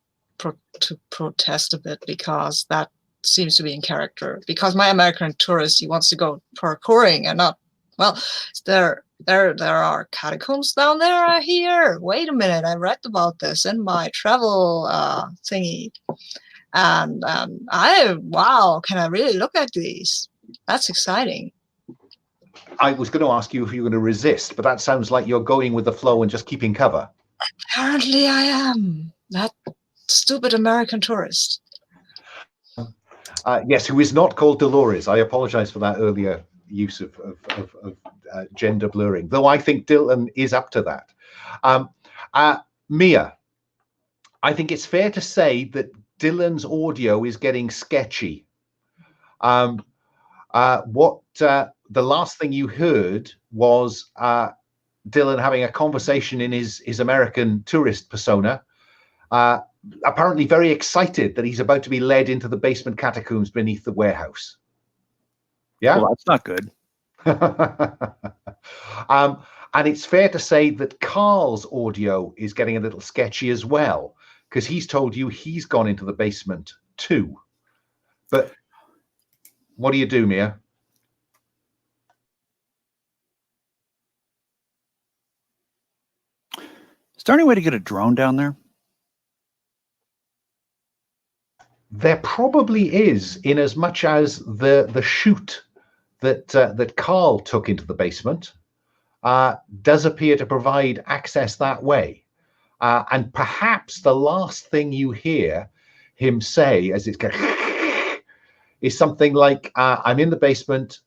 to protest a bit, because that seems to be in character. Because my American tourist, he wants to go parkouring and not, well, there are catacombs down there, I hear. Wait a minute, I read about this in my travel thingy, and wow, can I really look at these? That's exciting. I was going to ask you if you were going to resist, but that sounds like you're going with the flow and just keeping cover. Apparently I am. That stupid American tourist. Yes, who is not called Dolores. I apologize for that earlier use of gender blurring, though I think Dylan is up to that. Mia, I think it's fair to say that Dylan's audio is getting sketchy. The last thing you heard was Dylan having a conversation in his American tourist persona, apparently very excited that he's about to be led into the basement catacombs beneath the warehouse. Yeah? Well, that's not good. And it's fair to say that Carl's audio is getting a little sketchy as well, because he's told you he's gone into the basement too. But what do you do, Mia? Is there any way to get a drone down there? There probably is, in as much as the chute that Carl took into the basement does appear to provide access that way. And perhaps the last thing you hear him say as it's going is something like, I'm in the basement,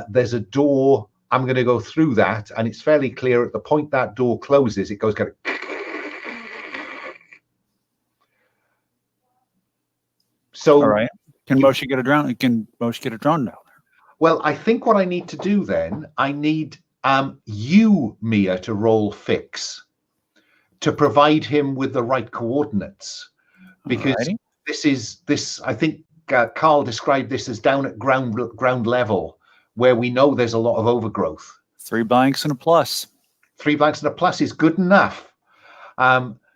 there's a door, I'm going to go through that, and it's fairly clear at the point that door closes, it goes kind of. So, all right. Can Moshe get a drone? Can Moshe get a drone down there? Well, I think what I need to do then, I need you, Mia, to roll fix to provide him with the right coordinates, because I think Carl described this as down at ground level, where we know there's a lot of overgrowth. 3 blanks and a plus. 3 blanks and a plus is good enough.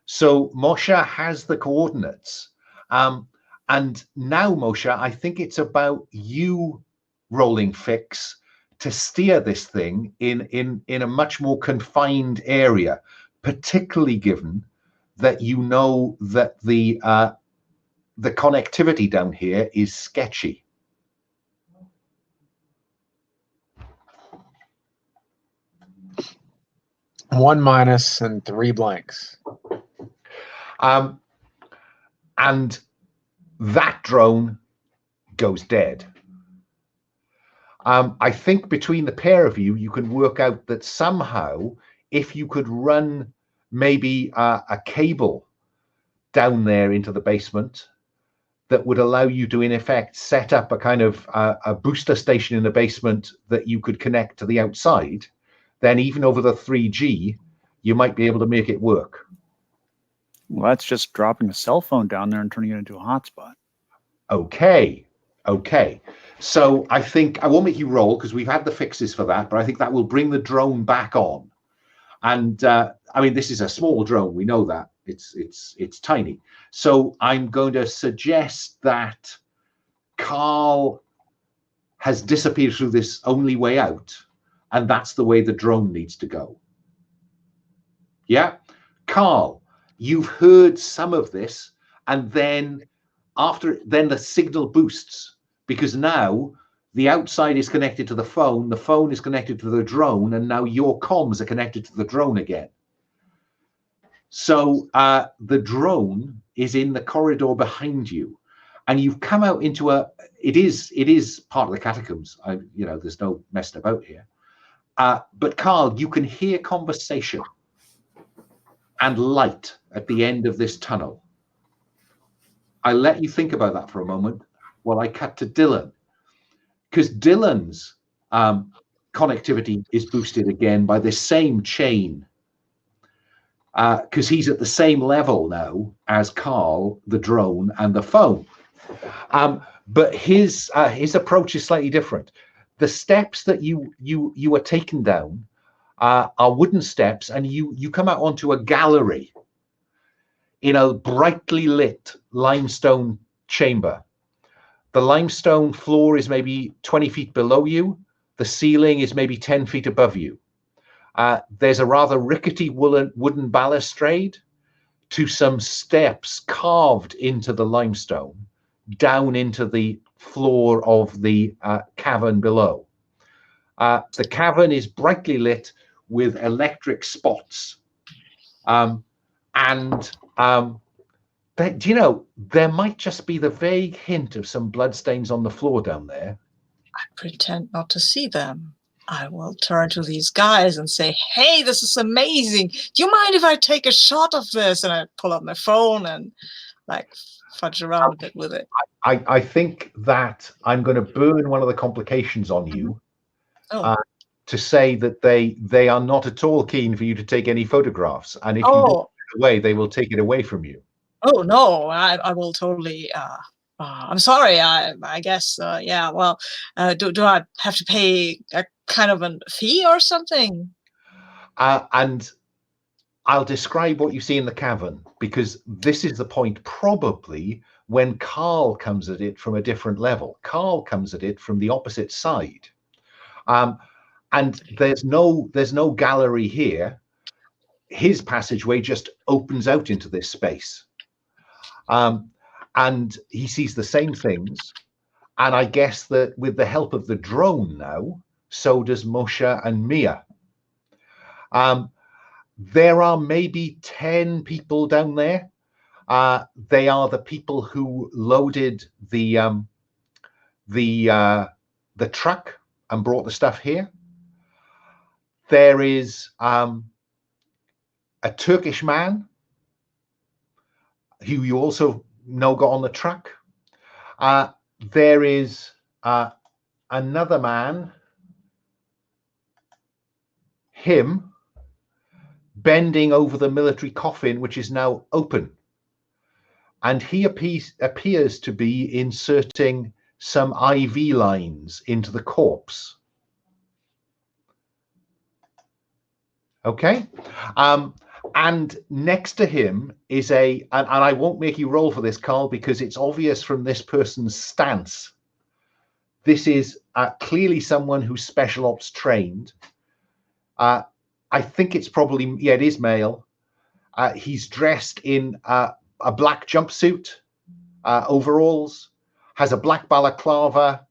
So Moshe has the coordinates. And now, Moshe, I think it's about you rolling fix to steer this thing in a much more confined area, particularly given that you know that the connectivity down here is sketchy. One minus and 3 blanks. And that drone goes dead. I think between the pair of you, you can work out that somehow, if you could run maybe a cable down there into the basement that would allow you to, in effect, set up a kind of a booster station in the basement that you could connect to the outside, then even over the 3G, you might be able to make it work. Well, that's just dropping a cell phone down there and turning it into a hotspot. Okay. So I think I won't make you roll because we've had the fixes for that, but I think that will bring the drone back on. And I mean, this is a small drone. We know that it's tiny. So I'm going to suggest that Carl has disappeared through this only way out, and that's the way the drone needs to go. Yeah, Carl, you've heard some of this, and then the signal boosts, because now the outside is connected to the phone is connected to the drone, and now your comms are connected to the drone again. So the drone is in the corridor behind you, and you've come out into it is part of the catacombs. There's no messing about here. But Carl, you can hear conversation and light at the end of this tunnel. I let you think about that for a moment while I cut to Dylan, because Dylan's connectivity is boosted again by this same chain, because he's at the same level now as Carl, the drone, and the phone. But his approach is slightly different. The steps that you are taken down are wooden steps, and you come out onto a gallery in a brightly lit limestone chamber. The limestone floor is maybe 20 feet below you. The ceiling is maybe 10 feet above you. There's a rather rickety wooden balustrade to some steps carved into the limestone down into the floor of the cavern below. The cavern is brightly lit with electric spots. But, you know, there might just be the vague hint of some bloodstains on the floor down there. I pretend not to see them. I will turn to these guys and say, hey, this is amazing. Do you mind if I take a shot of this? And I pull up my phone and like fudge around a bit with it. I think that I'm going to burn one of the complications on you to say that they are not at all keen for you to take any photographs. And if you take it away, they will take it away from you. Oh, no, I will totally... I'm sorry, I guess, yeah, well, do I have to pay a kind of a fee or something? And I'll describe what you see in the cavern, because this is the point probably when Carl comes at it from a different level. Carl comes at it from the opposite side. And there's no gallery here. His passageway just opens out into this space. And he sees the same things. And I guess that with the help of the drone now, so does Moshe and Mia. There are maybe 10 people down there. They are the people who loaded the truck and brought the stuff here. There is a Turkish man who you also know got on the truck. There is another man, him, bending over the military coffin, which is now open. And he appears to be inserting some IV lines into the corpse. Okay. And next to him is and I won't make you roll for this, Carl, because it's obvious from this person's stance. This is clearly someone who's special ops trained. I think it's probably, yeah, it is male. He's dressed in a black jumpsuit, overalls, has a black balaclava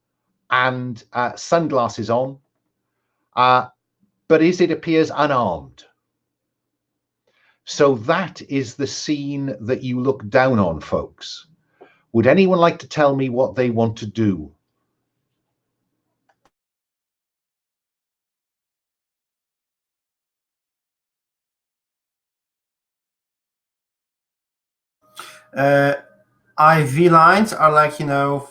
and sunglasses on, but as it appears, unarmed. So that is the scene that you look down on, folks. Would anyone like to tell me what they want to do? IV lines are like, you know,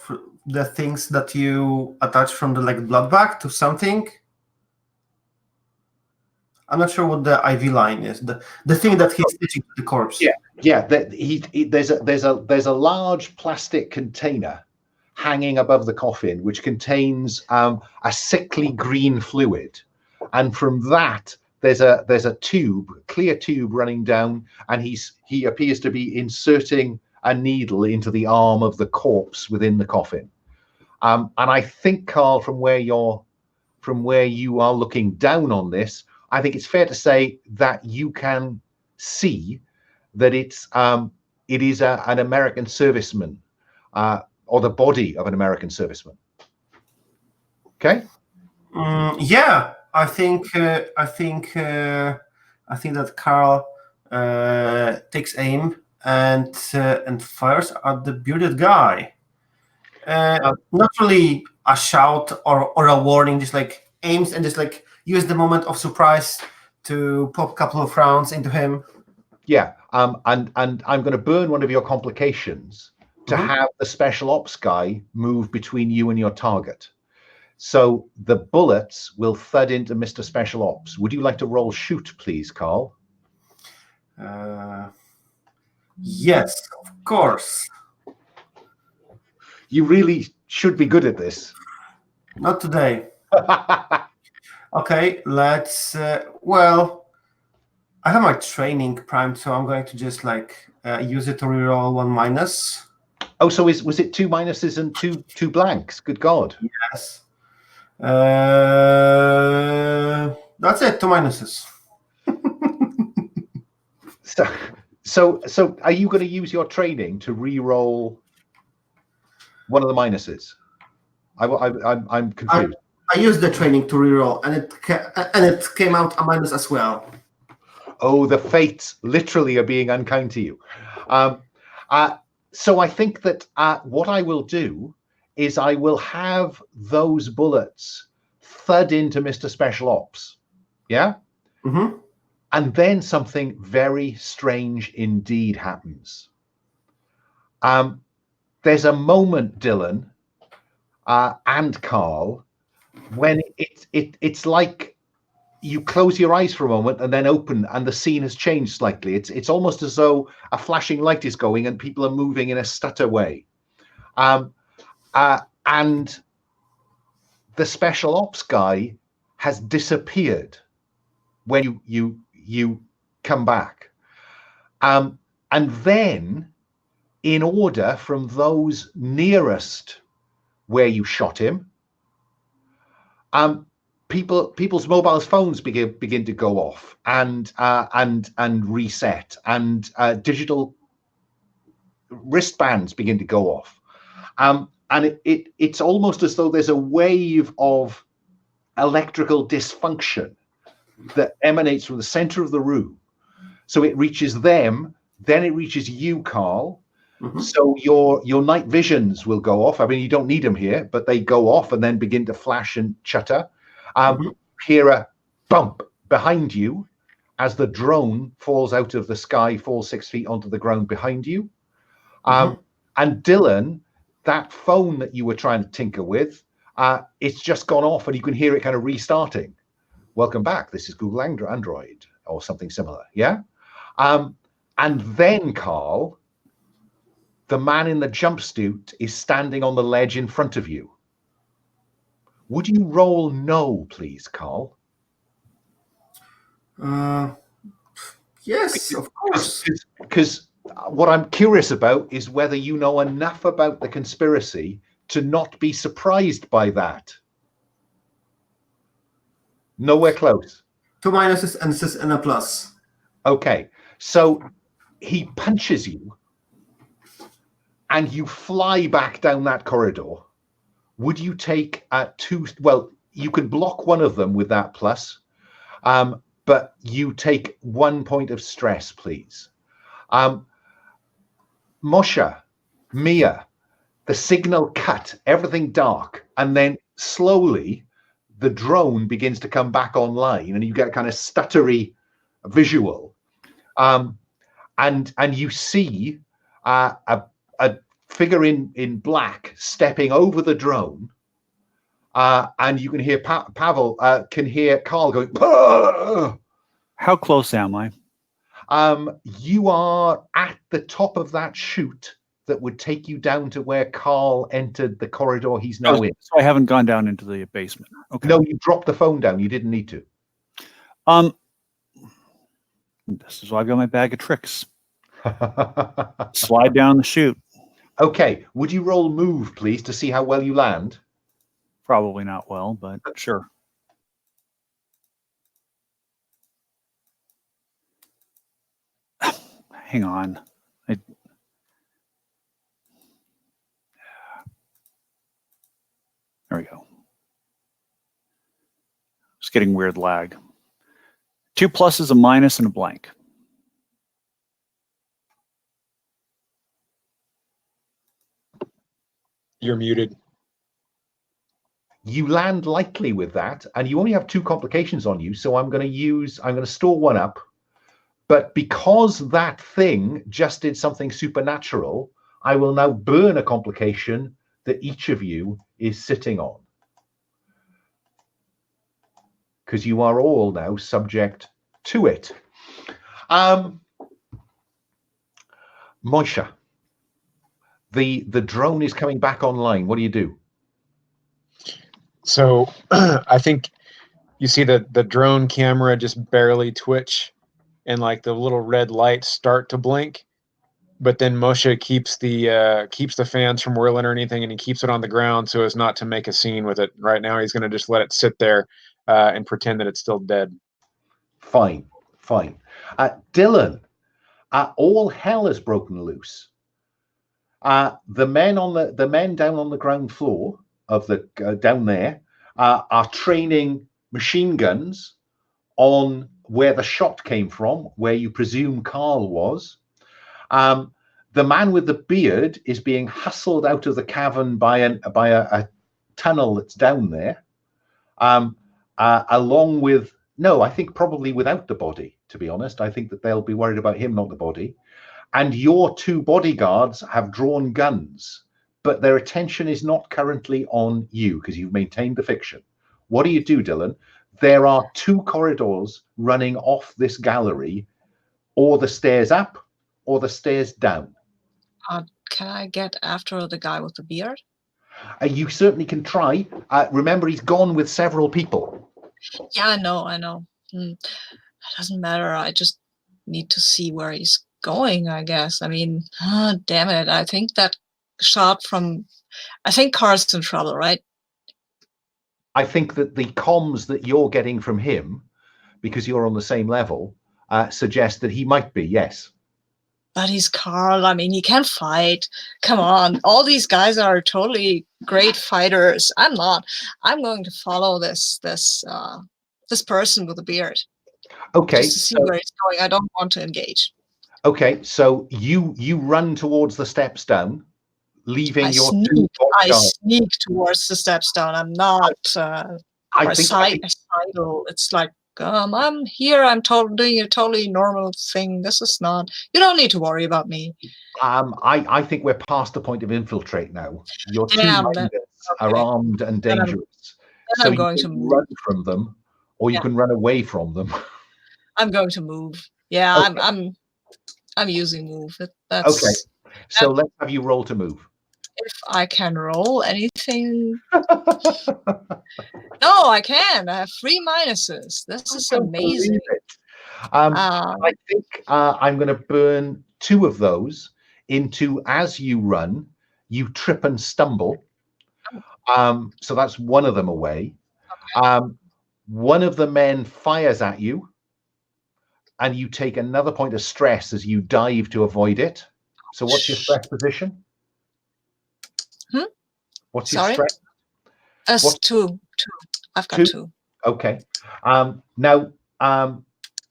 the things that you attach from the like blood bag to something. I'm not sure what the IV line is. The thing that he's stitching to the corpse. Yeah. There's a large plastic container hanging above the coffin, which contains a sickly green fluid, and from that there's a tube, clear tube running down, and he appears to be inserting a needle into the arm of the corpse within the coffin. And I think, Carl, from where you are looking down on this, I think it's fair to say that you can see that it is an American serviceman, or the body of an American serviceman. Okay. Yeah, I think that Carl takes aim and fires at the bearded guy. Not really a shout or a warning, just like aims and just like use the moment of surprise to pop a couple of rounds into him. Yeah, and I'm going to burn one of your complications to have the special ops guy move between you and your target. So the bullets will thud into Mr. Special Ops. Would you like to roll shoot, please, Carl? Yes, of course. You really should be good at this. Not today. Okay, let's. Well, I have my training primed, so I'm going to just like use it to reroll 1 minus. Oh, so was it 2 minuses and two blanks? Good God. Yes. That's it. 2 minuses. So are you going to use your training to re-roll one of the minuses? I'm confused. I used the training to reroll, and it came out a minus as well. Oh, the fates literally are being unkind to you. So I think that what I will do is I will have those bullets thud into Mr. Special Ops. Yeah? Mm-hmm. And then something very strange indeed happens. There's a moment, Dylan and Carl, when it's like you close your eyes for a moment and then open, and the scene has changed slightly. It's almost as though a flashing light is going and people are moving in a stutter way. And the special ops guy has disappeared when you come back. And then, in order from those nearest where you shot him, people's mobile phones begin to go off and reset, and digital wristbands begin to go off, and it's almost as though there's a wave of electrical dysfunction that emanates from the center of the room. So it reaches them, then it reaches you, Carl. Mm-hmm. So your night visions will go off. I mean, you don't need them here, but they go off and then begin to flash and chutter. Hear a bump behind you as the drone falls out of the sky, falls 6 feet onto the ground behind you. And Dylan, that phone that you were trying to tinker with, it's just gone off, and you can hear it kind of restarting. Welcome back. This is Google Android or something similar. Yeah. And then, Carl, the man in the jumpsuit is standing on the ledge in front of you. Would you roll no, please, Carl? Yes, of course. Because what I'm curious about is whether you know enough about the conspiracy to not be surprised by that. Nowhere close. 2 minuses and a plus. Okay, so he punches you and you fly back down that corridor. Would you take 2? Well, you could block one of them with that plus, but you take 1 point of stress, please. Moshe, Mia, the signal cut, everything dark, and then slowly the drone begins to come back online, and you get a kind of stuttery visual, and you see a figure in black stepping over the drone, and you can hear Pavel can hear Carl going, "Pah!" How close am I? You are at the top of that chute that would take you down to where Carl entered the corridor he's now in. So I haven't gone down into the basement. Okay. No, you dropped the phone down. You didn't need to. This is why I've got my bag of tricks. Slide down the chute. Okay. Would you roll move, please, to see how well you land? Probably not well, but sure. Hang on. There we go. It's getting weird lag. 2 pluses, a minus, and a blank. You're muted. You land lightly with that, and you only have 2 complications on you, so I'm going to store 1 up. But because that thing just did something supernatural, I will now burn a complication that each of you is sitting on. Because you are all now subject to it. Moshe, the drone is coming back online. What do you do? So I think you see the drone camera just barely twitch, and like the little red lights start to blink, but then Moshe keeps the fans from whirling or anything, and he keeps it on the ground so as not to make a scene with it. Right now, he's going to just let it sit there and pretend that it's still dead. Fine. Dylan, all hell has broken loose. The men down on the ground floor down there are training machine guns on where the shot came from, where you presume Carl was. The man with the beard is being hustled out of the cavern by a tunnel that's down there, along with, no, I think probably without the body, to be honest. I think that they'll be worried about him, not the body. And your two bodyguards have drawn guns, but their attention is not currently on you because you've maintained the fiction. What do you do, Dylan? There are two corridors running off this gallery, or the stairs up or the stairs down. Can I get after the guy with the beard? You certainly can try. Remember, he's gone with several people. Yeah, I know. It doesn't matter. I just need to see where he's going, I guess. I mean, damn it. I think that shot from... I think Carl's in trouble, right? I think that the comms that you're getting from him, because you're on the same level, suggest that he might be, yes. But he's Carl. I mean, he can fight. Come on. All these guys are totally great fighters. I'm not. I'm going to follow this person with the beard. Okay. Just to see where he's going. I don't want to engage. Okay, so you run towards the steps down, leaving your two I sneak towards the steps down. I'm not suicidal. It's like, I'm here. I'm doing a totally normal thing. This is not. You don't need to worry about me. I think we're past the point of infiltrate now. Your two minders are armed and dangerous. So I'm going to run from them, or you can run away from them. I'm going to move. Yeah, okay. I'm using move. That's okay. So let's have you roll to move. If I can roll anything. No, I can. I have 3 minuses. This is amazing. I think I'm going to burn 2 of those into, as you run, you trip and stumble. So that's one of them away. Okay. One of the men fires at you, and you take another point of stress as you dive to avoid it. So what's your stress position? What's your stress? That's 2. I've got 2. Okay. Now,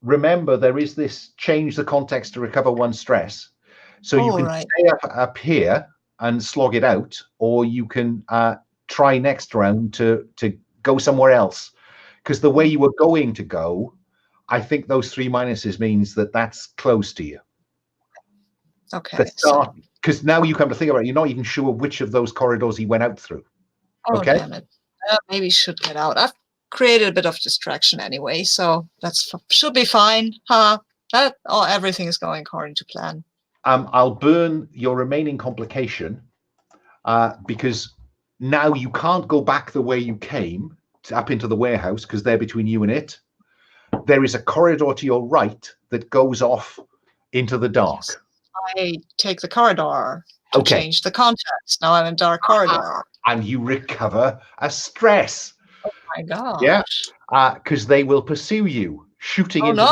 remember, there is this change the context to recover 1 stress. So you can stay up here and slog it out, or you can try next round to go somewhere else. Because the way you were going to go, I think those 3 minuses means that that's close to you. Okay. Because now you come to think about it, you're not even sure which of those corridors he went out through. Oh, okay. Damn it. Maybe should get out. I've created a bit of distraction anyway, so that should be fine. Everything is going according to plan. I'll burn your remaining complication because now you can't go back the way you came up into the warehouse because they're between you and it. There is a corridor to your right that goes off into the dark. Yes. I take the corridor to change the context. Now I'm in dark corridor. And you recover a stress. Oh my god. Yeah. Because they will pursue you, shooting into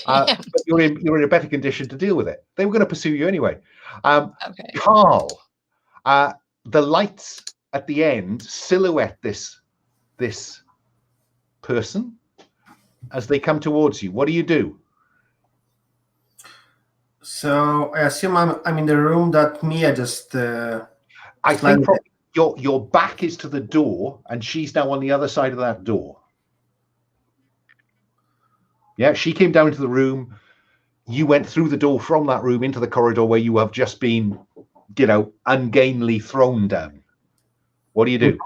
Damn. But you're in a better condition to deal with it. They were going to pursue you anyway. Okay. Carl, the lights at the end silhouette this person as they come towards you. What do you do? So I assume I'm in the room that Mia just. I think your back is to the door, and she's now on the other side of that door. Yeah, she came down into the room. You went through the door from that room into the corridor where you have just been, ungainly thrown down. What do you do?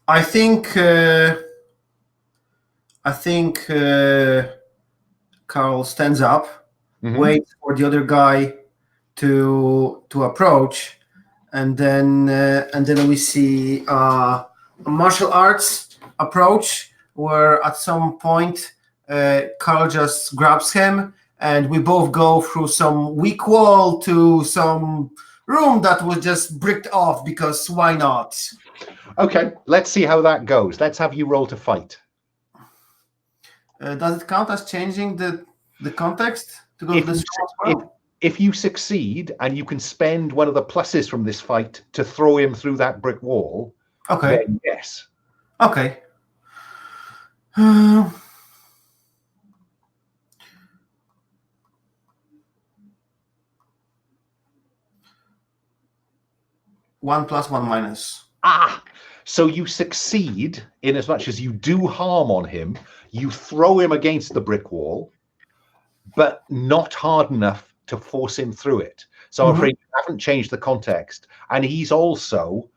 I think Carl stands up, waits for the other guy to approach, and then we see a martial arts approach where at some point Carl just grabs him and we both go through some weak wall to some room that was just bricked off because why not? Okay, let's see how that goes. Let's have you roll to fight. Does it count as changing the context to go to this room as well? if you succeed and you can spend one of the pluses from this fight to throw him through that brick wall, Okay. then yes. Okay. 1 plus 1 minus. So you succeed in as much as you do harm on him. You throw him against the brick wall, but not hard enough to force him through it. So I'm afraid you haven't changed the context. And he's also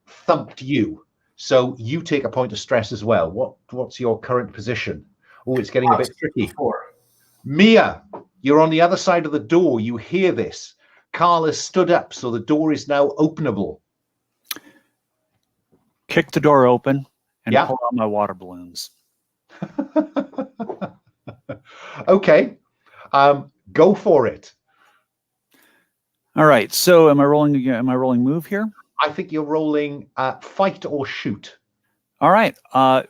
thumped you. So you take a point of stress as well. What's your current position? Oh, it's getting a bit tricky. 4. Mia, you're on the other side of the door. You hear this. Carl has stood up, so the door is now openable. Kick the door open and Yeah. pull out my water balloons. Okay. Go for it. All right. So am I rolling again? Am I rolling move here? I think you're rolling fight or shoot. All right.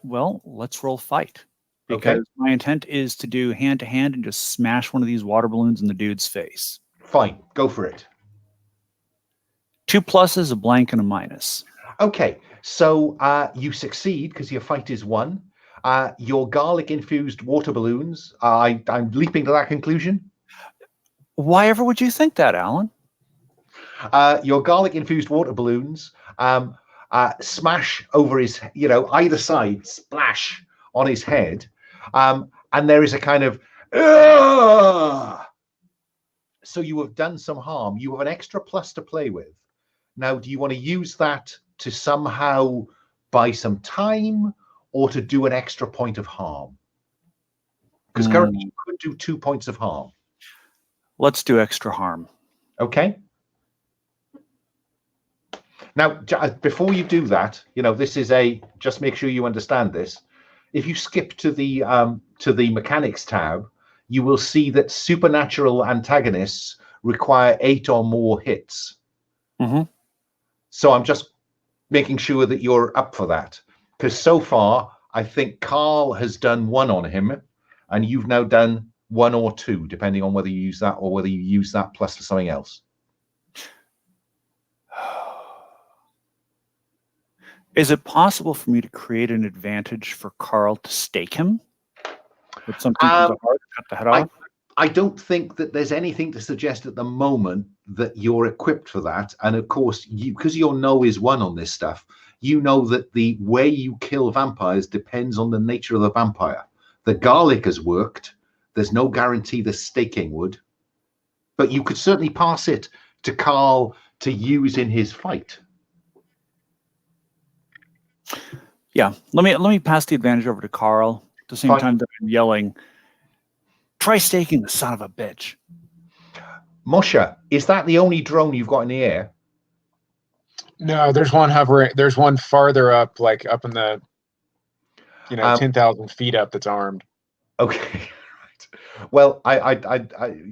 Well, let's roll fight. Because Okay. my intent is to do hand to hand and just smash one of these water balloons in the dude's face. Fine. Go for it. 2 pluses, a blank, and a minus. Okay. So you succeed because your fight is won. Your garlic-infused water balloons, I'm leaping to that conclusion. Why ever would you think that, Alan? Your garlic-infused water balloons smash over his, either side, splash on his head. And there is a kind of, Ugh! So you have done some harm. You have an extra plus to play with. Now, do you want to use that to somehow buy some time or to do an extra point of harm? Because currently you could do 2 points of harm. Let's do extra harm. Okay. Now, before you do that, this is just make sure you understand this. If you skip to the mechanics tab, you will see that supernatural antagonists require 8 or more hits. So I'm just making sure that you're up for that. Because so far, I think Carl has done 1 on him, and you've now done 1 or 2, depending on whether you use that or whether you use that plus for something else. Is it possible for me to create an advantage for Carl to stake him? With something to the heart, cut the head off? I don't think that there's anything to suggest at the moment that you're equipped for that. And of course, because your no is 1 on this stuff, you know that the way you kill vampires depends on the nature of the vampire. The garlic has worked. There's no guarantee the staking would. But you could certainly pass it to Carl to use in his fight. Yeah, let me pass the advantage over to Carl at the same time that I'm yelling, "Try staking the son of a bitch." Moshe, is that the only drone you've got in the air? No, there's one hovering. There's one farther up, like up in the, 10,000 feet up that's armed. Okay, right. Well,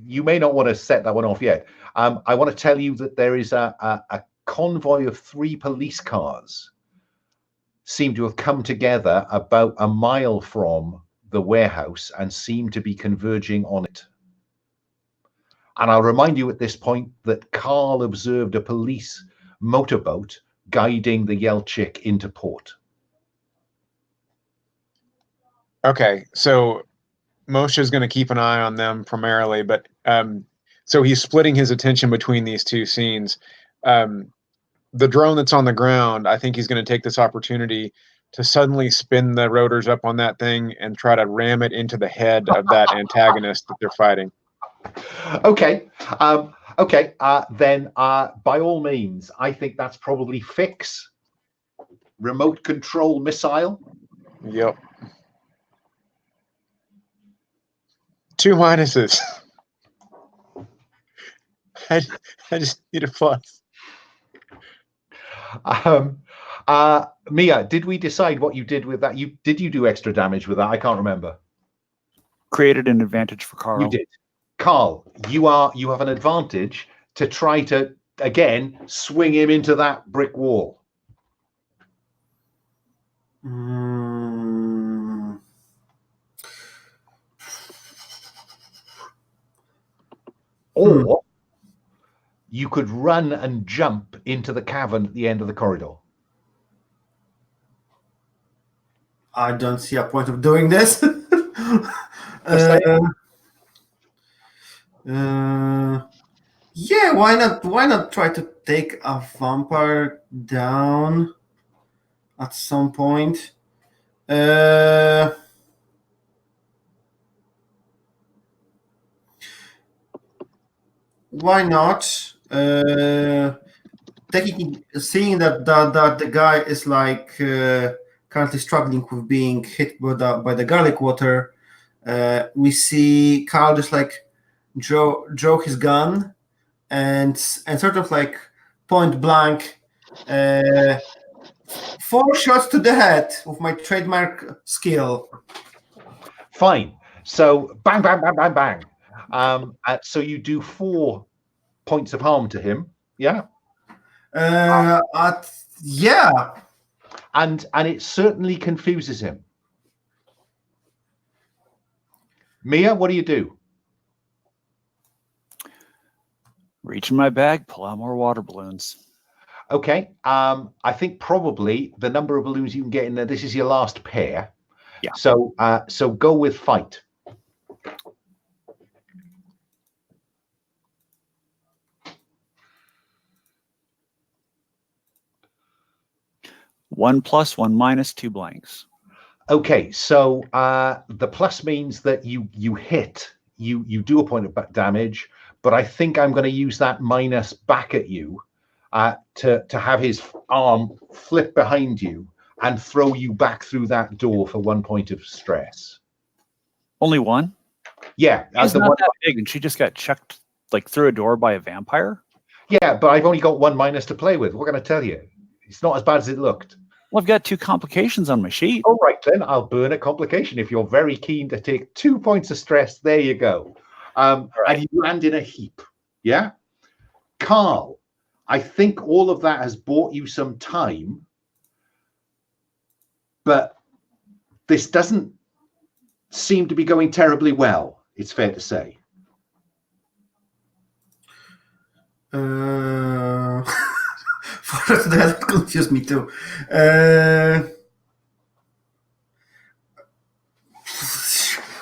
you may not want to set that one off yet. I want to tell you that there is a convoy of 3 police cars seem to have come together about a mile from the warehouse and seem to be converging on it. And I'll remind you at this point that Carl observed a police motorboat guiding the Yelchik into port. Okay, so Moshe's going to keep an eye on them primarily, but so he's splitting his attention between these 2 scenes. The drone that's on the ground, I think he's going to take this opportunity to suddenly spin the rotors up on that thing and try to ram it into the head of that antagonist that they're fighting. Okay. Then by all means, I think that's probably fix. Remote control missile. Yep. 2 minuses. I just need a plus. Mia, did we decide what you did with that? Did you do extra damage with that? I can't remember. Created an advantage for Carl. You did. Carl, you have an advantage to try to again swing him into that brick wall. or you could run and jump into the cavern at the end of the corridor. I don't see a point of doing this. Yeah, why not? Why not try to take a vampire down at some point? Why not? Seeing that the guy is like currently struggling with being hit by the garlic water, we see Carl just like draw his gun and sort of like point blank 4 shots to the head with my trademark skill. Fine. So bang, bang, bang, bang, bang. So you do 4 points of harm to him. Yeah. Yeah. And it certainly confuses him. Mia, what do you do? Reach in my bag, pull out more water balloons. Okay. I think probably the number of balloons you can get in there, this is your last pair. Yeah. So go with fight. One plus, one minus, 2 blanks. Okay, so the plus means that you hit, you do a point of damage, but I think I'm going to use that minus back at you to have his arm flip behind you and throw you back through that door for 1 point of stress. Only one? Yeah. She's not that big, and she just got chucked like through a door by a vampire? Yeah, but I've only got 1 minus to play with. What can I tell you? It's not as bad as it looked. Well, I've got 2 complications on my sheet. All right, then. I'll burn a complication. If you're very keen to take 2 points of stress, there you go. And you land in a heap. Yeah? Carl, I think all of that has bought you some time, but this doesn't seem to be going terribly well, it's fair to say. That confused me too.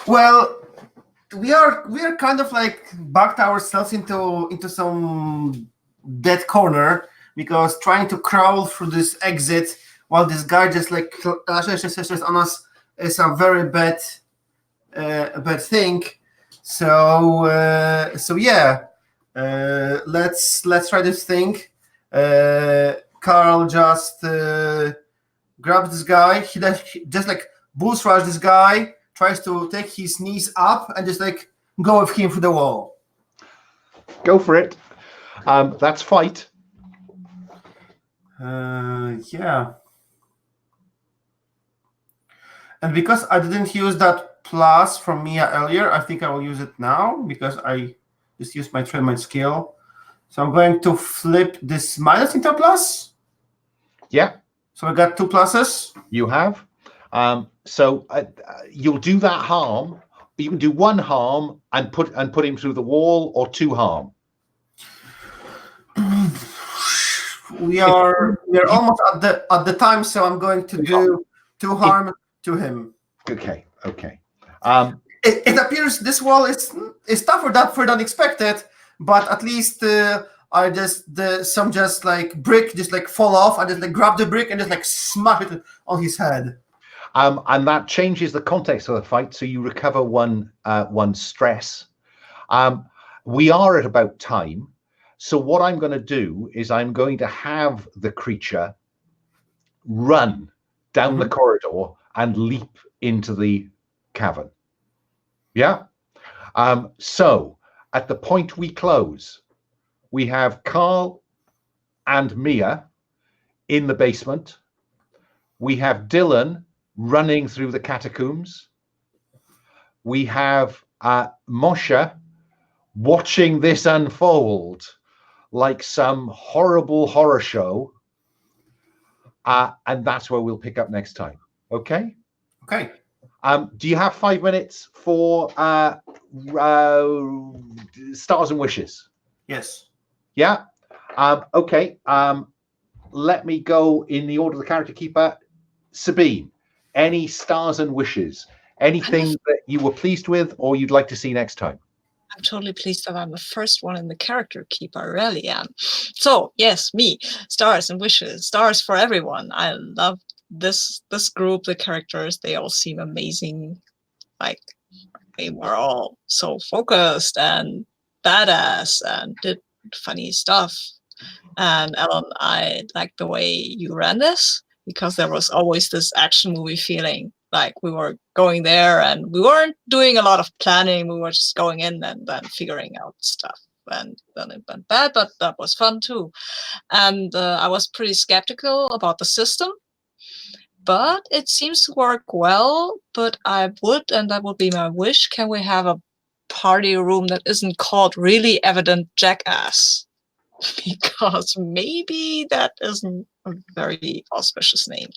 Well, we are kind of like backed ourselves into some dead corner, because trying to crawl through this exit while this guy just like on us is a very bad thing. So yeah, let's try this thing. Carl just grabs this guy. He just like bull rush this guy, tries to take his knees up and just like go with him through the wall. Go for it. That's fight. Yeah. And because I didn't use that plus from Mia earlier, I think I will use it now, because I just used my trademark skill. So I'm going to flip this minus into a plus. Yeah. So I got 2 pluses. You have. So you'll do that harm. You can do 1 harm and put him through the wall, or 2 harm. We are almost at the time, so I'm going to do 2 harm to him. Okay. It appears this wall is tougher than expected, but at least I some brick just like fall off, and just like grab the brick and just like smash it on his head. And that changes the context of the fight, so you recover 1 stress. We are at about time, so what I'm going to do is I'm going to have the creature run down the corridor and leap into the cavern. Yeah. So at the point we close, we have Carl and Mia in the basement. We have Dylan running through the catacombs. We have Moshe watching this unfold like some horrible horror show. And that's where we'll pick up next time. Okay? Okay. Do you have 5 minutes for stars and wishes? Yes. Yeah. Okay. Let me go in the order of the character keeper. Sabine, any stars and wishes? Anything that you were pleased with or you'd like to see next time? I'm totally pleased that I'm the first one in the character keep. I really am. So yes, me, stars and wishes, stars for everyone. I love this group, the characters. They all seem amazing. Like they were all so focused and badass and did funny stuff. And Alun, I like the way you ran this because there was always this action movie feeling. Like we were going there and we weren't doing a lot of planning. We were just going in and then figuring out stuff. And then it went bad, but that was fun too. And I was pretty skeptical about the system, but it seems to work well. But I would, and that would be my wish, can we have a party room that isn't called Really Evident Jackass? Because maybe that isn't a very auspicious name.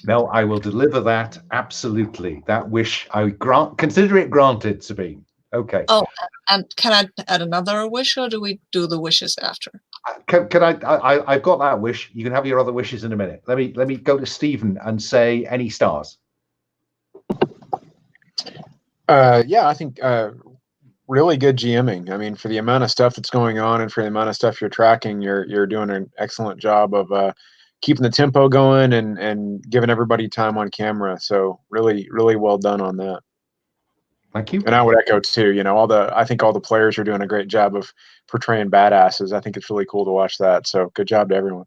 No, I will deliver that. Absolutely. That wish, I consider it granted, Sabine. Okay. Oh, and can I add another wish, or do we do the wishes after? Can I've got that wish. You can have your other wishes in a minute. Let me go to Stephen and say any stars. Yeah, I think really good GMing. I mean, for the amount of stuff that's going on and for the amount of stuff you're tracking, you're doing an excellent job of keeping the tempo going and giving everybody time on camera. So really, really well done on that. Thank you. And I would echo too. You know, I think all the players are doing a great job of portraying badasses. I think it's really cool to watch that. So good job to everyone.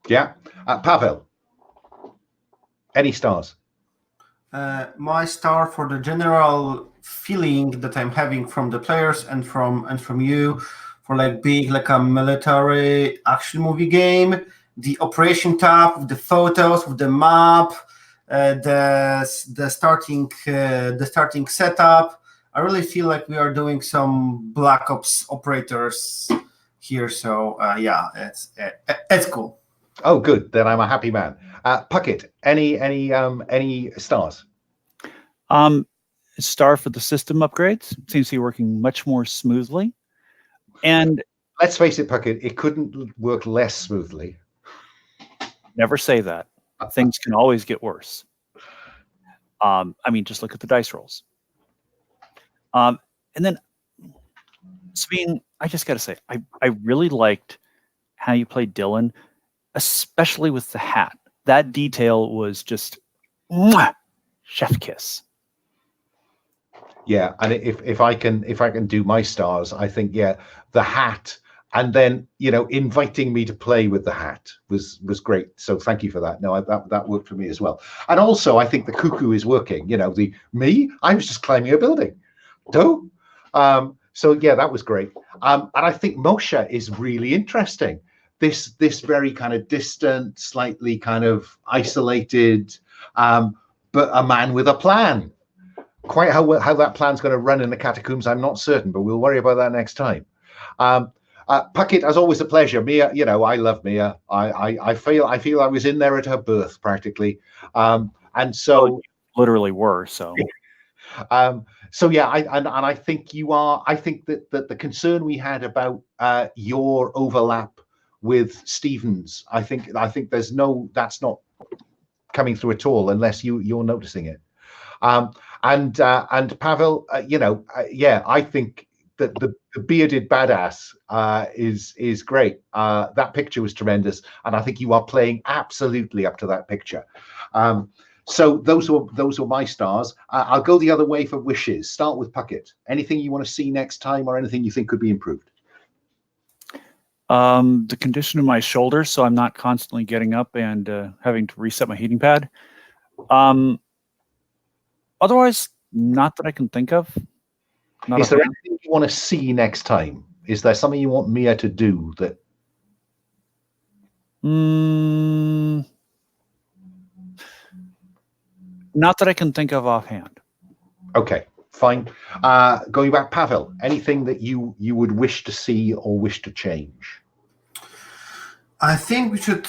Yeah, Pavel. Any stars? My star for the general feeling that I'm having from the players and from you, for like being like a military action movie game. The operation tab with the photos, with the map, the starting setup. I really feel like we are doing some Black Ops operators here. So yeah, it's cool. Oh, good. Then I'm a happy man. Puckett, any stars? Star for the system upgrades. Seems to be working much more smoothly. And let's face it, Puckett, it couldn't work less smoothly. Never say that. Things can always get worse. I mean, just look at the dice rolls. And then, Sabine, I just got to say, I really liked how you played Dylan, especially with the hat. That detail was just chef kiss. Yeah, and if I can do my stars, I think the hat, and then inviting me to play with the hat was great. So thank you for that. No, that worked for me as well. And also I think the cuckoo is working. I was just climbing a building. So yeah, that was great. And I think Moshe is really interesting. This very kind of distant, slightly kind of isolated, but a man with a plan. Quite how that plan's going to run in the catacombs, I'm not certain, but we'll worry about that next time. Puckett, as always, a pleasure. Mia, I love Mia. I feel I was in there at her birth practically, and so literally were so. So yeah, I think you are. I think that the concern we had about your overlap with Stevens, I think that's not coming through at all unless you're noticing it. And Pavel, I think that the bearded badass is great. That picture was tremendous, and I think you are playing absolutely up to that picture. So those were my stars. I'll go the other way for wishes. Start with Puckett. Anything you want to see next time, or anything you think could be improved? The condition of my shoulders, so I'm not constantly getting up and having to reset my heating pad. Otherwise, not that I can think of. Is there anything you want to see next time? Is there something you want Mia to do that? Not that I can think of offhand. Okay, fine. Going back, Pavel, anything that you would wish to see or wish to change? I think we should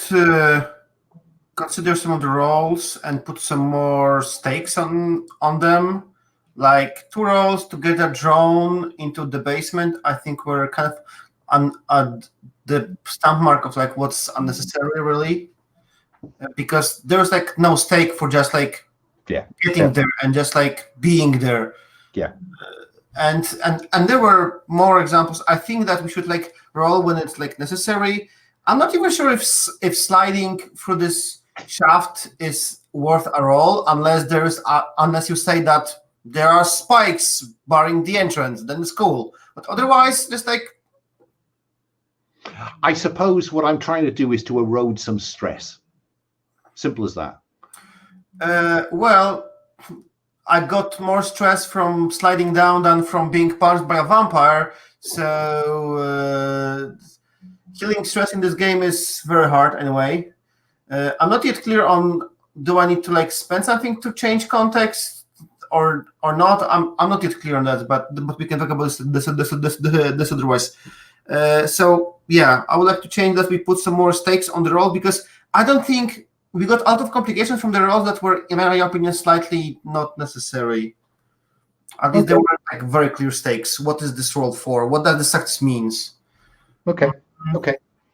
consider some of the roles and put some more stakes on them. Like 2 rolls to get a drone into the basement, I think we're kind of on the stamp mark of like what's unnecessary, really, because there's like no stake for just like getting there and just like being there. Yeah. And there were more examples. I think that we should like roll when it's like necessary. I'm not even sure if sliding through this shaft is worth a roll unless you say that there are spikes barring the entrance, then it's cool. But otherwise, just like... I suppose what I'm trying to do is to erode some stress. Simple as that. Well, I got more stress from sliding down than from being punched by a vampire. So killing stress in this game is very hard anyway. I'm not yet clear on, do I need to like spend something to change context or not? I'm not yet clear on that, but we can talk about this otherwise. So yeah, I would like to change that. We put some more stakes on the roll, because I don't think we got out of complications from the rolls that were, in my opinion, slightly not necessary. At least there were like very clear stakes. What is this roll for? What does the success means? Okay.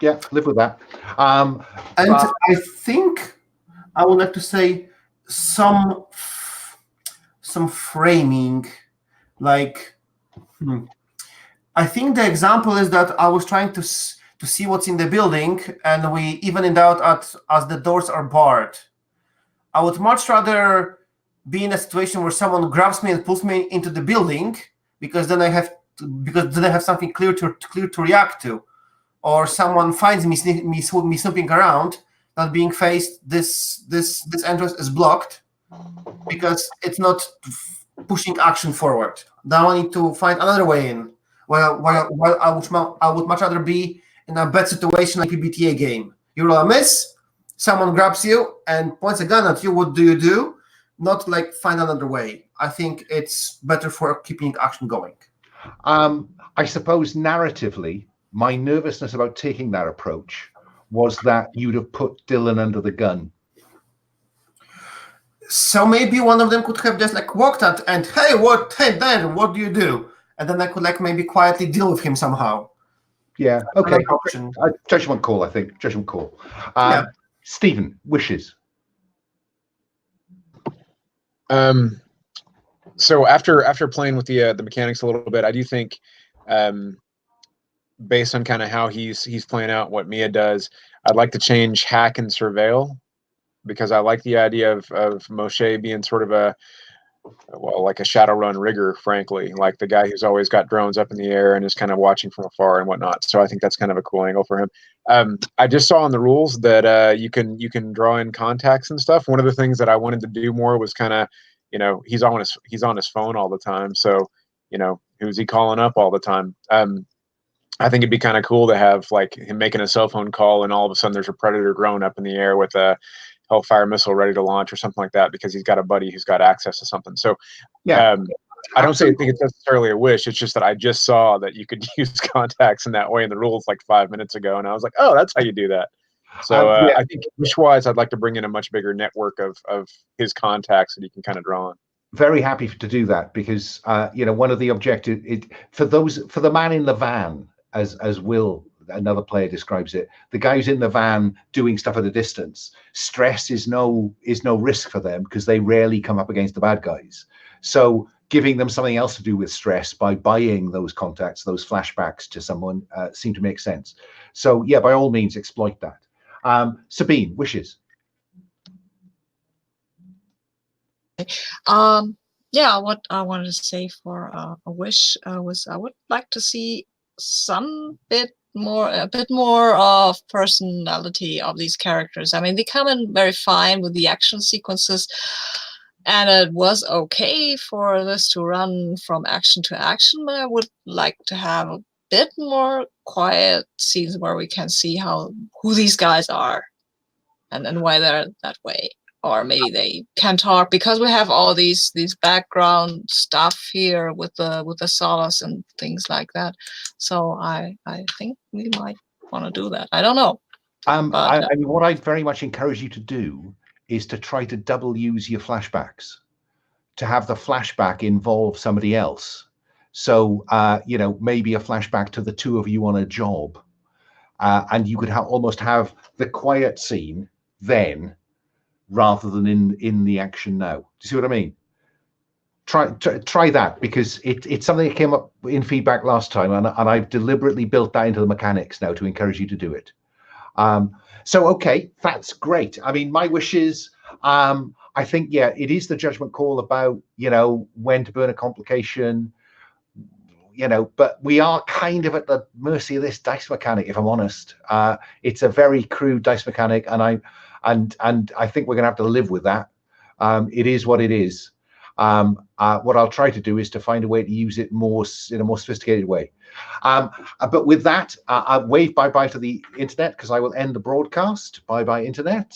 Yeah, live with that. And I think I would like to say some framing, like I think the example is that I was trying to see what's in the building, and we even in doubt as the doors are barred. I would much rather be in a situation where someone grabs me and pulls me into the building, because then I have something clear to react to, or someone finds me snooping around, not being faced. This entrance is blocked because it's not pushing action forward. Now I need to find another way in. While I would much rather be in a bad situation like PBTA game. You roll a miss, someone grabs you and points a gun at you. What do you do? Not like find another way. I think it's better for keeping action going. I suppose narratively, my nervousness about taking that approach was that you'd have put Dylan under the gun. So maybe one of them could have just like walked out and, hey, Dan, what do you do? And then I could like maybe quietly deal with him somehow. Yeah, okay. Judgment call, I think. Judgment call. Yeah. Stephen, wishes. So after playing with the mechanics a little bit, I do think, based on kind of how he's playing out what Mia does, I'd like to change hack and surveil, because I like the idea of Moshe being sort of like a Shadowrun rigger, frankly, like the guy who's always got drones up in the air and is kind of watching from afar and whatnot. So I think that's kind of a cool angle for him. I just saw in the rules that you can draw in contacts and stuff. One of the things that I wanted to do more was kind of, he's on his phone all the time. So, who's he calling up all the time? I think it'd be kind of cool to have like him making a cell phone call and all of a sudden there's a predator drone up in the air with a Hellfire missile ready to launch or something like that, because he's got a buddy who's got access to something. So yeah, I don't think it's necessarily a wish. It's just that I just saw that you could use contacts in that way in the rules like 5 minutes ago, and I was like, oh, that's how you do that. So I think wish-wise, I'd like to bring in a much bigger network of his contacts that he can kind of draw on. Very happy to do that, because one of the objectives for the man in the van, as Will, another player, describes it, the guy who's in the van doing stuff at a distance, stress is no risk for them, because they rarely come up against the bad guys. So giving them something else to do with stress by buying those contacts, those flashbacks to someone, seem to make sense. So yeah, by all means, exploit that. Sabine, wishes. Yeah, what I wanted to say for a wish was I would like to see a bit more of personality of these characters. I mean, they come in very fine with the action sequences, and it was okay for this to run from action to action, but I would like to have a bit more quiet scenes where we can see who these guys are and why they're that way. Or maybe they can talk, because we have all these background stuff here with the solos and things like that. So I think we might want to do that. I don't know. I mean, what I very much encourage you to do is to try to double use your flashbacks, to have the flashback involve somebody else. So, you know, maybe a flashback to the two of you on a job, and you could almost have the quiet scene then, rather than in the action now. Do you see what I mean? Try that, because it's something that came up in feedback last time, and I've deliberately built that into the mechanics now to encourage you to do it. So, okay, that's great. I mean, my wish is, I think, yeah, it is the judgment call about, you know, when to burn a complication, you know, but we are kind of at the mercy of this dice mechanic, if I'm honest. It's a very crude dice mechanic, and I think we're going to have to live with that. It is what it is. What I'll try to do is to find a way to use it in a more sophisticated way. But with that, I'll wave bye-bye to the internet, because I will end the broadcast. Bye-bye, internet.